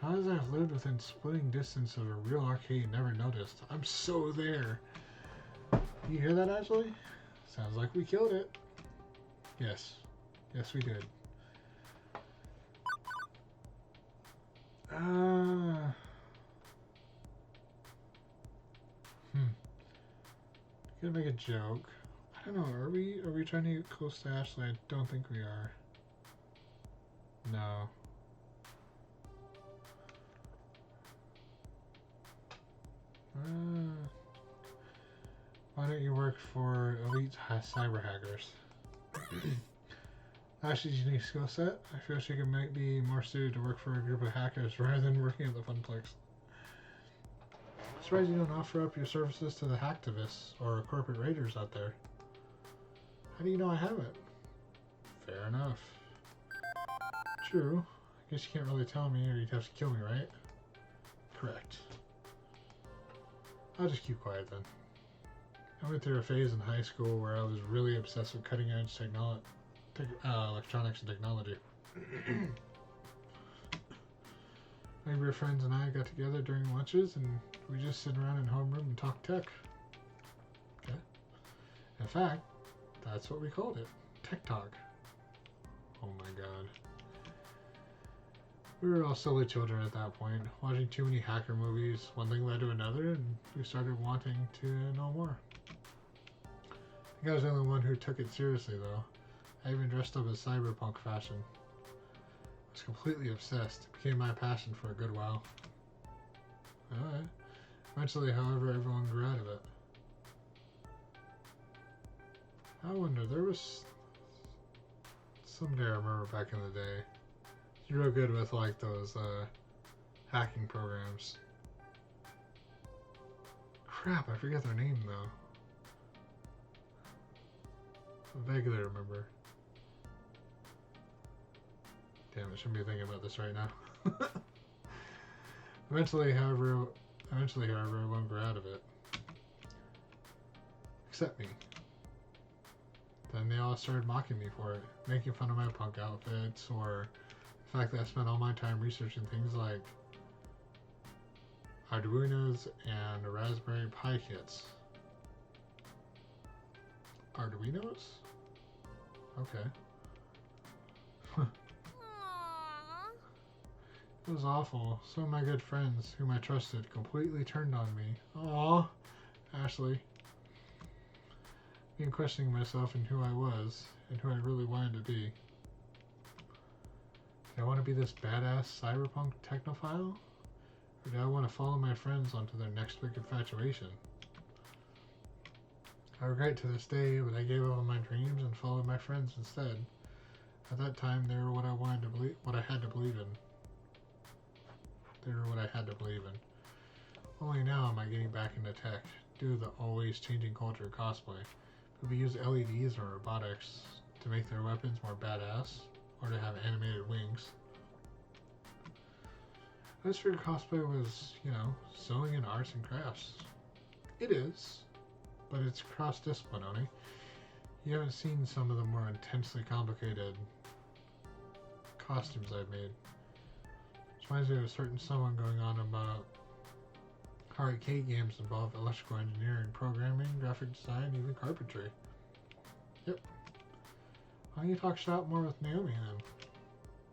How has I've lived within splitting distance of a real arcade never noticed? I'm so there. You hear that, Ashley? Sounds like we killed it. Yes. Yes, we did. Gonna make a joke. I don't know, are we trying to get close to Ashley? I don't think we are. No. Why don't you work for elite cyber hackers? Ashley's unique skill set. I feel she might be more suited to work for a group of hackers rather than working at the Funplex. I'm surprised you don't offer up your services to the hacktivists or corporate raiders out there. How do you know I haven't? Fair enough. True. I guess you can't really tell me or you'd have to kill me, right? Correct. I'll just keep quiet then. I went through a phase in high school where I was really obsessed with cutting edge electronics and technology. My group of friends and I got together during lunches and we just sit around in homeroom and talk tech. Okay. In fact, that's what we called it. Tech Talk. Oh my god. We were all silly children at that point, watching too many hacker movies. One thing led to another, and we started wanting to know more. I think I was the only one who took it seriously, though. I even dressed up as cyberpunk fashion. I was completely obsessed. It became my passion for a good while. Alright. Eventually, however, everyone grew out of it. I wonder, there was someday I remember back in the day. You're real good with like those hacking programs. Crap, I forget their name though. I vaguely remember. Damn, I shouldn't be thinking about this right now. Eventually, however, everyone grew out of it. Except me. Then they all started mocking me for it, making fun of my punk outfits, or the fact that I spent all my time researching things like Arduinos and Raspberry Pi kits. Arduinos? Okay. Aww. It was awful. Some of my good friends, whom I trusted, completely turned on me. Aw, Ashley. Being questioning myself and who I was, and who I really wanted to be. Did I want to be this badass cyberpunk technophile? Or do I want to follow my friends onto their next big infatuation? I regret to this day that I gave up on my dreams and followed my friends instead. At that time, they were what I wanted to believe, what I had to believe in. They were what I had to believe in. Only now am I getting back into tech, due to the always changing culture of cosplay. People use LEDs or robotics to make their weapons more badass, or to have animated wings. I just figured cosplay was, sewing and arts and crafts. It is, but it's cross-discipline, Oni. You haven't seen some of the more intensely complicated costumes I've made. Which reminds me of a certain someone going on about how arcade games involve electrical engineering, programming, graphic design, even carpentry. Yep. Why don't you talk shop more with Naomi then?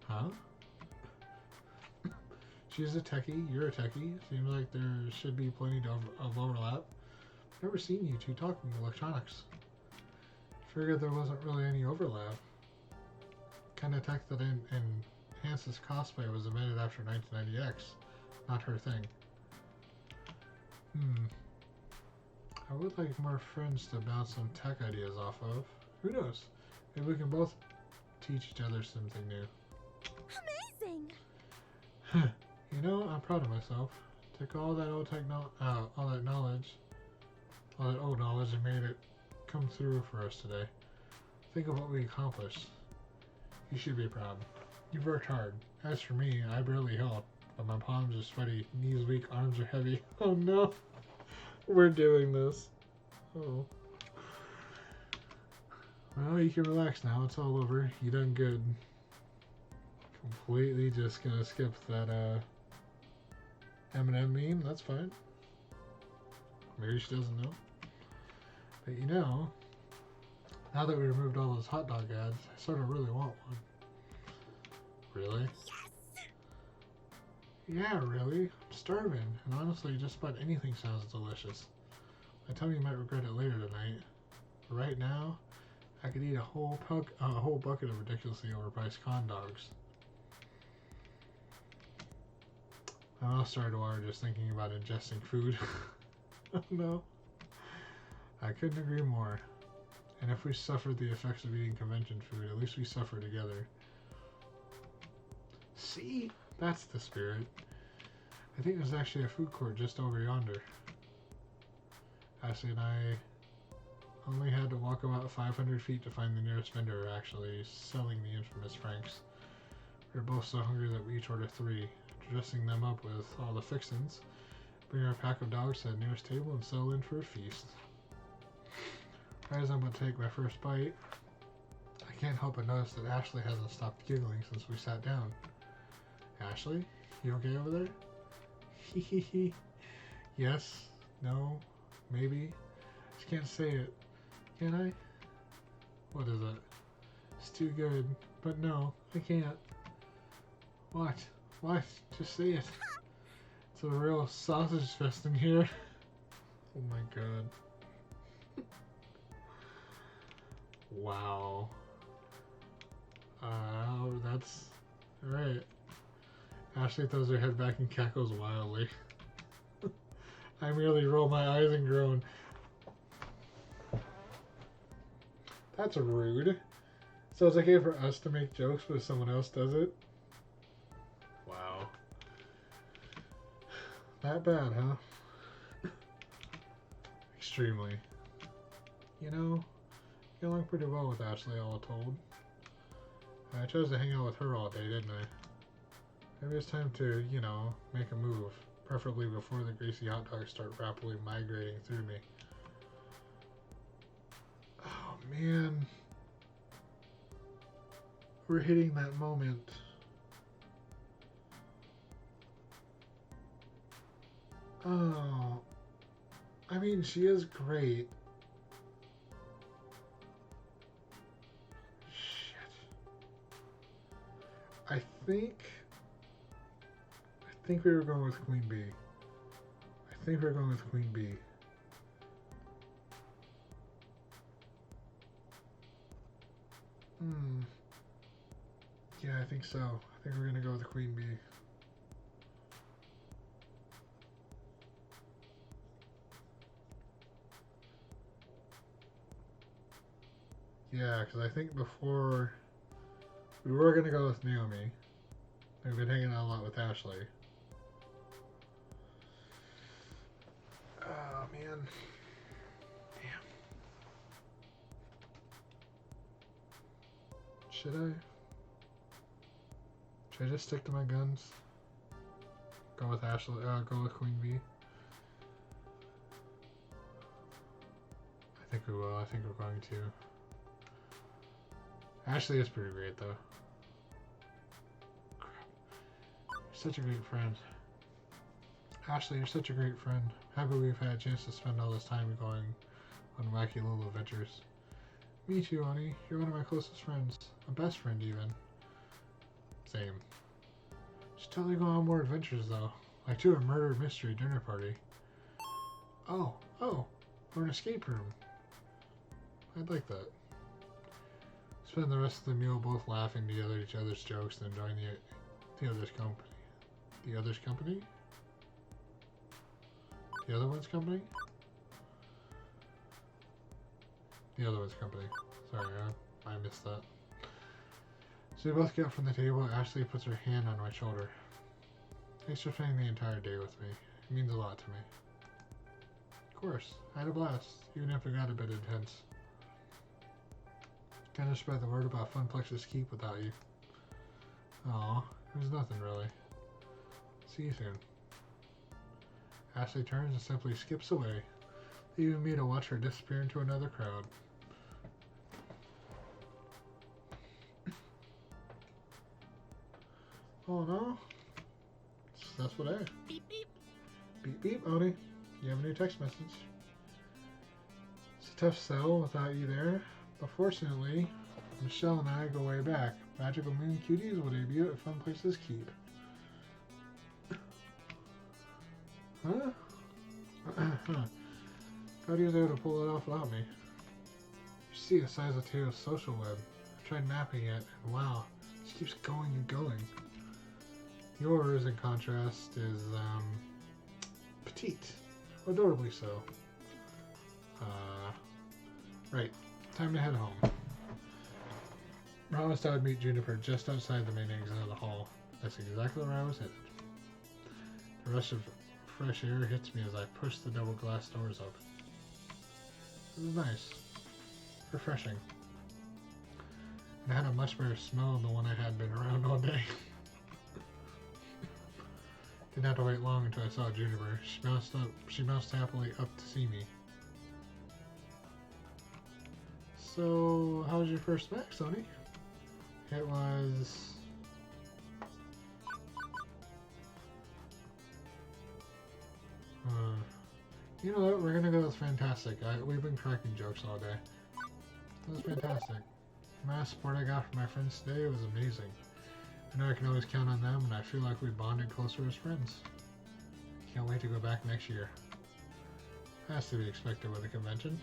Huh? She's a techie, you're a techie. Seems like there should be plenty of overlap. Never seen you two talking electronics. Figured there wasn't really any overlap. Kind of tech that enhances cosplay was invented after 1990X. Not her thing. I would like more friends to bounce some tech ideas off of. Who knows? Maybe we can both teach each other something new. Amazing! I'm proud of myself. Took all that old all that old knowledge and made it come through for us today. Think of what we accomplished. You should be proud. You've worked hard. As for me, I barely helped, but my palms are sweaty, knees weak, arms are heavy. Oh no! We're doing this. Oh. Well, you can relax now. It's all over. You done good. Completely just gonna skip that Eminem meme. That's fine. Maybe she doesn't know. But now that we removed all those hot dog ads, I sort of really want one. Really? Yes! Yeah, really. I'm starving, and honestly, just about anything sounds delicious. My tummy might regret it later tonight. But right now, I could eat a whole bucket of ridiculously overpriced corn dogs. My mouth started to water just thinking about ingesting food. Oh no. I couldn't agree more. And if we suffered the effects of eating convention food, at least we suffer together. See? That's the spirit. I think there's actually a food court just over yonder. Ashley and I only had to walk about 500 feet to find the nearest vendor actually selling the infamous Franks. We were both so hungry that we each ordered 3, dressing them up with all the fixins, bring our pack of dogs to the nearest table and settle in for a feast. As I'm going to take my first bite, I can't help but notice that Ashley hasn't stopped giggling since we sat down. Ashley, you okay over there? Hee hee hee. Yes, no, maybe. Just can't say it. Can I? What is it? It's too good. But no, I can't. What? What? Just say it. It's a real sausage fest in here. Oh my god. Wow. That's... Alright. Ashley throws her head back and cackles wildly. I merely roll my eyes and groan. That's rude. So it's okay for us to make jokes, but if someone else does it? Wow. That bad, huh? Extremely. Get along pretty well with Ashley, all told. I chose to hang out with her all day, didn't I? Maybe it's time to, make a move. Preferably before the greasy hot dogs start rapidly migrating through me. Oh, man. We're hitting that moment. Oh. I mean, she is great. Shit. I think we were going with Queen Bee. Yeah, I think so. I think we're gonna go with Queen Bee. Yeah, because I think before we were gonna go with Naomi. We've been hanging out a lot with Ashley. Oh man. Damn. Should I just stick to my guns? Go with Ashley. Go with Queen Bee. I think we will. I think we're going to. Ashley is pretty great though. Crap. You're such a great friend. Ashley, you're such a great friend. Happy we've had a chance to spend all this time going on wacky little adventures. Me too, honey. You're one of my closest friends. A best friend, even. Same. Should totally go on more adventures, though. Like to a murder mystery dinner party. Oh, or an escape room. I'd like that. Spend the rest of the meal both laughing together at each other's jokes and enjoying the other's company. The other's company? The other one's company? The other one's company. Sorry, I missed that. So we both get up from the table. Ashley puts her hand on my shoulder. Thanks for spending the entire day with me. It means a lot to me. Of course, I had a blast, even if it got a bit intense. Kinda spread the word about Funplex's Keep without you. Aw, it was nothing really. See you soon. Ashley turns and simply skips away, leaving me to watch her disappear into another crowd. Oh no. Successful day. Beep beep. Beep beep, Oni. You have a new text message. It's a tough sell without you there, but fortunately, Michelle and I go way back. Magical Moon Cuties will debut at Fun Places Keep. Huh? Thought he was able to pull it off without me. You see the size of Teo's social web. I tried mapping it, and wow, it just keeps going and going. Yours, in contrast, is, petite. Adorably so. Right. Time to head home. Promised I would meet Juniper just outside the main exit of the hall. That's exactly where I was headed. The rush of fresh air hits me as I push the double glass doors open. It was nice. Refreshing. And it had a much better smell than the one I had been around all day. Didn't have to wait long until I saw Juniper. She bounced happily up to see me. So, how was your first match, Sony? It was... you know what? We're gonna go with fantastic. We've been cracking jokes all day. It was fantastic. The amount of support I got from my friends today was amazing. I know I can always count on them, and I feel like we bonded closer as friends. Can't wait to go back next year. Has to be expected with a convention.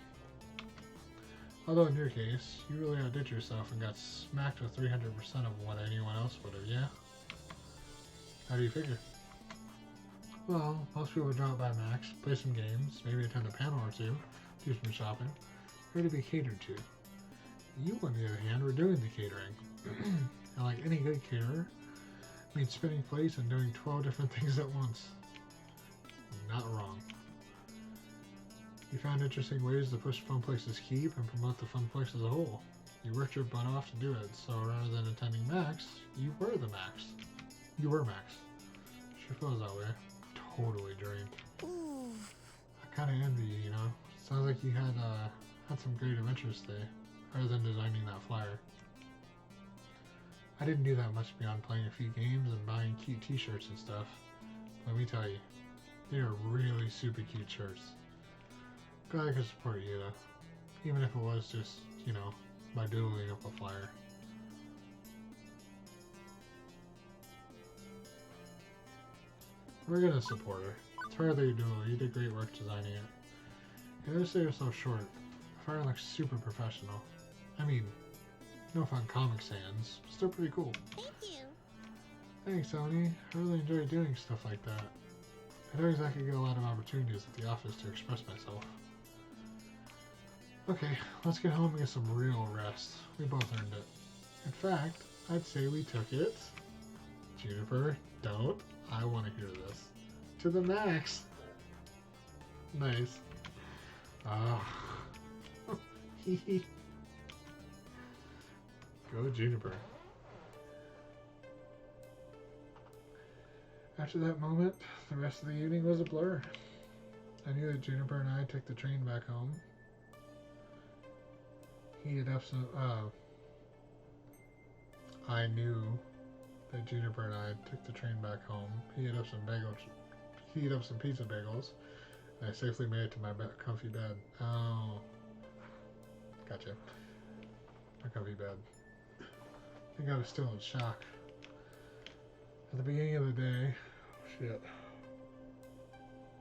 Although in your case, you really outdid yourself and got smacked with 300% of what anyone else would have, yeah? How do you figure? Well, most people drop by Max, play some games, maybe attend a panel or two, do some shopping, ready to be catered to. You, on the other hand, were doing the catering. And like any good caterer, means spinning plates and doing 12 different things at once. Not wrong. You found interesting ways to push Fun Places Keep and promote the Fun Place as a whole. You worked your butt off to do it, so rather than attending Max, you were the Max. You were Max. Sure feels that way. Totally drained. I kinda envy you, you know? Sounds like you had some great adventures today, other than designing that flyer. I didn't do that much beyond playing a few games and buying cute t-shirts and stuff. Let me tell you, they are really super cute shirts. Glad I could support you though, even if it was just, you know, by doodling up a flyer. We're gonna support her. It's hard that you do it. You did great work designing it. You never sell yourself short. The flyer looks super professional. I mean, no fun comic sans, still pretty cool. Thank you. Thanks, Sony. I really enjoy doing stuff like that. I don't exactly get a lot of opportunities at the office to express myself. Okay, let's get home and get some real rest. We both earned it. In fact, I'd say we took it. Juniper, don't. I want to hear this. To the max. Nice. Ah. Go Juniper. After that moment, the rest of the evening was a blur. I knew that Juniper and I took the train back home. Heated up some, I knew that Juniper and I took the train back home, heated up some pizza bagels, and I safely made it to my comfy bed. Oh. Gotcha. My comfy bed. I think I was still in shock. At the beginning of the day, shit.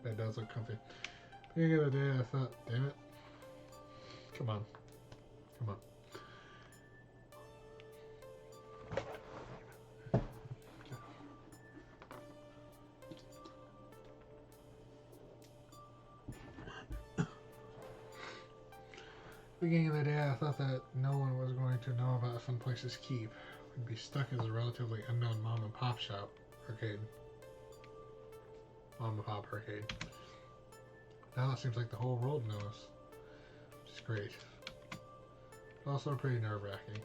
Bed does look comfy. Beginning of the day, I thought, damn it. Come on. Come on. Beginning of the day, I thought that no one was going to know about Fun Places Keep. We'd be stuck as a relatively unknown mom and pop shop arcade. Mom and pop arcade. Now it seems like the whole world knows, which is great. But also pretty nerve-wracking.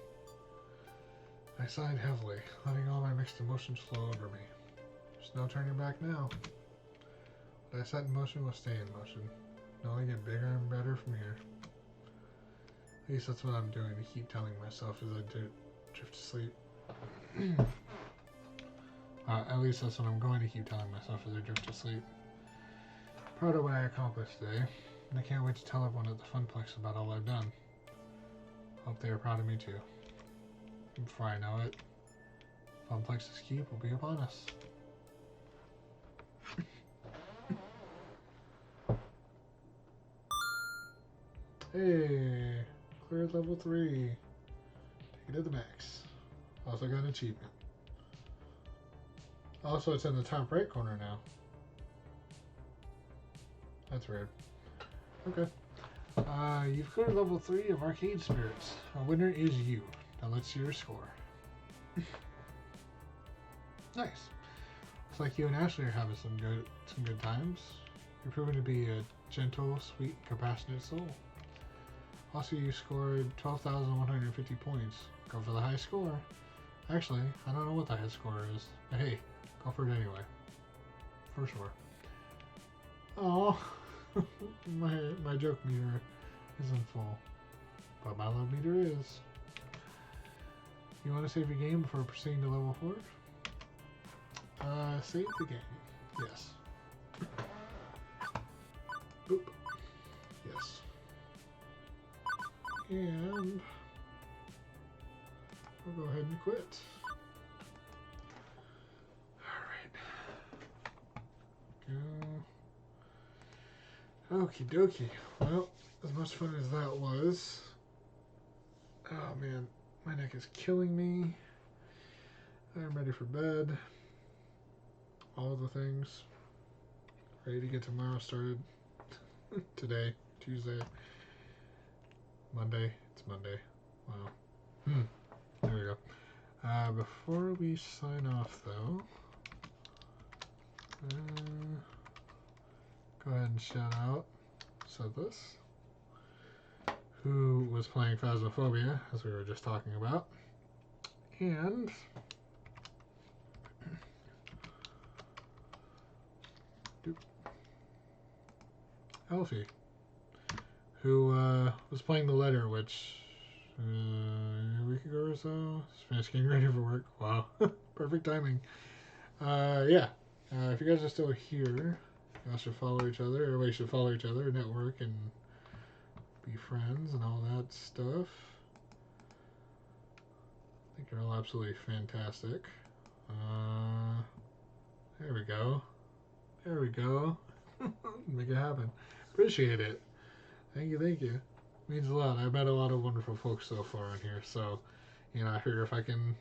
I sighed heavily, letting all my mixed emotions flow over me. There's no turning back now. What I set in motion will stay in motion. It'll only get bigger and better from here. At least that's what I'm doing to keep telling myself as I drift to sleep. At least that's what I'm going to keep telling myself as I drift to sleep. Proud of what I accomplished today, and I can't wait to tell everyone at the Funplex about all I've done. Hope they are proud of me too. Before I know it, Funplex's keep will be upon us. Hey, cleared level 3. Take it to the max. Also got an achievement. Also, it's in the top right corner now. That's weird. Okay. You've cleared level 3 of Arcade Spirits. A winner is you. Now let's see your score. Nice. Looks like you and Ashley are having some good times. You're proving to be a gentle, sweet, compassionate soul. Also, you scored 12,150 points. Go for the high score. Actually, I don't know what the high score is, but hey, go for it anyway. For sure. Oh, my joke meter isn't full, but my love meter is. You want to save your game before proceeding to level 4? Save the game. Yes. Boop. Yes. And we'll go ahead and quit. Alright. Go. Okie dokie. Well, as much fun as that was. Oh man, my neck is killing me. I'm ready for bed. All the things. Ready to get tomorrow started. Today, Tuesday. Monday. It's Monday. Wow. There we go. Before we sign off, though, go ahead and shout out Sedless, who was playing Phasmophobia, as we were just talking about, and Elfie, who was playing The Letter, which a week ago or so. Just finished getting ready for work. Wow. Perfect timing. Yeah. If you guys are still here, you all should follow each other. Everybody should follow each other, network, and be friends and all that stuff. I think you're all absolutely fantastic. There we go. There we go. Make it happen. Appreciate it. Thank you, thank you. Means a lot. I've met a lot of wonderful folks so far on here, so I figure if I can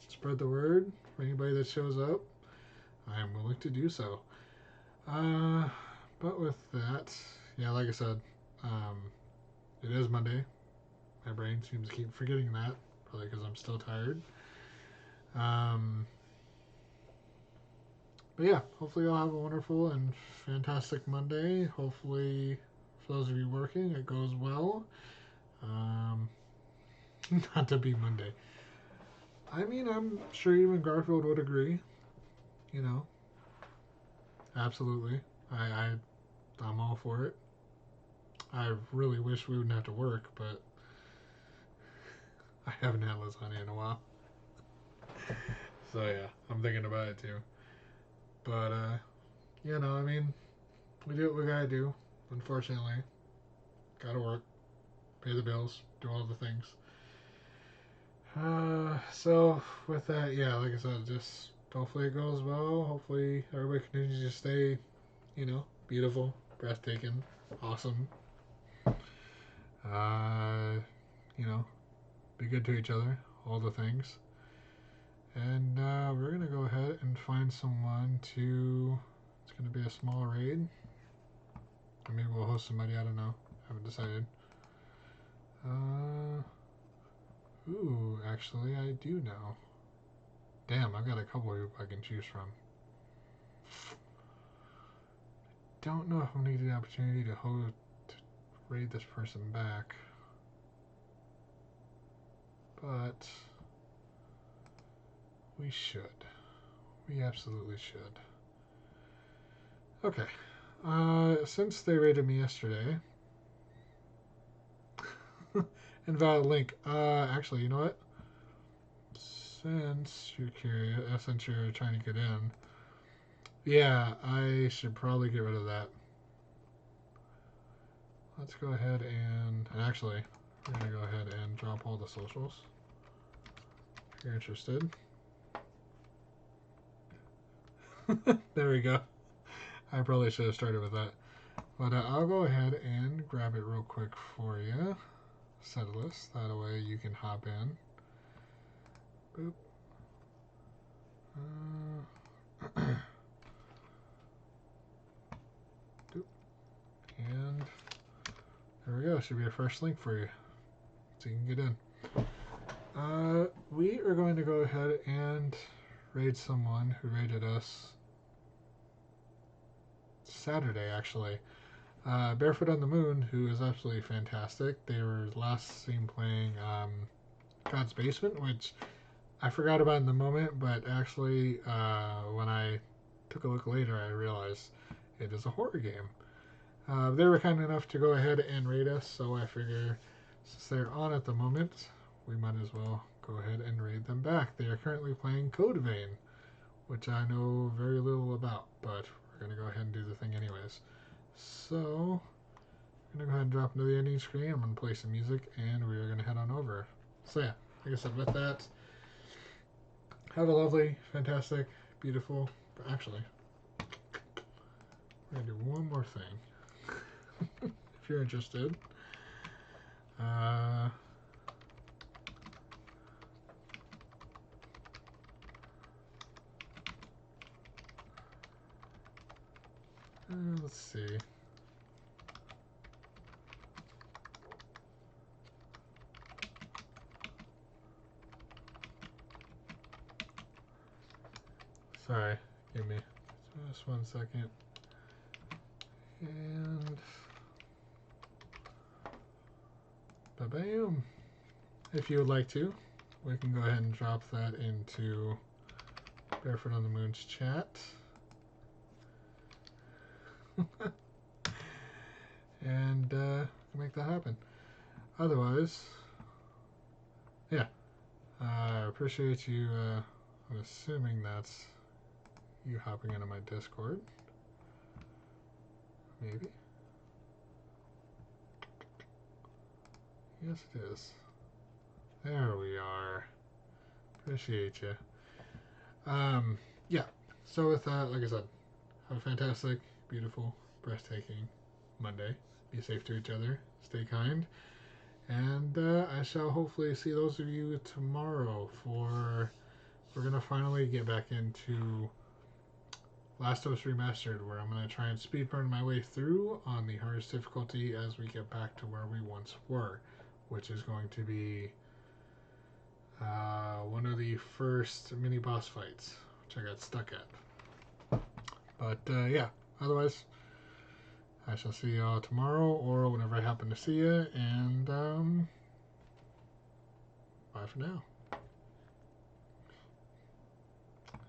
spread the word for anybody that shows up, I'm willing to do so. But with that, yeah, like I said, It is Monday. My brain seems to keep forgetting that, probably because I'm still tired. Um, but yeah, hopefully you'll have a wonderful and fantastic Monday. Hopefully, for those of you working, it goes well. Um, not to be Monday. I mean, I'm sure even Garfield would agree. You know, absolutely. I'm all for it. I really wish we wouldn't have to work, but I haven't had lasagna in a while. So yeah, I'm thinking about it too. But I mean, we do what we gotta do. Unfortunately, gotta work, pay the bills, do all the things. So with that, yeah, like I said, just hopefully it goes well. Hopefully everybody continues to stay, beautiful, breathtaking, awesome. Uh, you know, be good to each other, all the things. And we're gonna go ahead and find someone to. It's gonna be a small raid. Or maybe we'll host somebody. I don't know. Haven't decided. Actually, I do know. Damn, I got a couple of I can choose from. Don't know if I'm gonna get the opportunity to raid this person back, but we should. We absolutely should. Okay. Since they raided me yesterday, invalid link. Actually, you know what? Since you're curious, since you're trying to get in, yeah, I should probably get rid of that. Let's go ahead and actually, we're gonna go ahead and drop all the socials. If you're interested. There we go. I probably should have started with that. But I'll go ahead and grab it real quick for you. Set a list. That way you can hop in. Boop. Doop. And there we go. Should be a fresh link for you. So you can get in. We are going to go ahead and raid someone who raided us Saturday, actually. Barefoot on the Moon, who is absolutely fantastic. They were last seen playing God's Basement, which I forgot about in the moment, but actually, when I took a look later, I realized it is a horror game. They were kind enough to go ahead and raid us, so I figure since they're on at the moment, we might as well go ahead and raid them back. They are currently playing Code Vein, which I know very little about, but we're going to go ahead and do the thing anyways. So, I'm going to go ahead and drop into the ending screen. I'm going to play some music, and we are going to head on over. So yeah, like I said, with that, have a lovely, fantastic, beautiful, actually, we're going to do one more thing. If you're interested. Let's see. Sorry, give me just 1 second. And ba-bam. If you would like to, we can go ahead and drop that into Barefoot on the Moon's chat. And make that happen. Otherwise, yeah, I appreciate you. I'm assuming that's you hopping into my Discord. Maybe. Yes, it is. There we are. Appreciate you. Yeah. So with that, like I said, have a fantastic, beautiful, breathtaking Monday. Be safe to each other. Stay kind. And I shall hopefully see those of you tomorrow for... We're going to finally get back into Last of Us Remastered, where I'm going to try and speedrun my way through on the hardest difficulty as we get back to where we once were, which is going to be one of the first mini boss fights, which I got stuck at. But yeah, otherwise, I shall see y'all tomorrow or whenever I happen to see you, and bye for now.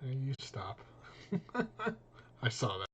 You stop. I saw that.